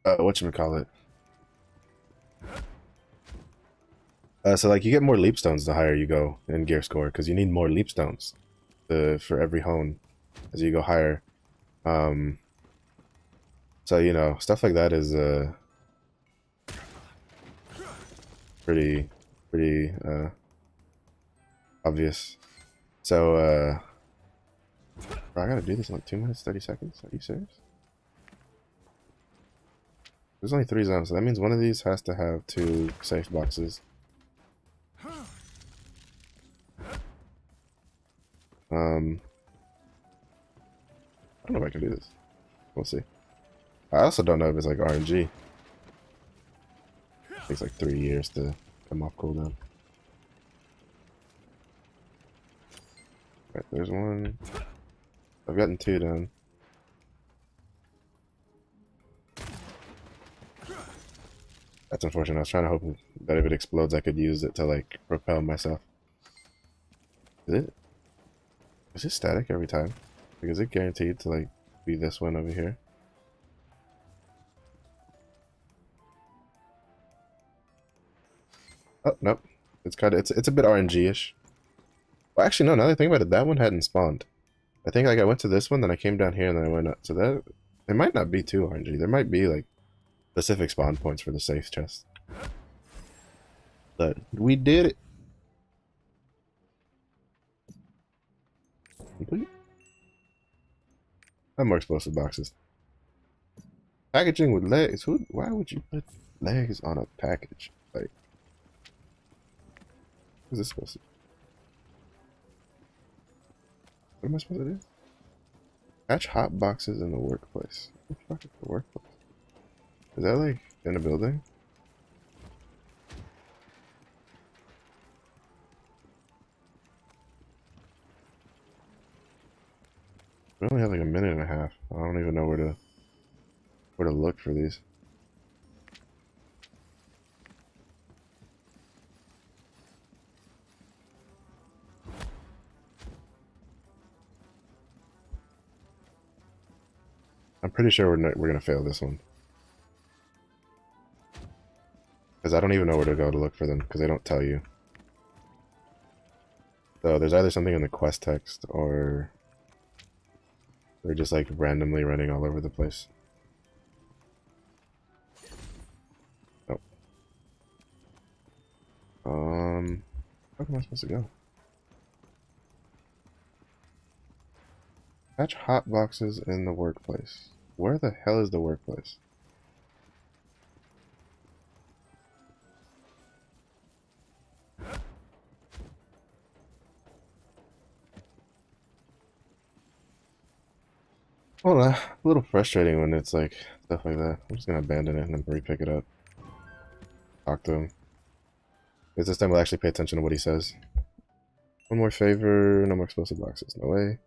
whatchamacallit? So like you get more leap stones the higher you go in gear score, because you need more leap stones for every hone as you go higher. So you know, stuff like that is pretty obvious. So bro, I gotta do this in like 2 minutes 30 seconds. Are you serious? There's only 3 zones, so that means one of these has to have 2 safe boxes. I don't know if I can do this. We'll see. I also don't know if it's like RNG. It takes like 3 years to come off cooldown. Right, there's one. I've gotten 2 done. That's unfortunate. I was trying to hope that if it explodes, I could use it to like propel myself. Is it static every time? Like, is it guaranteed to like be this one over here? Oh nope. It's a bit RNG-ish. Well, actually no. Now that I think about it, that one hadn't spawned. I think like I went to this one, then I came down here, and then I went up. So that it might not be too RNG. There might be like specific spawn points for the safe chest. But we did it. Complete. And more explosive boxes. Packaging with legs. Why would you put legs on a package? Like, what's this supposed to be? What am I supposed to do? Patch hot boxes in the workplace. What the fuck is the workplace? Is that like in a building? We only have like a minute and a half. I don't even know where to look for these. I'm pretty sure we're gonna fail this one. Because I don't even know where to go to look for them, because they don't tell you. So there's either something in the quest text, or they're just like randomly running all over the place. Nope. Where am I supposed to go? Patch hot boxes in the workplace. Where the hell is the workplace? Well, a little frustrating when it's like stuff like that. I'm just gonna abandon it and then re-pick it up. Talk to him. Because this time we'll actually pay attention to what he says. One more favor, no more explosive boxes. No way.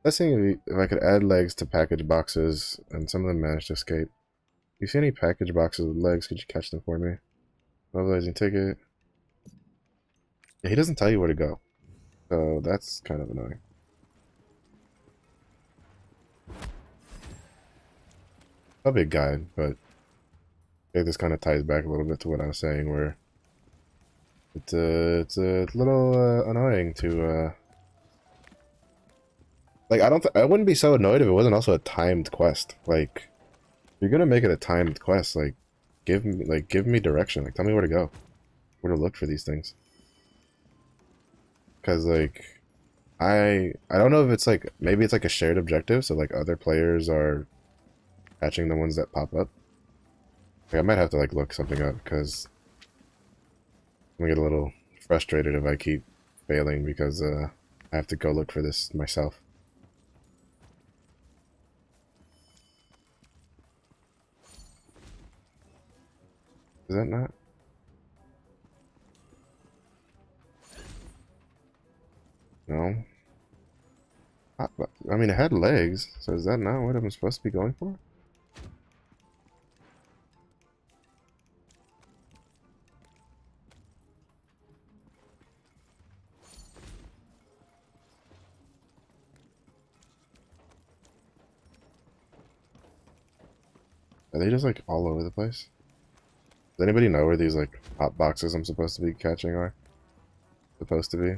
Let's see if I could add legs to package boxes, and some of them managed to escape. If you see any package boxes with legs, could you catch them for me? Mobilizing ticket. Yeah, he doesn't tell you where to go. So that's kind of annoying. Probably a guide, but I think this kind of ties back a little bit to what I was saying, where it's a little annoying to like I wouldn't be so annoyed if it wasn't also a timed quest. Like, if you're gonna make it a timed quest, like give me direction. Like, tell me where to go, where to look for these things. Because like I don't know if it's like, maybe it's like a shared objective, so like other players are catching the ones that pop up. Like, I might have to like look something up, because I'm gonna get a little frustrated if I keep failing because I have to go look for this myself. Is that not? No. I mean, it had legs, so is that not what I'm supposed to be going for? Are they just like all over the place? Does anybody know where these like hot boxes I'm supposed to be catching are? Supposed to be?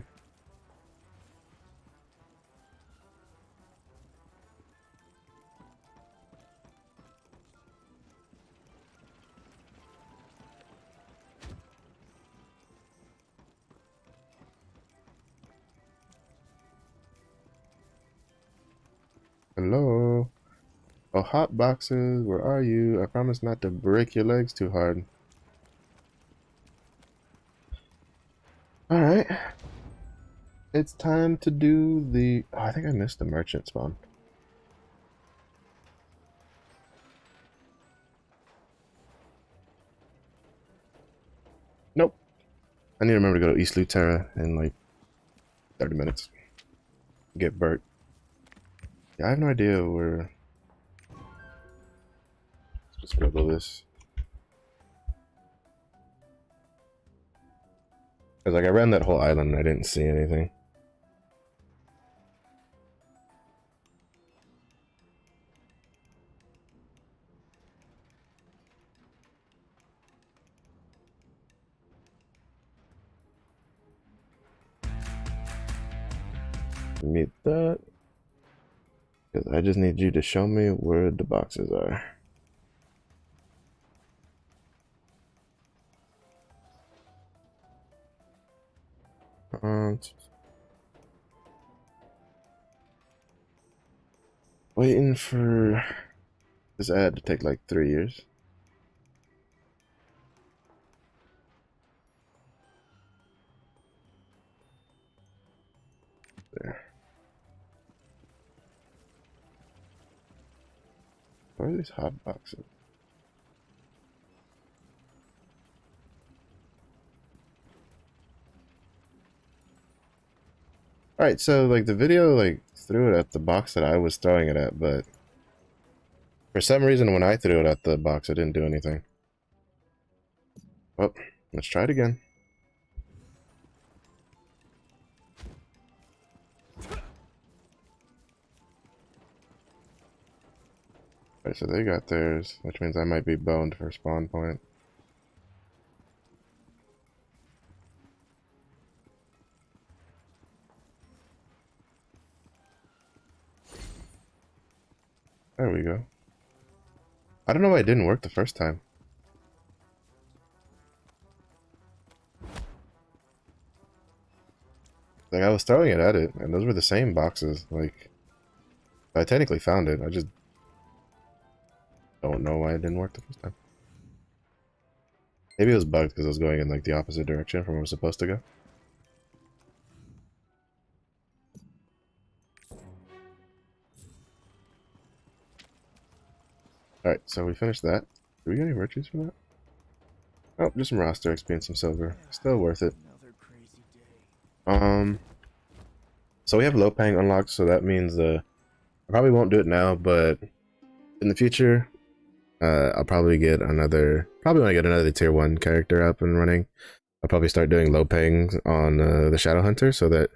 Hello? Oh, hot boxes, where are you? I promise not to break your legs too hard. Alright. It's time to do the... Oh, I think I missed the merchant spawn. Nope. I need to remember to go to East Lutera in like 30 minutes. Get Bert. Yeah, I have no idea where... Let's just scribble this. Because like I ran that whole island and I didn't see anything. Meet that. Because I just need you to show me where the boxes are. Waiting for this ad to take like 3 years. There. Where are these hot boxes? Alright, so like the video like threw it at the box that I was throwing it at, but for some reason when I threw it at the box it didn't do anything. Well, let's try it again. Alright, so they got theirs, which means I might be boned for spawn point. There we go. I don't know why it didn't work the first time. Like, I was throwing it at it, and those were the same boxes. Like, I technically found it. I just don't know why it didn't work the first time. Maybe it was bugged because I was going in, like, the opposite direction from where I was supposed to go. Alright, so we finished that. Did we get any virtues from that? Oh, just some roster XP and some silver. Still worth it. So we have Lopang unlocked, so that means I probably won't do it now, but in the future, I'll probably get another. Probably when I get another tier 1 character up and running, I'll probably start doing Lopang on the Shadow Hunter so that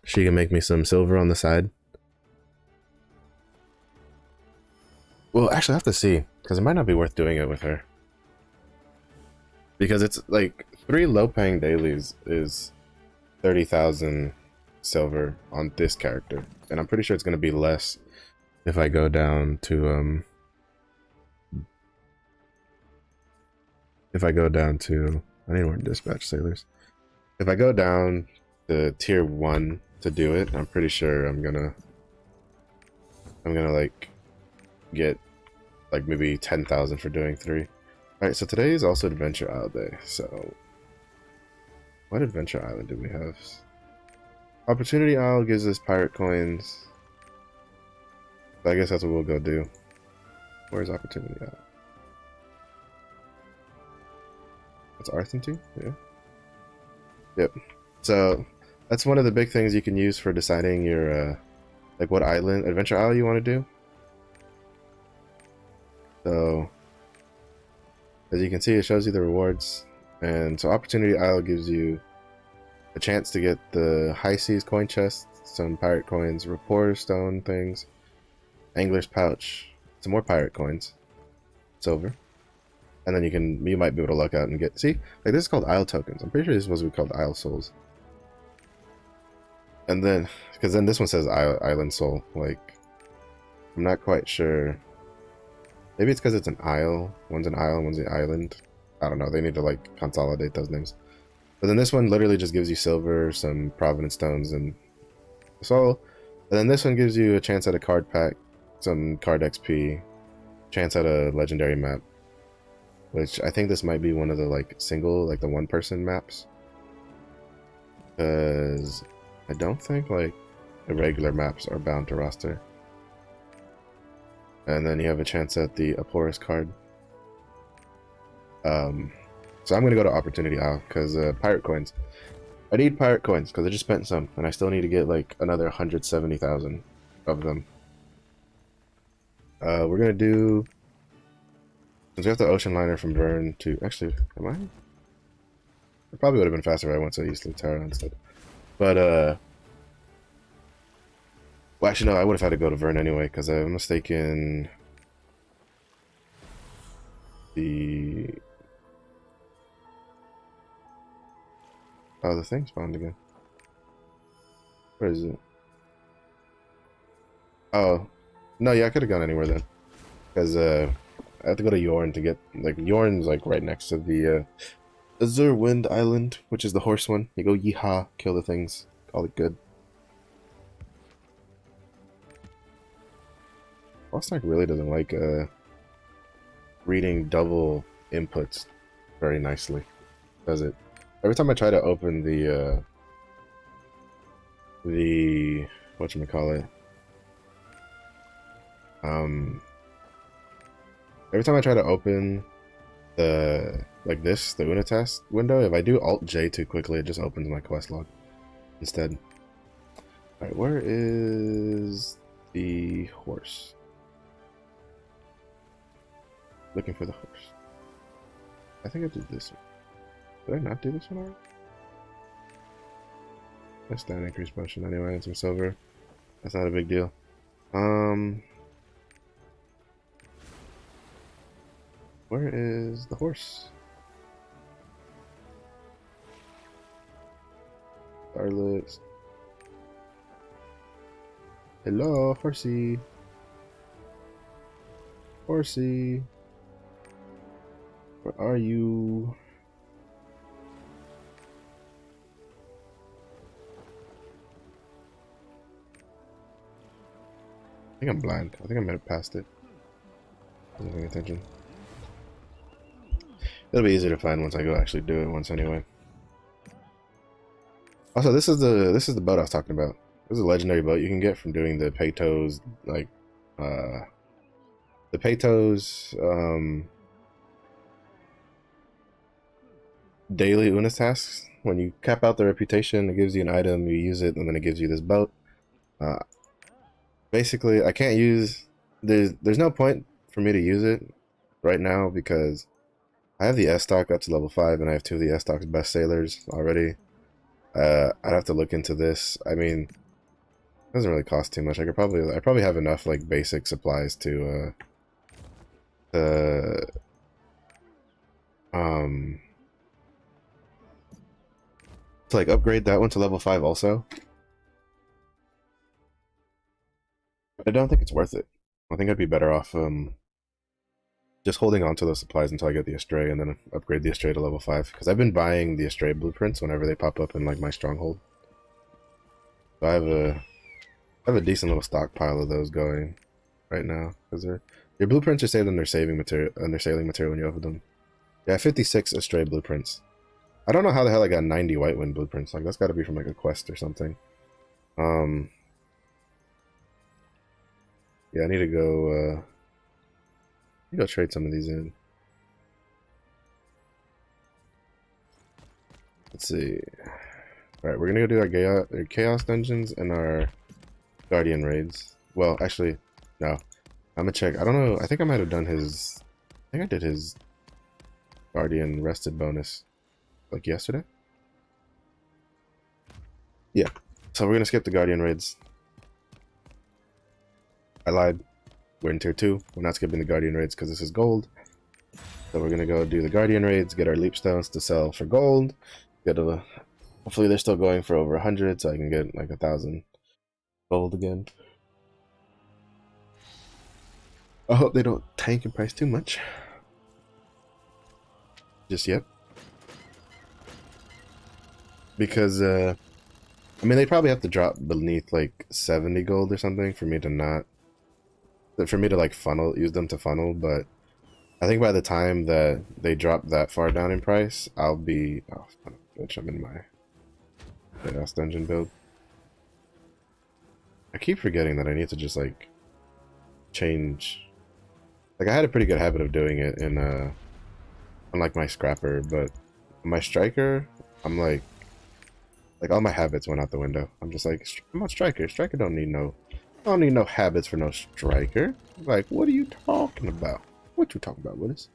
she can make me some silver on the side. Well, actually, I have to see because it might not be worth doing it with her. Because it's like 3 Lopang dailies is 30,000 silver on this character, and I'm pretty sure it's going to be less if I go down to I need more dispatch sailors. If I go down to tier 1 to do it, I'm pretty sure I'm gonna like get like maybe 10,000 for doing 3. Alright, so today is also Adventure Isle Day, so what Adventure Island do we have? Opportunity Isle gives us pirate coins. So I guess that's what we'll go do. Where's Opportunity Isle? That's Arthur? Yeah. Yep. So that's one of the big things you can use for deciding your like what island Adventure Isle you want to do. So as you can see, it shows you the rewards, and so Opportunity Isle gives you a chance to get the High Seas coin chest, some pirate coins, Reporter Stone things, Angler's Pouch, some more pirate coins, silver. And then you might be able to luck out and get, see, like this is called Isle tokens. I'm pretty sure this is supposed to be called Isle souls. And then, because then this one says Island soul. Like, I'm not quite sure. Maybe it's because it's an isle. One's an isle, one's an island. I don't know. They need to like consolidate those names. But then this one literally just gives you silver, some provenance stones, and soul. And then this one gives you a chance at a card pack, some card XP, chance at a legendary map. Which I think this might be one of the like single, like the one person maps. Because I don't think like the regular maps are bound to roster. And then you have a chance at the Aporus card. So I'm going to go to Opportunity Isle because pirate coins. I need pirate coins because I just spent some and I still need to get like another 170,000 of them. We're going to do, since we have the ocean liner from Vern to, actually, am I? It probably would have been faster if I went to East Lutera instead. But, well, actually, no, I would have had to go to Vern anyway, because I'm mistaken. Oh, the thing spawned again. Where is it? Oh, no, yeah, I could have gone anywhere then. Because, I have to go to Yorn to get, like, Yorn's, like, right next to the, Azure Wind Island, which is the horse one. You go yeehaw, kill the things, call it good. Lost Ark really doesn't like reading double inputs very nicely, does it? Every time I try to open the whatchamacallit, every time I try to open the the Unitast window, if I do Alt J too quickly, it just opens my quest log instead. Alright, where is the horse? Looking for the horse. I think I did this one. Did I not do this one already? That's that increased motion anyway, and some silver. That's not a big deal. Where is the horse? Starlets. Hello, horsey. Horsey. Where are you? I think I'm blind. I think I might have passed it. Wasn't paying attention. It'll be easier to find once I go actually do it once anyway. Also, this is the boat I was talking about. This is a legendary boat you can get from doing the Peytos, like the Peytos daily Unis tasks. When you cap out the reputation, it gives you an item, you use it, and then it gives you this boat. Basically, I can't use, there's no point for me to use it right now because I have the S stock up to level 5 and I have 2 of the S stock's best sailors already. I'd have to look into this. I mean, it doesn't really cost too much. I probably have enough like basic supplies to like upgrade that one to level 5 also. I don't think it's worth it. I think I'd be better off just holding on to those supplies until I get the Astray and then upgrade the Astray to level 5. Because I've been buying the Astray blueprints whenever they pop up in like my stronghold. So I have a decent little stockpile of those going right now. Because your blueprints are saved under sailing material when you open them. Yeah, 56 Astray blueprints. I don't know how the hell I got 90 White Wind blueprints. Like that's got to be from like a quest or something. Yeah, I need to go trade some of these in. Let's see. Alright, we're gonna go do our chaos dungeons and our guardian raids. Well, actually, no. I'm gonna check. I don't know. I think I might have done his, I think I did his guardian rested bonus like yesterday. Yeah. So we're gonna skip the guardian raids. I lied. We're in tier 2. We're not skipping the guardian raids because this is gold. So we're gonna go do the Guardian raids, get our leap stones to sell for gold. Get a hopefully they're still going for over 100, so I can get like 1,000 gold again. I hope they don't tank in price too much just yet, because I mean they probably have to drop beneath like 70 gold or something for me to not like use them to funnel, but I think by the time that they drop that far down in price, I'll be bitch, I'm in my chaos dungeon build. I keep forgetting that I need to just like change. Like I had a pretty good habit of doing it in on like my scrapper, but on my striker, I'm like all my habits went out the window. I'm just like, I'm not striker. Striker don't need no habits for no striker. Like, what are you talking about? What you talking about, Willis?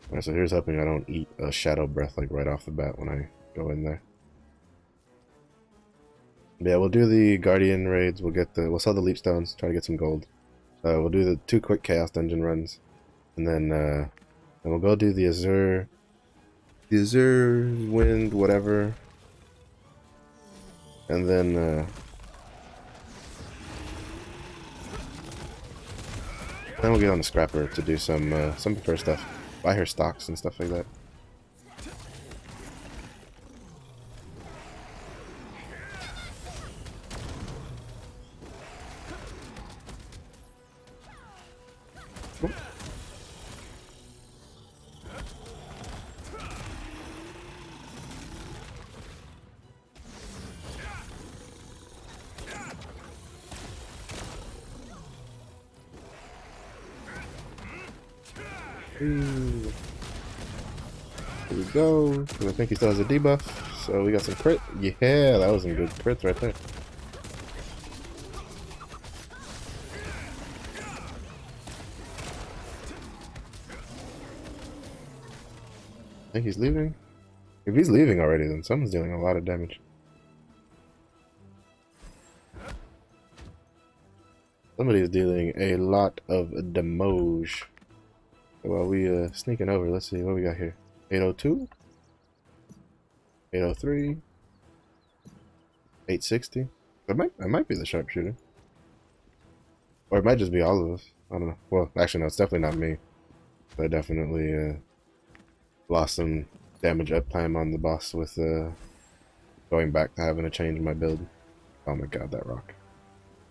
Alright, so here's hoping I don't eat a shadow breath like right off the bat when I go in there. Yeah, we'll do the Guardian raids. We'll sell the leap stones. Try to get some gold. We'll do the 2 quick chaos dungeon runs, and then we'll go do the Azure wind, whatever, and then we'll get on the scrapper to do some first stuff. Buy her stocks and stuff like that. Ooh. Here we go. I think he still has a debuff, so we got some crit. Yeah, that was some good crits right there. I think he's leaving. If he's leaving already, then someone's dealing a lot of damage. Somebody is dealing a lot of damage. While we sneaking over, let's see what we got here. 802, 803, 860. It might be the sharpshooter, or it might just be all of us. I don't know. Well, actually, no, it's definitely not me. But I definitely lost some damage uptime on the boss with going back to having to change my build. Oh my god, that rock!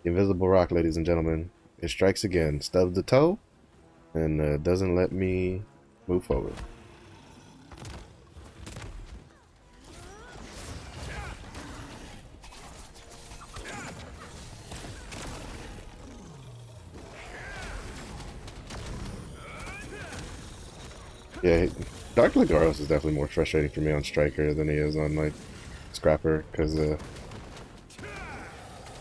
The invisible rock, ladies and gentlemen. It strikes again, stubs the toe, and doesn't let me move forward. Yeah, Dark Legoros is definitely more frustrating for me on Striker than he is on like Scrapper, because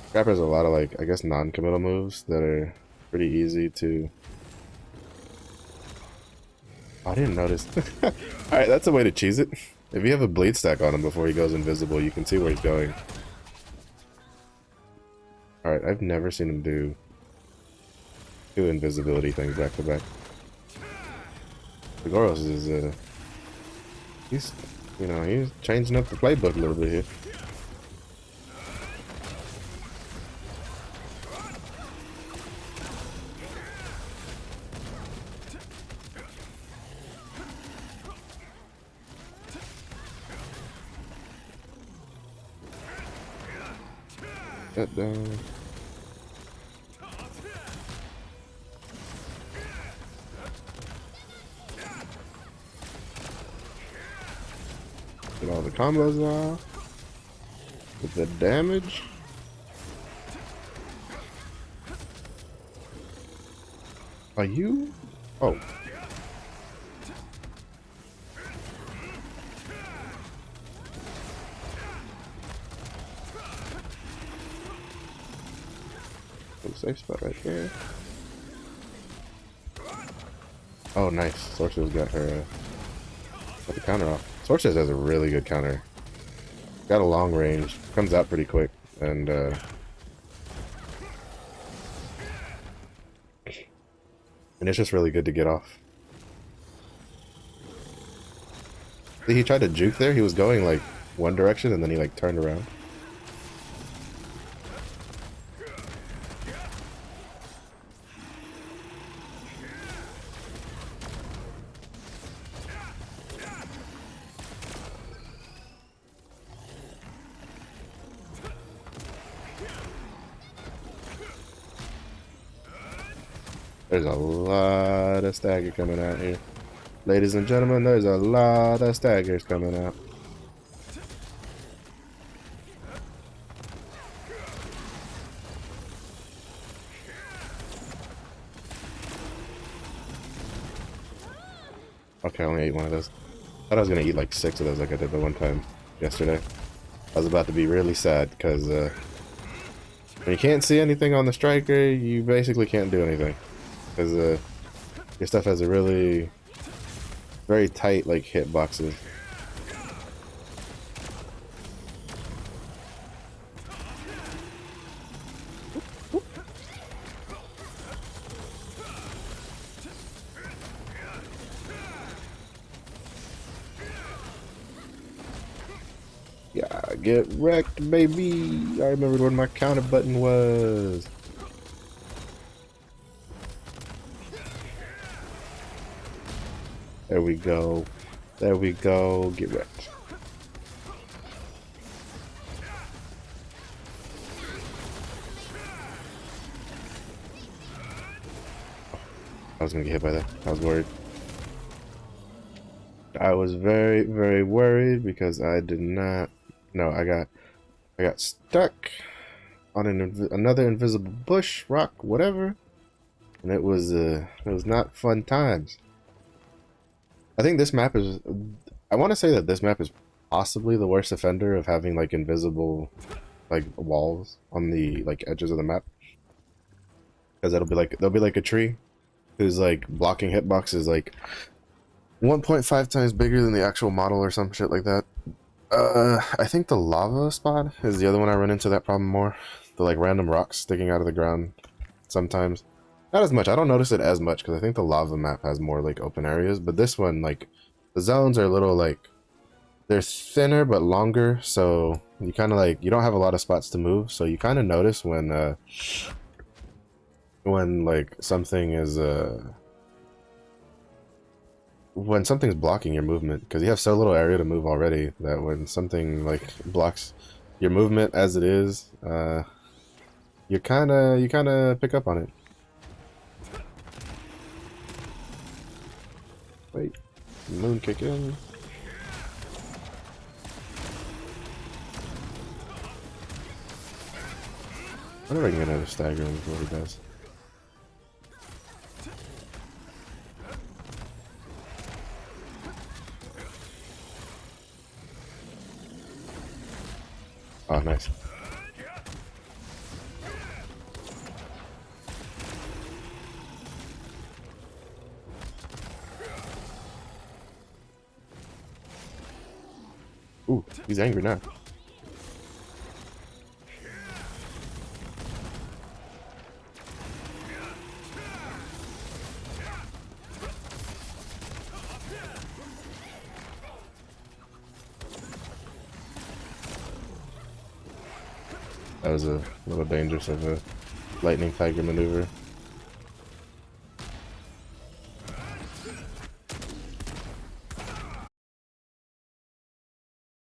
Scrapper has a lot of like, I guess, non-committal moves that are pretty easy to... Oh, I didn't notice. Alright, that's a way to cheese it. If you have a bleed stack on him before he goes invisible, you can see where he's going. Alright, I've never seen him do 2 invisibility things back to back. Legoros is he's changing up the playbook a little bit here. That down. Get all the combos off. With the damage. Are you? Oh. Safe spot right there. Oh, nice. Sorcerer's got her got the counter off. Sorceress has a really good counter. Got a long range. Comes out pretty quick, and And it's just really good to get off. See, he tried to juke there. He was going like one direction and then he like turned around. There's a lot of stagger coming out here. Ladies and gentlemen, there's a lot of staggers coming out. Okay, I only ate one of those. Thought I was gonna eat like 6 of those like I did the one time yesterday. I was about to be really sad because when you can't see anything on the striker, you basically can't do anything. Because your stuff has a really very tight like hitboxes. Yeah, get wrecked, baby. I remembered where my counter button was. There we go. There we go. Get wrecked. I was gonna get hit by that. I was worried. I was very, very worried because I did not. No, I got stuck on another invisible bush, rock, whatever, and it was not fun times. I think this map is. I want to say that this map is possibly the worst offender of having like invisible, like walls on the like edges of the map, because there'll be like a tree whose like blocking hitbox is like 1.5 times bigger than the actual model or some shit like that. I think the lava spot is the other one I run into that problem more. The like random rocks sticking out of the ground sometimes. Not as much. I don't notice it as much because I think the lava map has more like open areas. But this one, like, the zones are a little like, they're thinner but longer. So you kind of like, you don't have a lot of spots to move. So you kind of notice when like something is, when something's blocking your movement, because you have so little area to move already that when something like blocks your movement as it is, you kind of pick up on it. Wait, moon kick in. I wonder if I can get another stagger in before he does. Oh, nice. Ooh, he's angry now. That was a little dangerous of a lightning tiger maneuver.